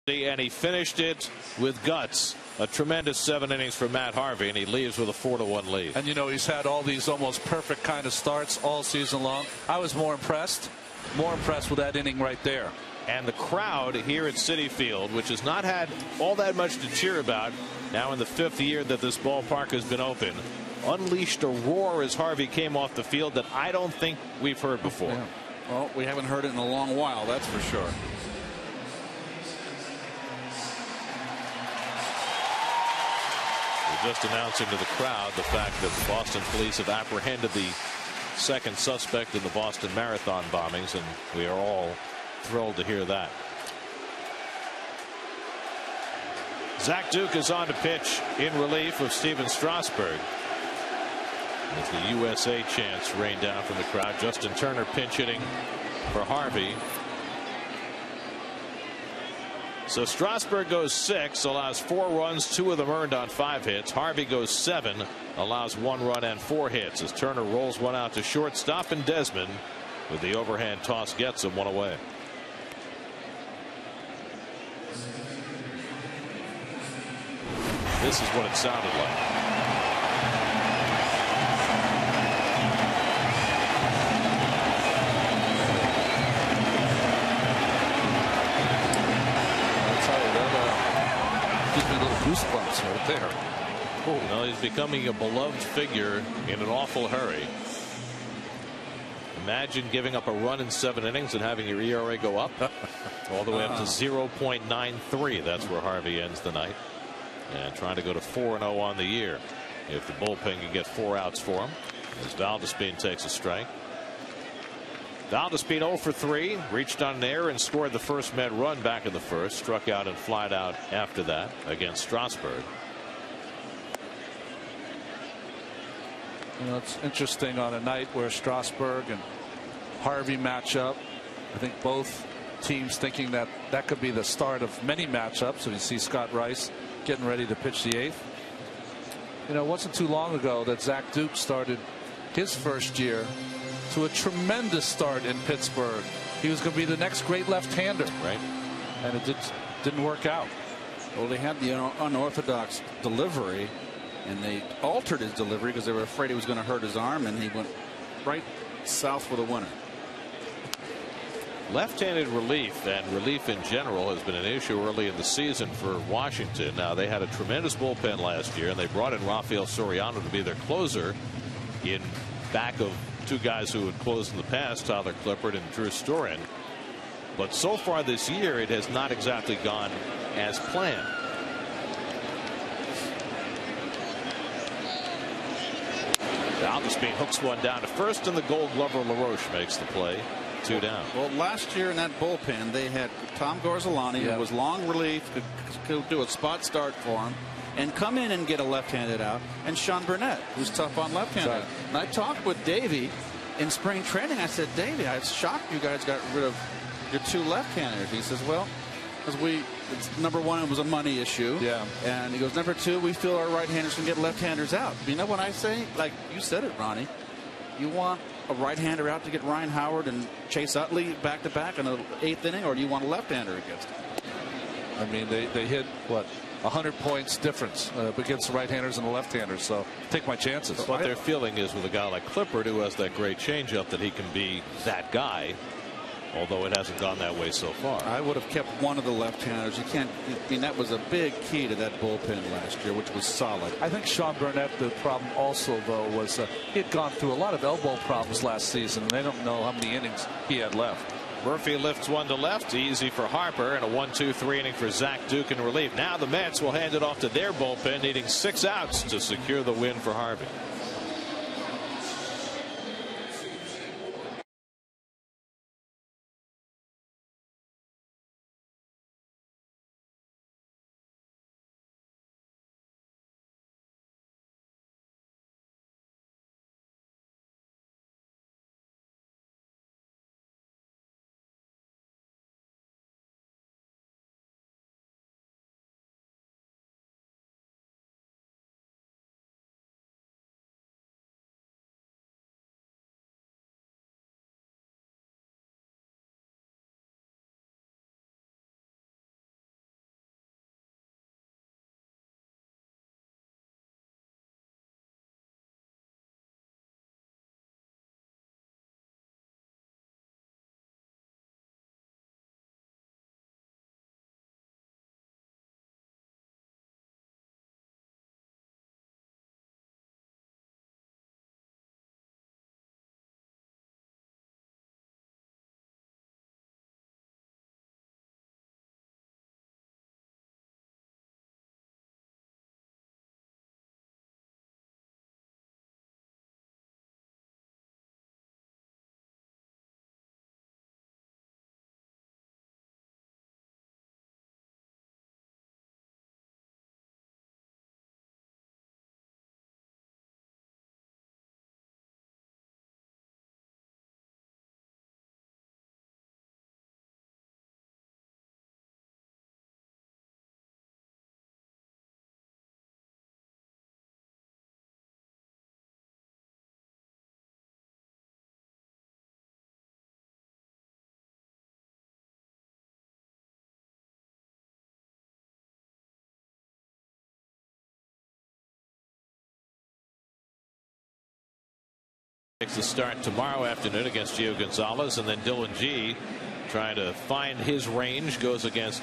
and he finished it with guts. A tremendous 7 innings for Matt Harvey, and he leaves with a 4-1 lead. And you know, he's had all these almost perfect kind of starts all season long. I was more impressed with that inning right there. And the crowd here at Citi Field, which has not had all that much to cheer about now in the 5th year that this ballpark has been open, unleashed a roar as Harvey came off the field that I don't think we've heard before. Yeah. Well, we haven't heard it in a long while, that's for sure. We're just announcing to the crowd the fact that the Boston police have apprehended the second suspect in the Boston Marathon bombings, and we are all thrilled to hear that. Zach Duke is on to pitch in relief of Steven Strasburg as the USA chants rain down from the crowd. Justin Turner pinch hitting for Harvey. So Strasburg goes 6, allows 4 runs, 2 of them earned on 5 hits. Harvey goes 7, allows 1 run and 4 hits as Turner rolls one out to shortstop, and Desmond with the overhand toss gets him 1 away. This is what it sounded like. Gives me little goosebumps right there. Well, he's becoming a beloved figure in an awful hurry. Imagine giving up a run in 7 innings and having your ERA go up all the way up to 0.93. That's where Harvey ends the night, and trying to go to 4-0 on the year if the bullpen can get 4 outs for him, as Valdespin takes a strike. Valdespin 0 for 3, reached on an error and scored the first Met run back in the first, struck out and flied out after that against Strasburg. You know, it's interesting on a night where Strasburg and Harvey match up. I think both teams thinking that that could be the start of many matchups. And you see Scott Rice getting ready to pitch the 8th. You know, it wasn't too long ago that Zach Duke started his first year to a tremendous start in Pittsburgh. He was going to be the next great left-hander. Right. And it didn't work out. Well, they had the unorthodox delivery, and they altered his delivery because they were afraid he was going to hurt his arm, and he went right south for the winner. Left-handed relief and relief in general has been an issue early in the season for Washington. Now, they had a tremendous bullpen last year, and they brought in Rafael Soriano to be their closer in back of 2 guys who had closed in the past, Tyler Clippard and Drew Storen. But so far this year, it has not exactly gone as planned. Valdespin hooks one down to first, and the Gold Glover LaRoche makes the play. 2 down. Well, last year in that bullpen, they had Tom Gorzolani, who was long relief, could do a spot start for him, and come in and get a left-handed out, and Sean Burnett, who's tough on left-handed. And I talked with Davey in spring training. I said, Davey, I was shocked you guys got rid of your 2 left-handers. He says, well, because number 1, it was a money issue. Yeah. And he goes, number 2, we feel our right-handers can get left-handers out. But you know what I say? Like you said it, Ronnie. You want a right-hander out to get Ryan Howard and Chase Utley back-to-back in the 8th inning, or do you want a left-hander against him? I mean, they hit, what, 100 points difference against the right-handers and the left-handers, so take my chances. What their feeling is with a guy like Clippard, who has that great changeup, that he can be that guy, although it hasn't gone that way so far. I would have kept one of the left-handers. You can't. I mean, that was a big key to that bullpen last year, which was solid. I think Sean Burnett, the problem also, though, was he had gone through a lot of elbow problems last season, and they don't know how many innings he had left. Murphy lifts one to left, easy for Harper, and a 1-2-3 inning for Zach Duke in relief. Now the Mets will hand it off to their bullpen, needing 6 outs to secure the win for Harvey. Makes the start tomorrow afternoon against Gio Gonzalez, and then Dylan G trying to find his range goes against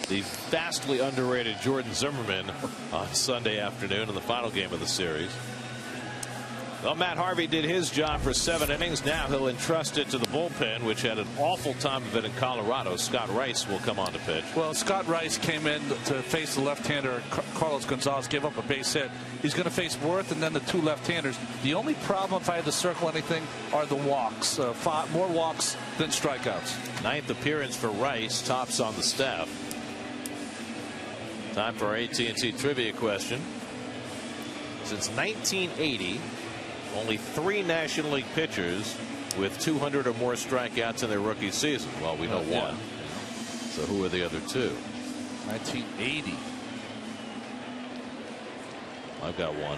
the vastly underrated Jordan Zimmerman on Sunday afternoon in the final game of the series. Well, Matt Harvey did his job for 7 innings. Now he'll entrust it to the bullpen, which had an awful time of it in Colorado. Scott Rice will come on to pitch. Well, Scott Rice came in to face the left-hander. Carlos Gonzalez gave up a base hit. He's going to face Worth and then the 2 left-handers. The only problem, if I had to circle anything, are the walks. 5 more walks than strikeouts. 9th appearance for Rice, tops on the staff. Time for our AT&T trivia question. Since 1980, only 3 National League pitchers with 200 or more strikeouts in their rookie season. Well, we know one. So who are the other 2? 1980. I've got one.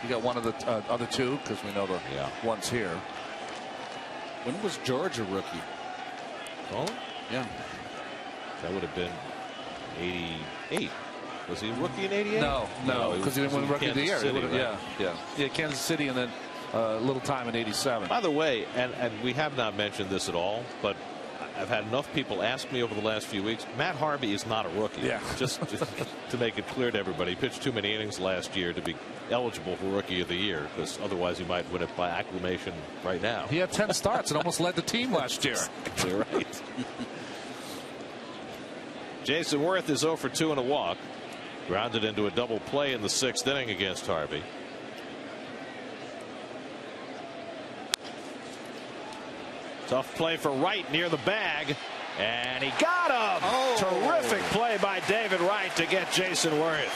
You got one of the other 2 because we know the one's here. When was George a rookie? Oh, yeah. That would have been 88. Was he a rookie in 88? No, because he didn't win Rookie of the Year. City, right? Yeah, Kansas City, and then a little time in 87. By the way, and we have not mentioned this at all, but I've had enough people ask me over the last few weeks. Matt Harvey is not a rookie. Yeah. Just to make it clear to everybody, he pitched too many innings last year to be eligible for Rookie of the Year, because otherwise he might win it by acclamation right now. He had 10 starts and almost led the team last year. Exactly right. Jason Worth is 0 for 2 and a walk. Grounded into a double play in the 6th inning against Harvey. Tough play for Wright near the bag, and he got him. Oh. Terrific play by David Wright to get Jason Worth.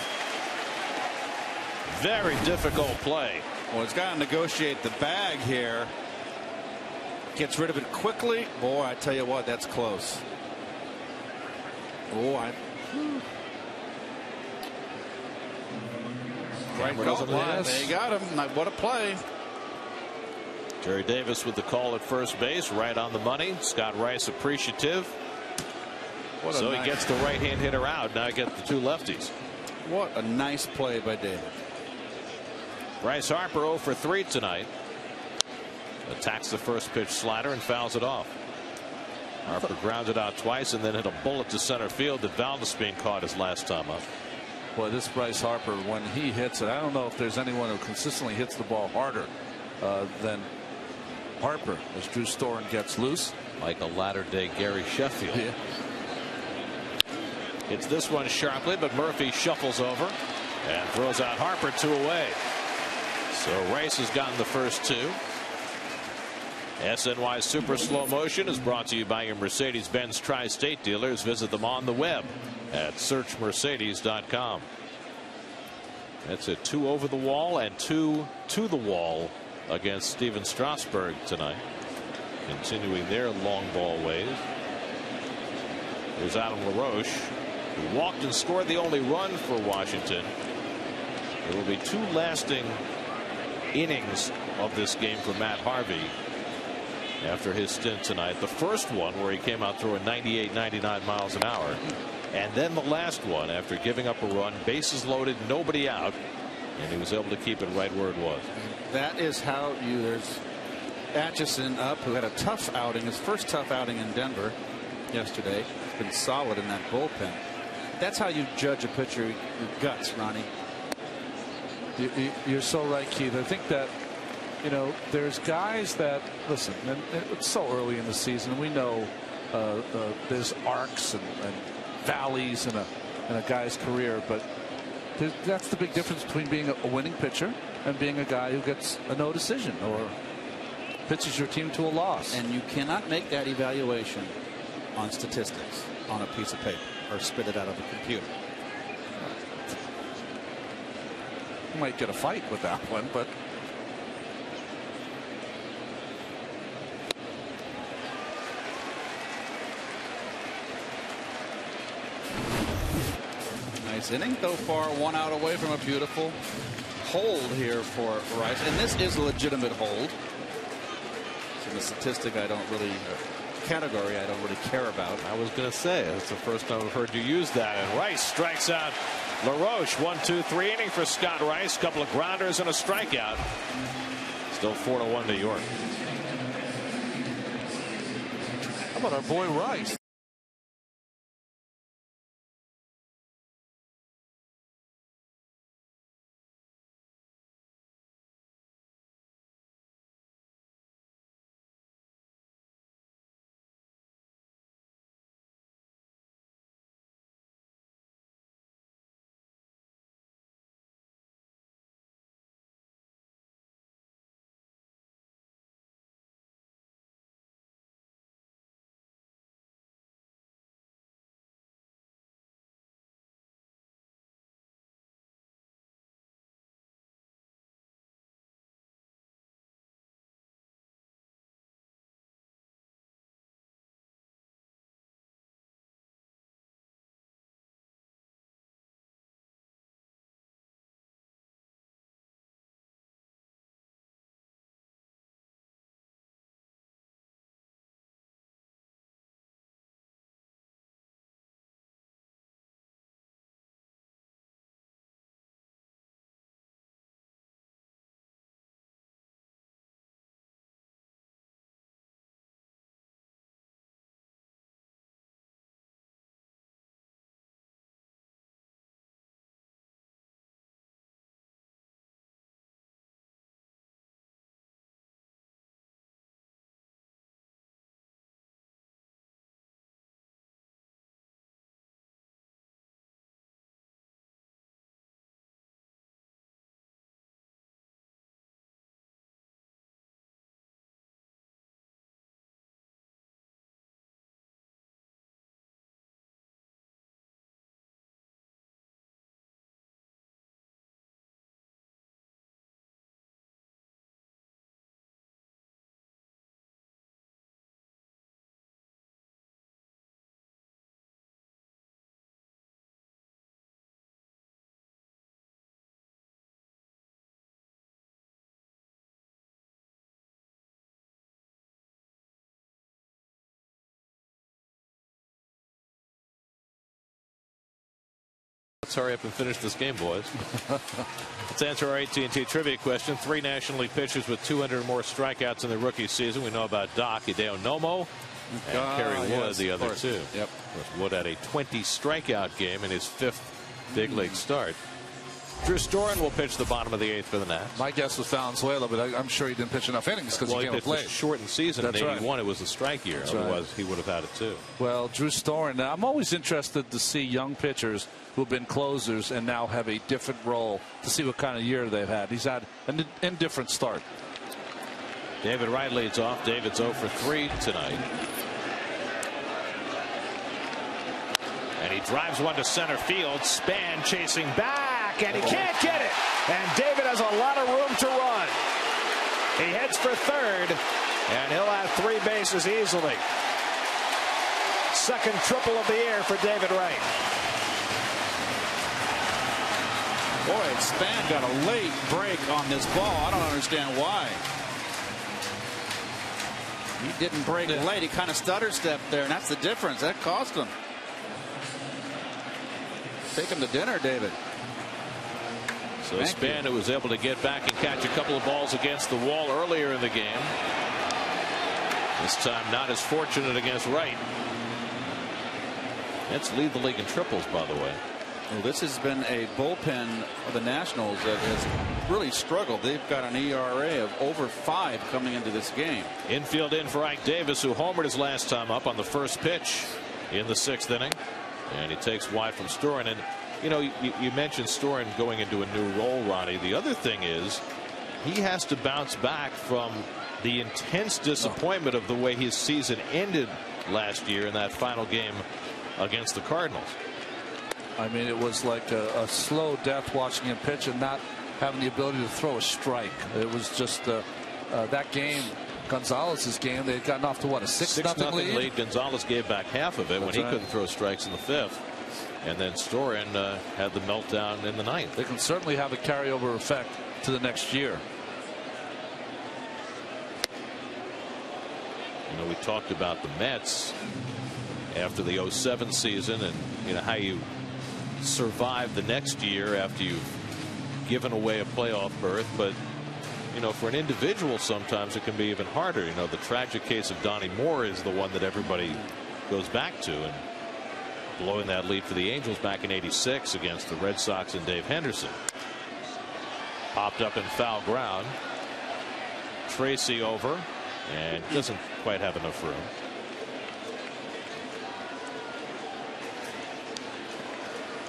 Very difficult play. Well, he's got to negotiate the bag here. Gets rid of it quickly. Boy, I tell you what, that's close. Oh, Right call. They got him. What a play. Jerry Davis with the call at first base, right on the money. Scott Rice appreciative. So he gets the right-hand hitter out. Now he gets the 2 lefties. What a nice play by David. Bryce Harper 0 for 3 tonight. Attacks the first pitch slider and fouls it off. Harper grounded out twice and then hit a bullet to center field that Valdespin caught his last time up. Boy, this Bryce Harper, when he hits it, I don't know if there's anyone who consistently hits the ball harder than Harper as Drew Storen gets loose. Like a latter-day Gary Sheffield. Yeah. Hits this one sharply, but Murphy shuffles over and throws out Harper 2 away. So Rice has gotten the first 2. SNY Super Slow Motion is brought to you by your Mercedes-Benz Tri-State dealers. Visit them on the web at searchmercedes.com. That's a 2 over the wall and 2 to the wall against Steven Strasburg tonight. Continuing their long ball ways. There's Adam LaRoche, who walked and scored the only run for Washington. There will be 2 lasting innings of this game for Matt Harvey after his stint tonight. The first one where he came out throwing 98, 99 miles an hour. And then the last one after giving up a run, bases loaded, nobody out, and he was able to keep it right where it was. That is how there's Atchison up, who had a tough outing, his first tough outing in Denver yesterday. He's been solid in that bullpen. That's how you judge a pitcher, your guts, Ronnie. You're so right, Keith. I think that, there's guys that, listen, and it's so early in the season. We know there's arcs and valleys in a guy's career, but that's the big difference between being a winning pitcher and being a guy who gets a no decision or pitches your team to a loss. And you cannot make that evaluation on statistics on a piece of paper or spit it out of a computer. You might get a fight with that one, but nice inning so far. 1 out away from a beautiful hold here for Rice, and this is a legitimate hold. So the statistic I don't really category I don't really care about. I was going to say that's the first time I've heard you use that. And Rice strikes out LaRoche. 1, 2, 3 inning for Scott Rice. Couple of grounders and a strikeout. Still 4-1 New York. How about our boy Rice? Let's hurry up and finish this game, boys. Let's answer our AT&T trivia question. 3 National League pitchers with 200 or more strikeouts in their rookie season. We know about Doc, Hideo Nomo, and Kerry Wood, yes, the other 2. Yep. Of course, Wood had a 20 strikeout game in his 5th big league start. Drew Storen will pitch the bottom of the 8th for the Nats. My guess was Valenzuela, but I'm sure he didn't pitch enough innings because he can't play. A shortened season in 81. Right. It was a strike year. That's Otherwise, right. he would have had it too. Well, Drew Storen. Now, I'm always interested to see young pitchers who've been closers and now have a different role to see what kind of year they've had. He's had an indifferent start. David Wright leads off. David's 0 for 3 tonight. And he drives one to center field. Span chasing back, and he can't get it. And David has a lot of room to run. He heads for third, and he'll have 3 bases easily. Second triple of the year for David Wright. Boy, Span got a late break on this ball. I don't understand why. He didn't break late. He kind of stutter stepped there, and that's the difference. That cost him. Take him to dinner, David. So Span, who was able to get back and catch a couple of balls against the wall earlier in the game. This time not as fortunate against Wright. Let's lead the league in triples, by the way. Well, this has been a bullpen of the Nationals that has really struggled. They've got an ERA of over 5 coming into this game. Infield in for Ike Davis, who homered his last time up on the first pitch in the 6th inning. And he takes wide from Storen. And, you know, you mentioned Storen going into a new role, Ronnie. The other thing is he has to bounce back from the intense disappointment of the way his season ended last year in that final game against the Cardinals. I mean, it was like a slow death watching him pitch and not having the ability to throw a strike. It was just that game, Gonzalez's game, they had gotten off to what, a 6-0 lead? Gonzalez gave back half of it. That's when he couldn't throw strikes in the 5th. And then Storen had the meltdown in the 9th. They can certainly have a carryover effect to the next year. You know, we talked about the Mets after the 07 season, and you know how you survive the next year after you've given away a playoff berth. But you know, for an individual, sometimes it can be even harder. You know, the tragic case of Donnie Moore is the one that everybody goes back to, and blowing that lead for the Angels back in '86 against the Red Sox and Dave Henderson. Popped up in foul ground. Tracy over, and doesn't quite have enough room.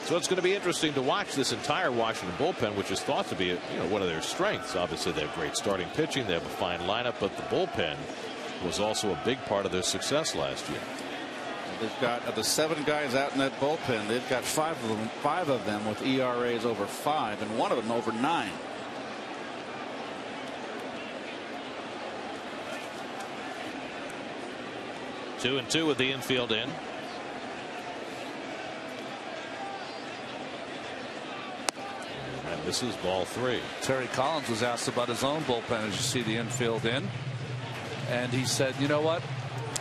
So it's going to be interesting to watch this entire Washington bullpen, which is thought to be, one of their strengths. Obviously, they have great starting pitching. They have a fine lineup, but the bullpen was also a big part of their success last year. They've got of the 7 guys out in that bullpen. They've got 5 of them with ERAs over 5, and 1 of them over 9. Two and two with the infield in. And this is ball 3. Terry Collins was asked about his own bullpen as you see the infield in. And he said, you know what?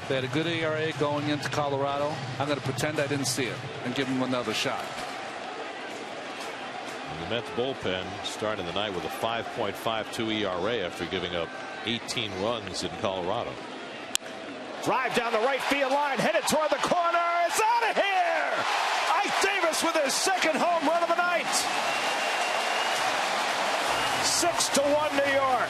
They had a good ERA going into Colorado. I'm going to pretend I didn't see it and give them another shot. And the Mets bullpen starting the night with a 5.52 ERA after giving up 18 runs in Colorado. Drive down the right field line, headed toward the corner. It's out of here. Ike Davis with his 2nd home run of the night. 6-1 New York.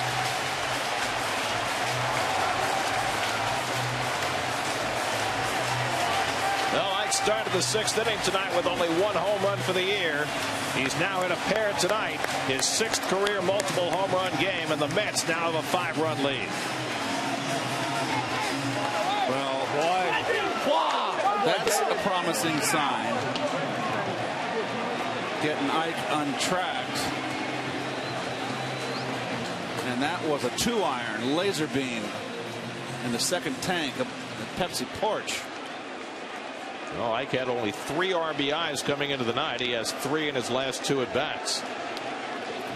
Well, Ike started the 6th inning tonight with only 1 home run for the year. He's now in a pair tonight, his 6th career multiple home run game, and the Mets now have a 5-run lead. Well, boy, that's a promising sign. Getting Ike untracked. And that was a 2-iron laser beam in the 2nd tank of the Pepsi porch. Well, Ike had only 3 RBIs coming into the night. He has 3 in his last 2 at bats.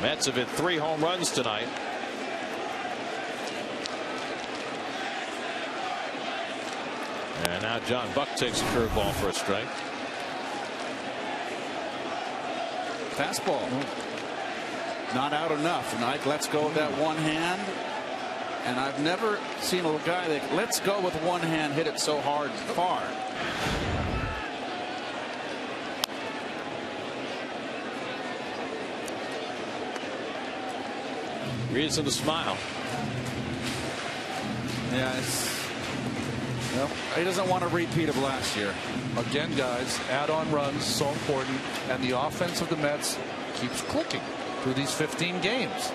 Mets have hit 3 home runs tonight. And now John Buck takes a curveball for a strike. Fastball. Not out enough. And Ike lets go with that one hand. And I've never seen a guy that lets go with one hand hit it so hard and far. Reason to smile. Yeah, well, he doesn't want a repeat of last year. Again, guys, add-on runs so important, and the offense of the Mets keeps clicking through these 15 games.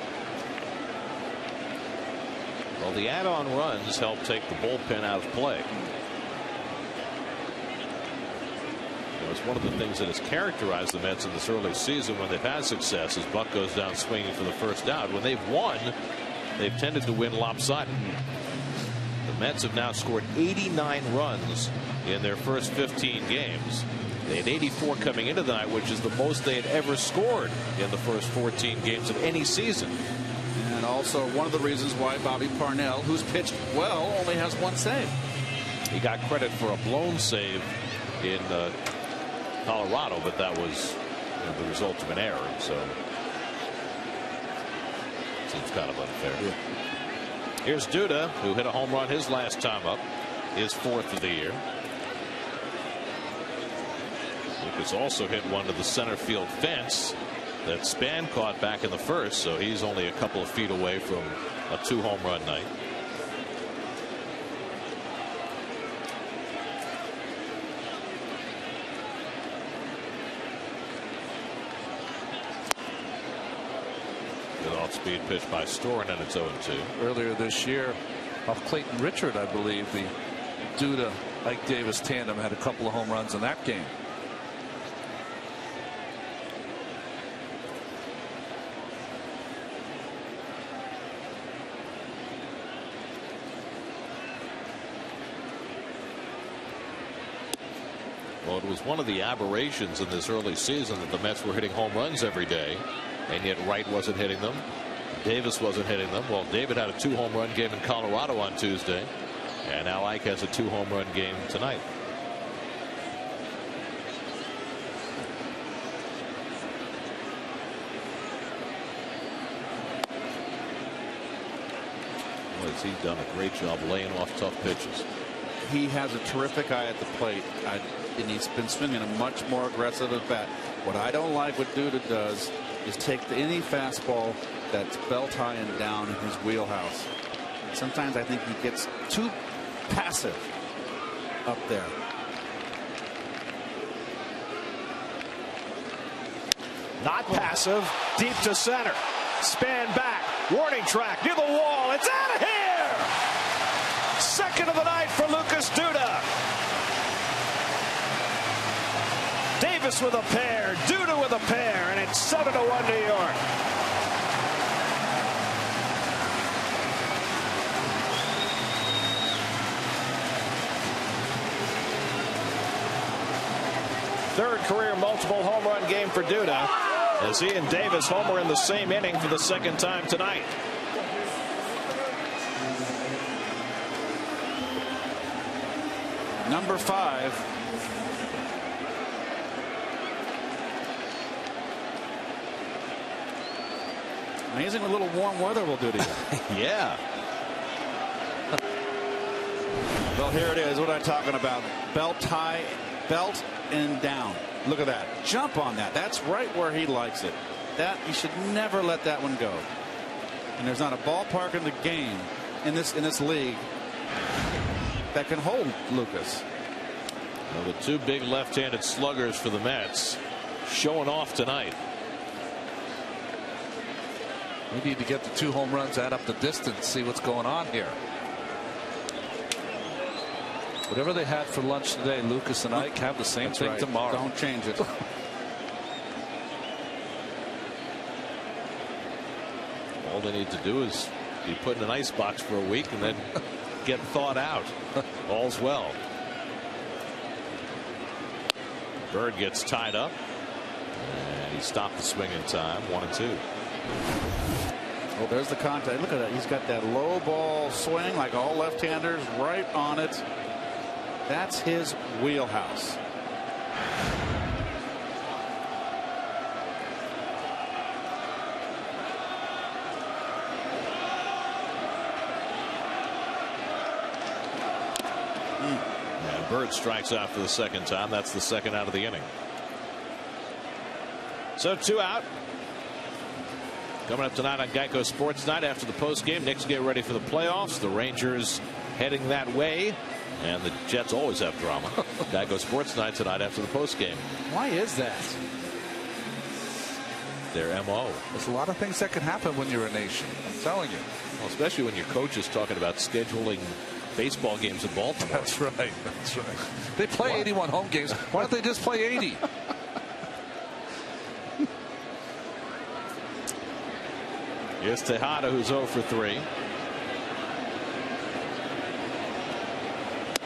Well, the add-on runs help take the bullpen out of play. It's one of the things that has characterized the Mets in this early season when they've had success is Buck goes down swinging for the first out. When they've won, they've tended to win lopsided. The Mets have now scored 89 runs in their first 15 games. They had 84 coming into the night, which is the most they had ever scored in the first 14 games of any season. And also one of the reasons why Bobby Parnell, who's pitched well, only has 1 save. He got credit for a blown save in Colorado, but that was the result of an error, so seems kind of unfair. Yeah. Here's Duda, who hit a home run his last time up, his 4th of the year. Lucas also hit one to the center field fence that Span caught back in the 1st, so he's only a couple of feet away from a 2 home run night. Off-speed pitch by Storen, and it's 0-2. Earlier this year, off Clayton Richard, I believe, the Duda Ike Davis tandem had a couple of home runs in that game. Well, it was one of the aberrations in this early season that the Mets were hitting home runs every day, and yet Wright wasn't hitting them. Davis wasn't hitting them. Well, David had a 2 home run game in Colorado on Tuesday, and now Ike has a 2 home run game tonight. Because he's done a great job laying off tough pitches. He has a terrific eye at the plate, and he's been swinging a much more aggressive at bat. What I don't like what Duda does is take any fastball that's belt high and down in his wheelhouse. Sometimes I think he gets too passive up there. Not passive. Deep to center. Span back. Warning track near the wall. It's out of here. Second of the night for Lucas Duda. Davis with a pair. Duda with a pair. And it's 7-1 New York. Third career multiple home run game for Duda, as he and Davis homer in the same inning for the second time tonight. Number 5. Amazing what a little warm weather will do to you. Yeah. Well, here it is. What I'm talking about. Belt high, belt and down. Look at that. Jump on that. That's right where he likes it. That you should never let that one go. And there's not a ballpark in the game in this league that can hold Lucas. Well, the two big left-handed sluggers for the Mets showing off tonight. We need to get the 2 home runs, add up the distance, see what's going on here. Whatever they had for lunch today, Lucas and Ike have the same thing tomorrow. Don't change it. All they need to do is be put in an ice box for a week and then get thawed out. All's well. Bird gets tied up, and he stopped the swing in time. 1-2. Well, there's the contact. Look at that. He's got that low ball swing like all left-handers, right on it. That's his wheelhouse. And Bird strikes out for the second time. That's the second out of the inning. So 2 out. Coming up tonight on Geico Sports Night after the post game. Knicks get ready for the playoffs. The Rangers heading that way. And the Jets always have drama. Geico Sports Night tonight after the post game. Why is that? Their MO. There's a lot of things that can happen when you're a nation. I'm telling you. Well, especially when your coach is talking about scheduling baseball games in Baltimore. That's right. That's right. They play 81 home games. Why don't they just play 80? Here's Tejada, who's 0 for 3.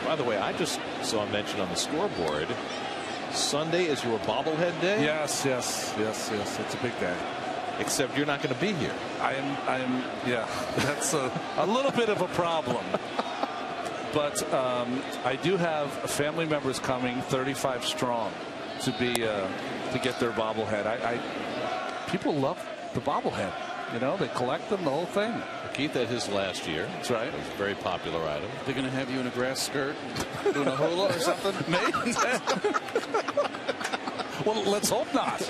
By the way, I just saw a mention on the scoreboard. Sunday is your bobblehead day? Yes. It's a big day. Except you're not going to be here. I am. Yeah, that's a little bit of a problem. But I do have family members coming, 35 strong, to get their bobblehead. People love the bobblehead. You know, they collect them, the whole thing. Keith had his last year. That's right. It was a very popular item. They're going to have you in a grass skirt doing a hula or something? Maybe. Well, let's hope not.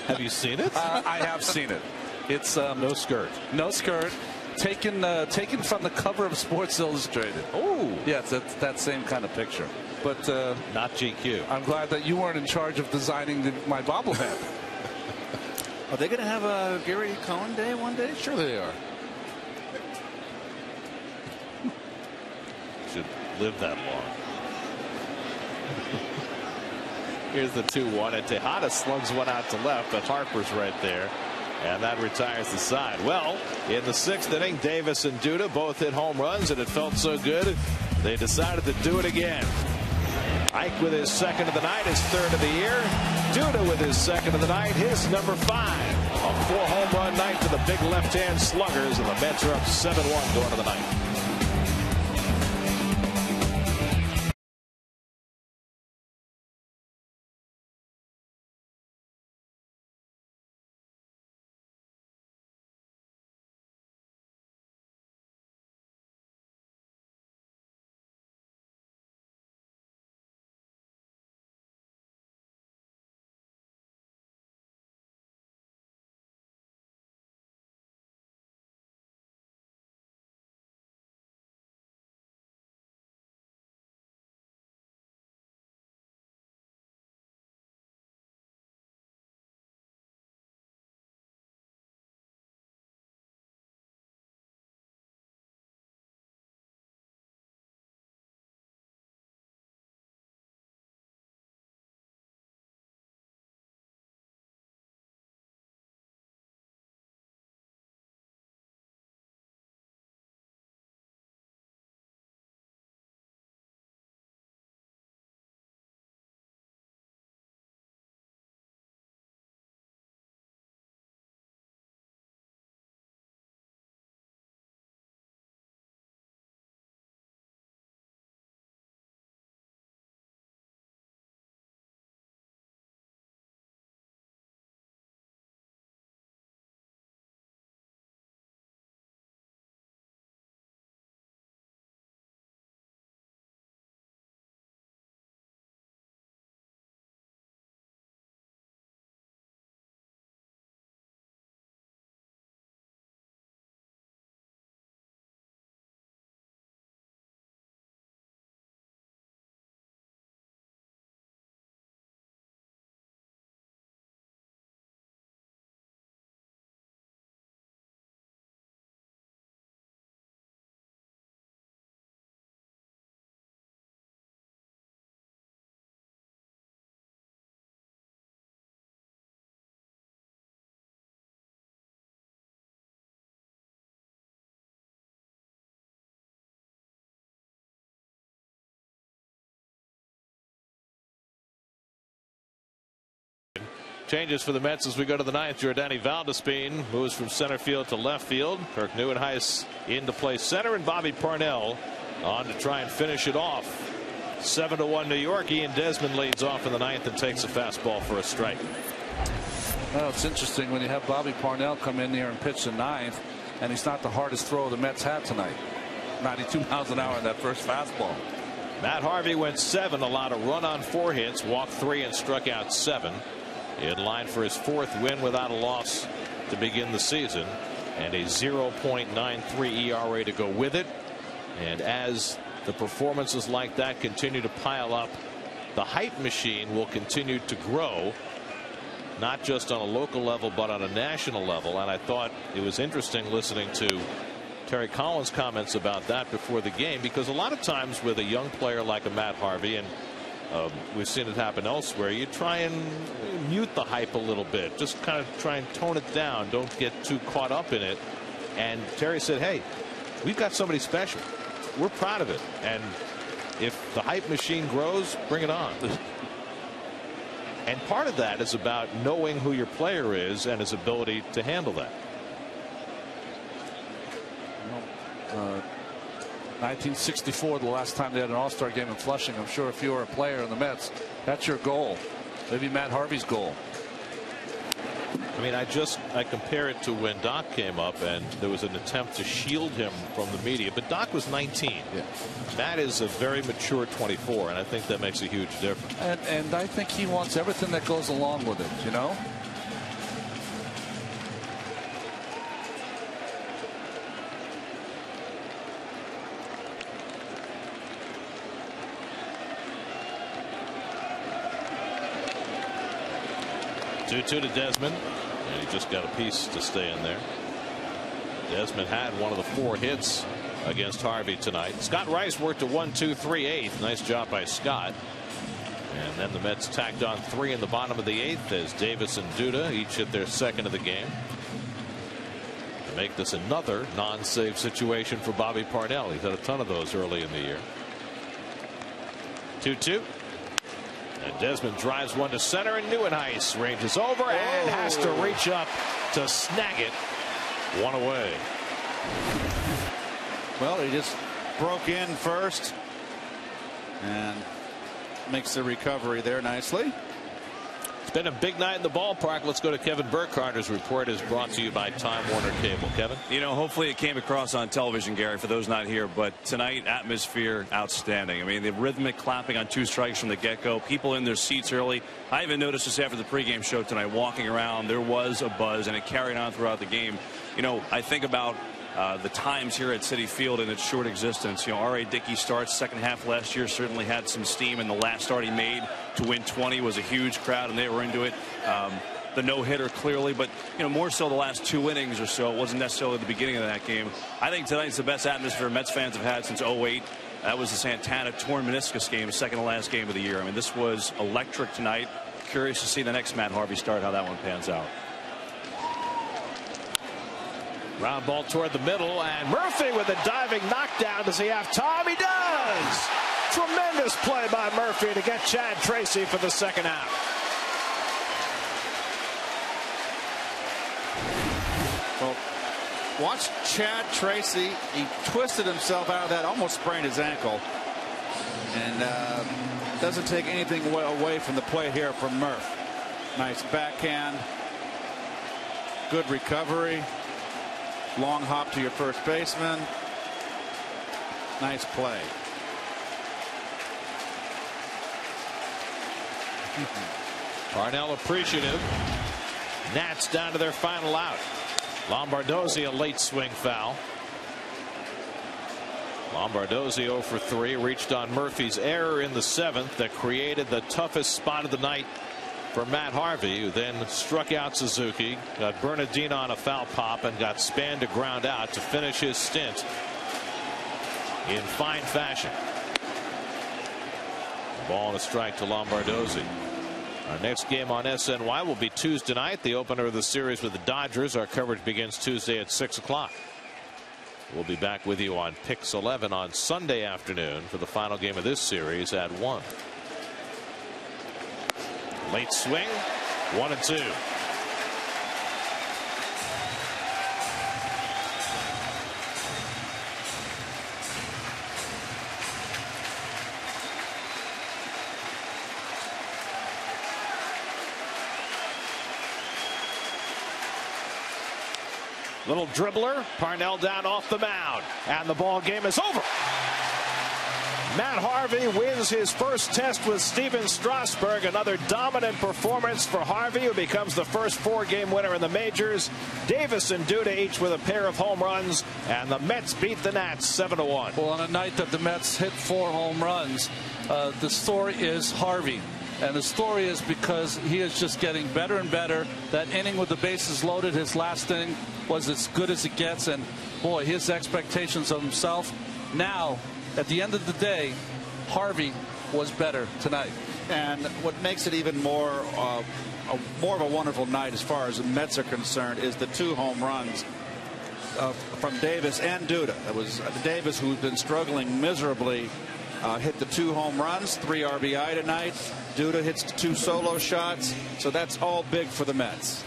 Have you seen it? I have seen it. It's no skirt. No skirt. Taken from the cover of Sports Illustrated. Oh, yeah, it's that same kind of picture. But not GQ. I'm glad that you weren't in charge of designing my bobblehead. Are they going to have a Gary Cohen day one day? Sure they are. Should live that long. Here's the 2-1, and Tejada slugs one out to left, but Harper's right there, and that retires the side. Well, in the 6th inning, Davis and Duda both hit home runs, and it felt so good they decided to do it again. Ike with his 2nd of the night, his 3rd of the year. Duda with his 2nd of the night, his number 5. A 4-home run night for the big left-hand sluggers, and the Mets are up 7-1 going to the ninth. Changes for the Mets as we go to the ninth. Jordani Valdespin moves from center field to left field. Kirk Neuenhuis in to play center, and Bobby Parnell on to try and finish it off. 7-1 New York. Ian Desmond leads off in the ninth and takes a fastball for a strike. Well, it's interesting when you have Bobby Parnell come in here and pitch the ninth, and he's not the hardest throw the Mets had tonight. 92 miles an hour in that first fastball. Matt Harvey went 7, allowed a run on 4 hits, walked 3, and struck out 7. In line for his 4th win without a loss to begin the season, and a 0.93 ERA to go with it. And as the performances like that continue to pile up, the hype machine will continue to grow, not just on a local level but on a national level. And I thought it was interesting listening to Terry Collins' comments about that before the game, because a lot of times with a young player like a Matt Harvey, and we've seen it happen elsewhere, you try and mute the hype a little bit, just kind of try and tone it down, don't get too caught up in it. And Terry said, hey, we've got somebody special, we're proud of it, and if the hype machine grows, bring it on. And part of that is about knowing who your player is and his ability to handle that. 1964, the last time they had an all-star game in Flushing. I'm sure if you were a player in the Mets, that's your goal. Maybe Matt Harvey's goal. I mean, I compare it to when Doc came up and there was an attempt to shield him from the media, but Doc was 19. Yeah. Matt is a very mature 24, and I think that makes a huge difference. And I think he wants everything that goes along with it, you know. To Desmond, and he just got a piece to stay in there. Desmond had one of the 4 hits against Harvey tonight. Scott Rice worked a 1-2-3-8. Nice job by Scott. And then the Mets tacked on 3 in the bottom of the 8th as Davis and Duda each hit their 2nd of the game to make this another non-save situation for Bobby Parnell. He's had a ton of those early in the year. 2-2. And Desmond drives one to center, and Neuenhuis ranges over and has to reach up to snag it. 1 away. Well, he just broke in first and makes the recovery there nicely. It's been a big night in the ballpark. Let's go to Kevin Burkharder's report, is brought to you by Time Warner Cable. Kevin? You know, hopefully it came across on television, Gary, for those not here, but tonight, atmosphere outstanding. I mean, the rhythmic clapping on 2 strikes from the get-go, people in their seats early. I even noticed this after the pregame show tonight, walking around, there was a buzz, and it carried on throughout the game. You know, I think about the times here at Citi Field in its short existence. You know, R.A. Dickey starts second half last year, certainly had some steam, and the last start he made to win 20 was a huge crowd, and they were into it. The no-hitter clearly, but you know, more so the last 2 innings or so. It wasn't necessarily the beginning of that game. I think tonight's the best atmosphere Mets fans have had since 2008. That was the Santana torn meniscus game, second to last game of the year. I mean, this was electric tonight. Curious to see the next Matt Harvey start, how that one pans out. Ground ball toward the middle, and Murphy with a diving knockdown. Does he have time? He does! Tremendous play by Murphy to get Chad Tracy for the 2nd out. Well, watch Chad Tracy. He twisted himself out of that, almost sprained his ankle. And doesn't take anything away from the play here from Murph. Nice backhand. Good recovery. Long hop to your first baseman. Nice play. Parnell appreciative. Nats down to their final out. Lombardozzi, a late swing foul. Lombardozzi 0 for 3, reached on Murphy's error in the 7th that created the toughest spot of the night for Matt Harvey, who then struck out Suzuki, got Bernardino on a foul pop, and got Span to ground out to finish his stint in fine fashion. Ball and a strike to Lombardozzi. Our next game on SNY will be Tuesday night, the opener of the series with the Dodgers. Our coverage begins Tuesday at 6 o'clock. We'll be back with you on Pix 11 on Sunday afternoon for the final game of this series at 1. Late swing, 1-2. Little dribbler. Parnell down off the mound. And the ball game is over. Matt Harvey wins his first test with Steven Strasburg. Another dominant performance for Harvey, who becomes the first 4-game winner in the majors. Davis and Duda each with a pair of home runs. And the Mets beat the Nats 7-1. Well, on a night that the Mets hit 4 home runs, the story is Harvey. And the story is because he is just getting better and better. That inning with the bases loaded, his last inning, was as good as it gets. And, boy, his expectations of himself. Now, at the end of the day, Harvey was better tonight. And what makes it even more of a wonderful night as far as the Mets are concerned is the 2 home runs from Davis and Duda. It was Davis, who's been struggling miserably, hit the 2 home runs, 3 RBI tonight. Duda hits 2 solo shots. So that's all big for the Mets.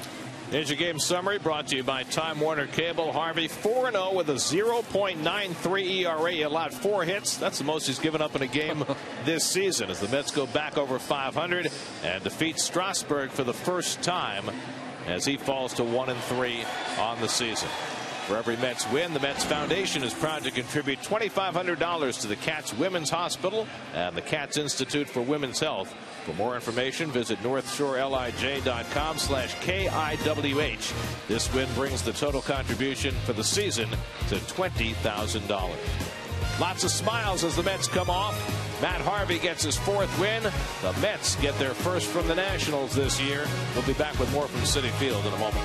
Here's your game summary brought to you by Time Warner Cable. Harvey 4-0 with a 0.93 ERA. He allowed 4 hits. That's the most he's given up in a game this season as the Mets go back over 500 and defeat Strasburg for the first time as he falls to 1-3 on the season. For every Mets win, the Mets Foundation is proud to contribute $2,500 to the Cats Women's Hospital and the Cats Institute for Women's Health. For more information, visit northshorelij.com/KIWH. This win brings the total contribution for the season to $20,000. Lots of smiles as the Mets come off. Matt Harvey gets his 4th win. The Mets get their first from the Nationals this year. We'll be back with more from Citi Field in a moment.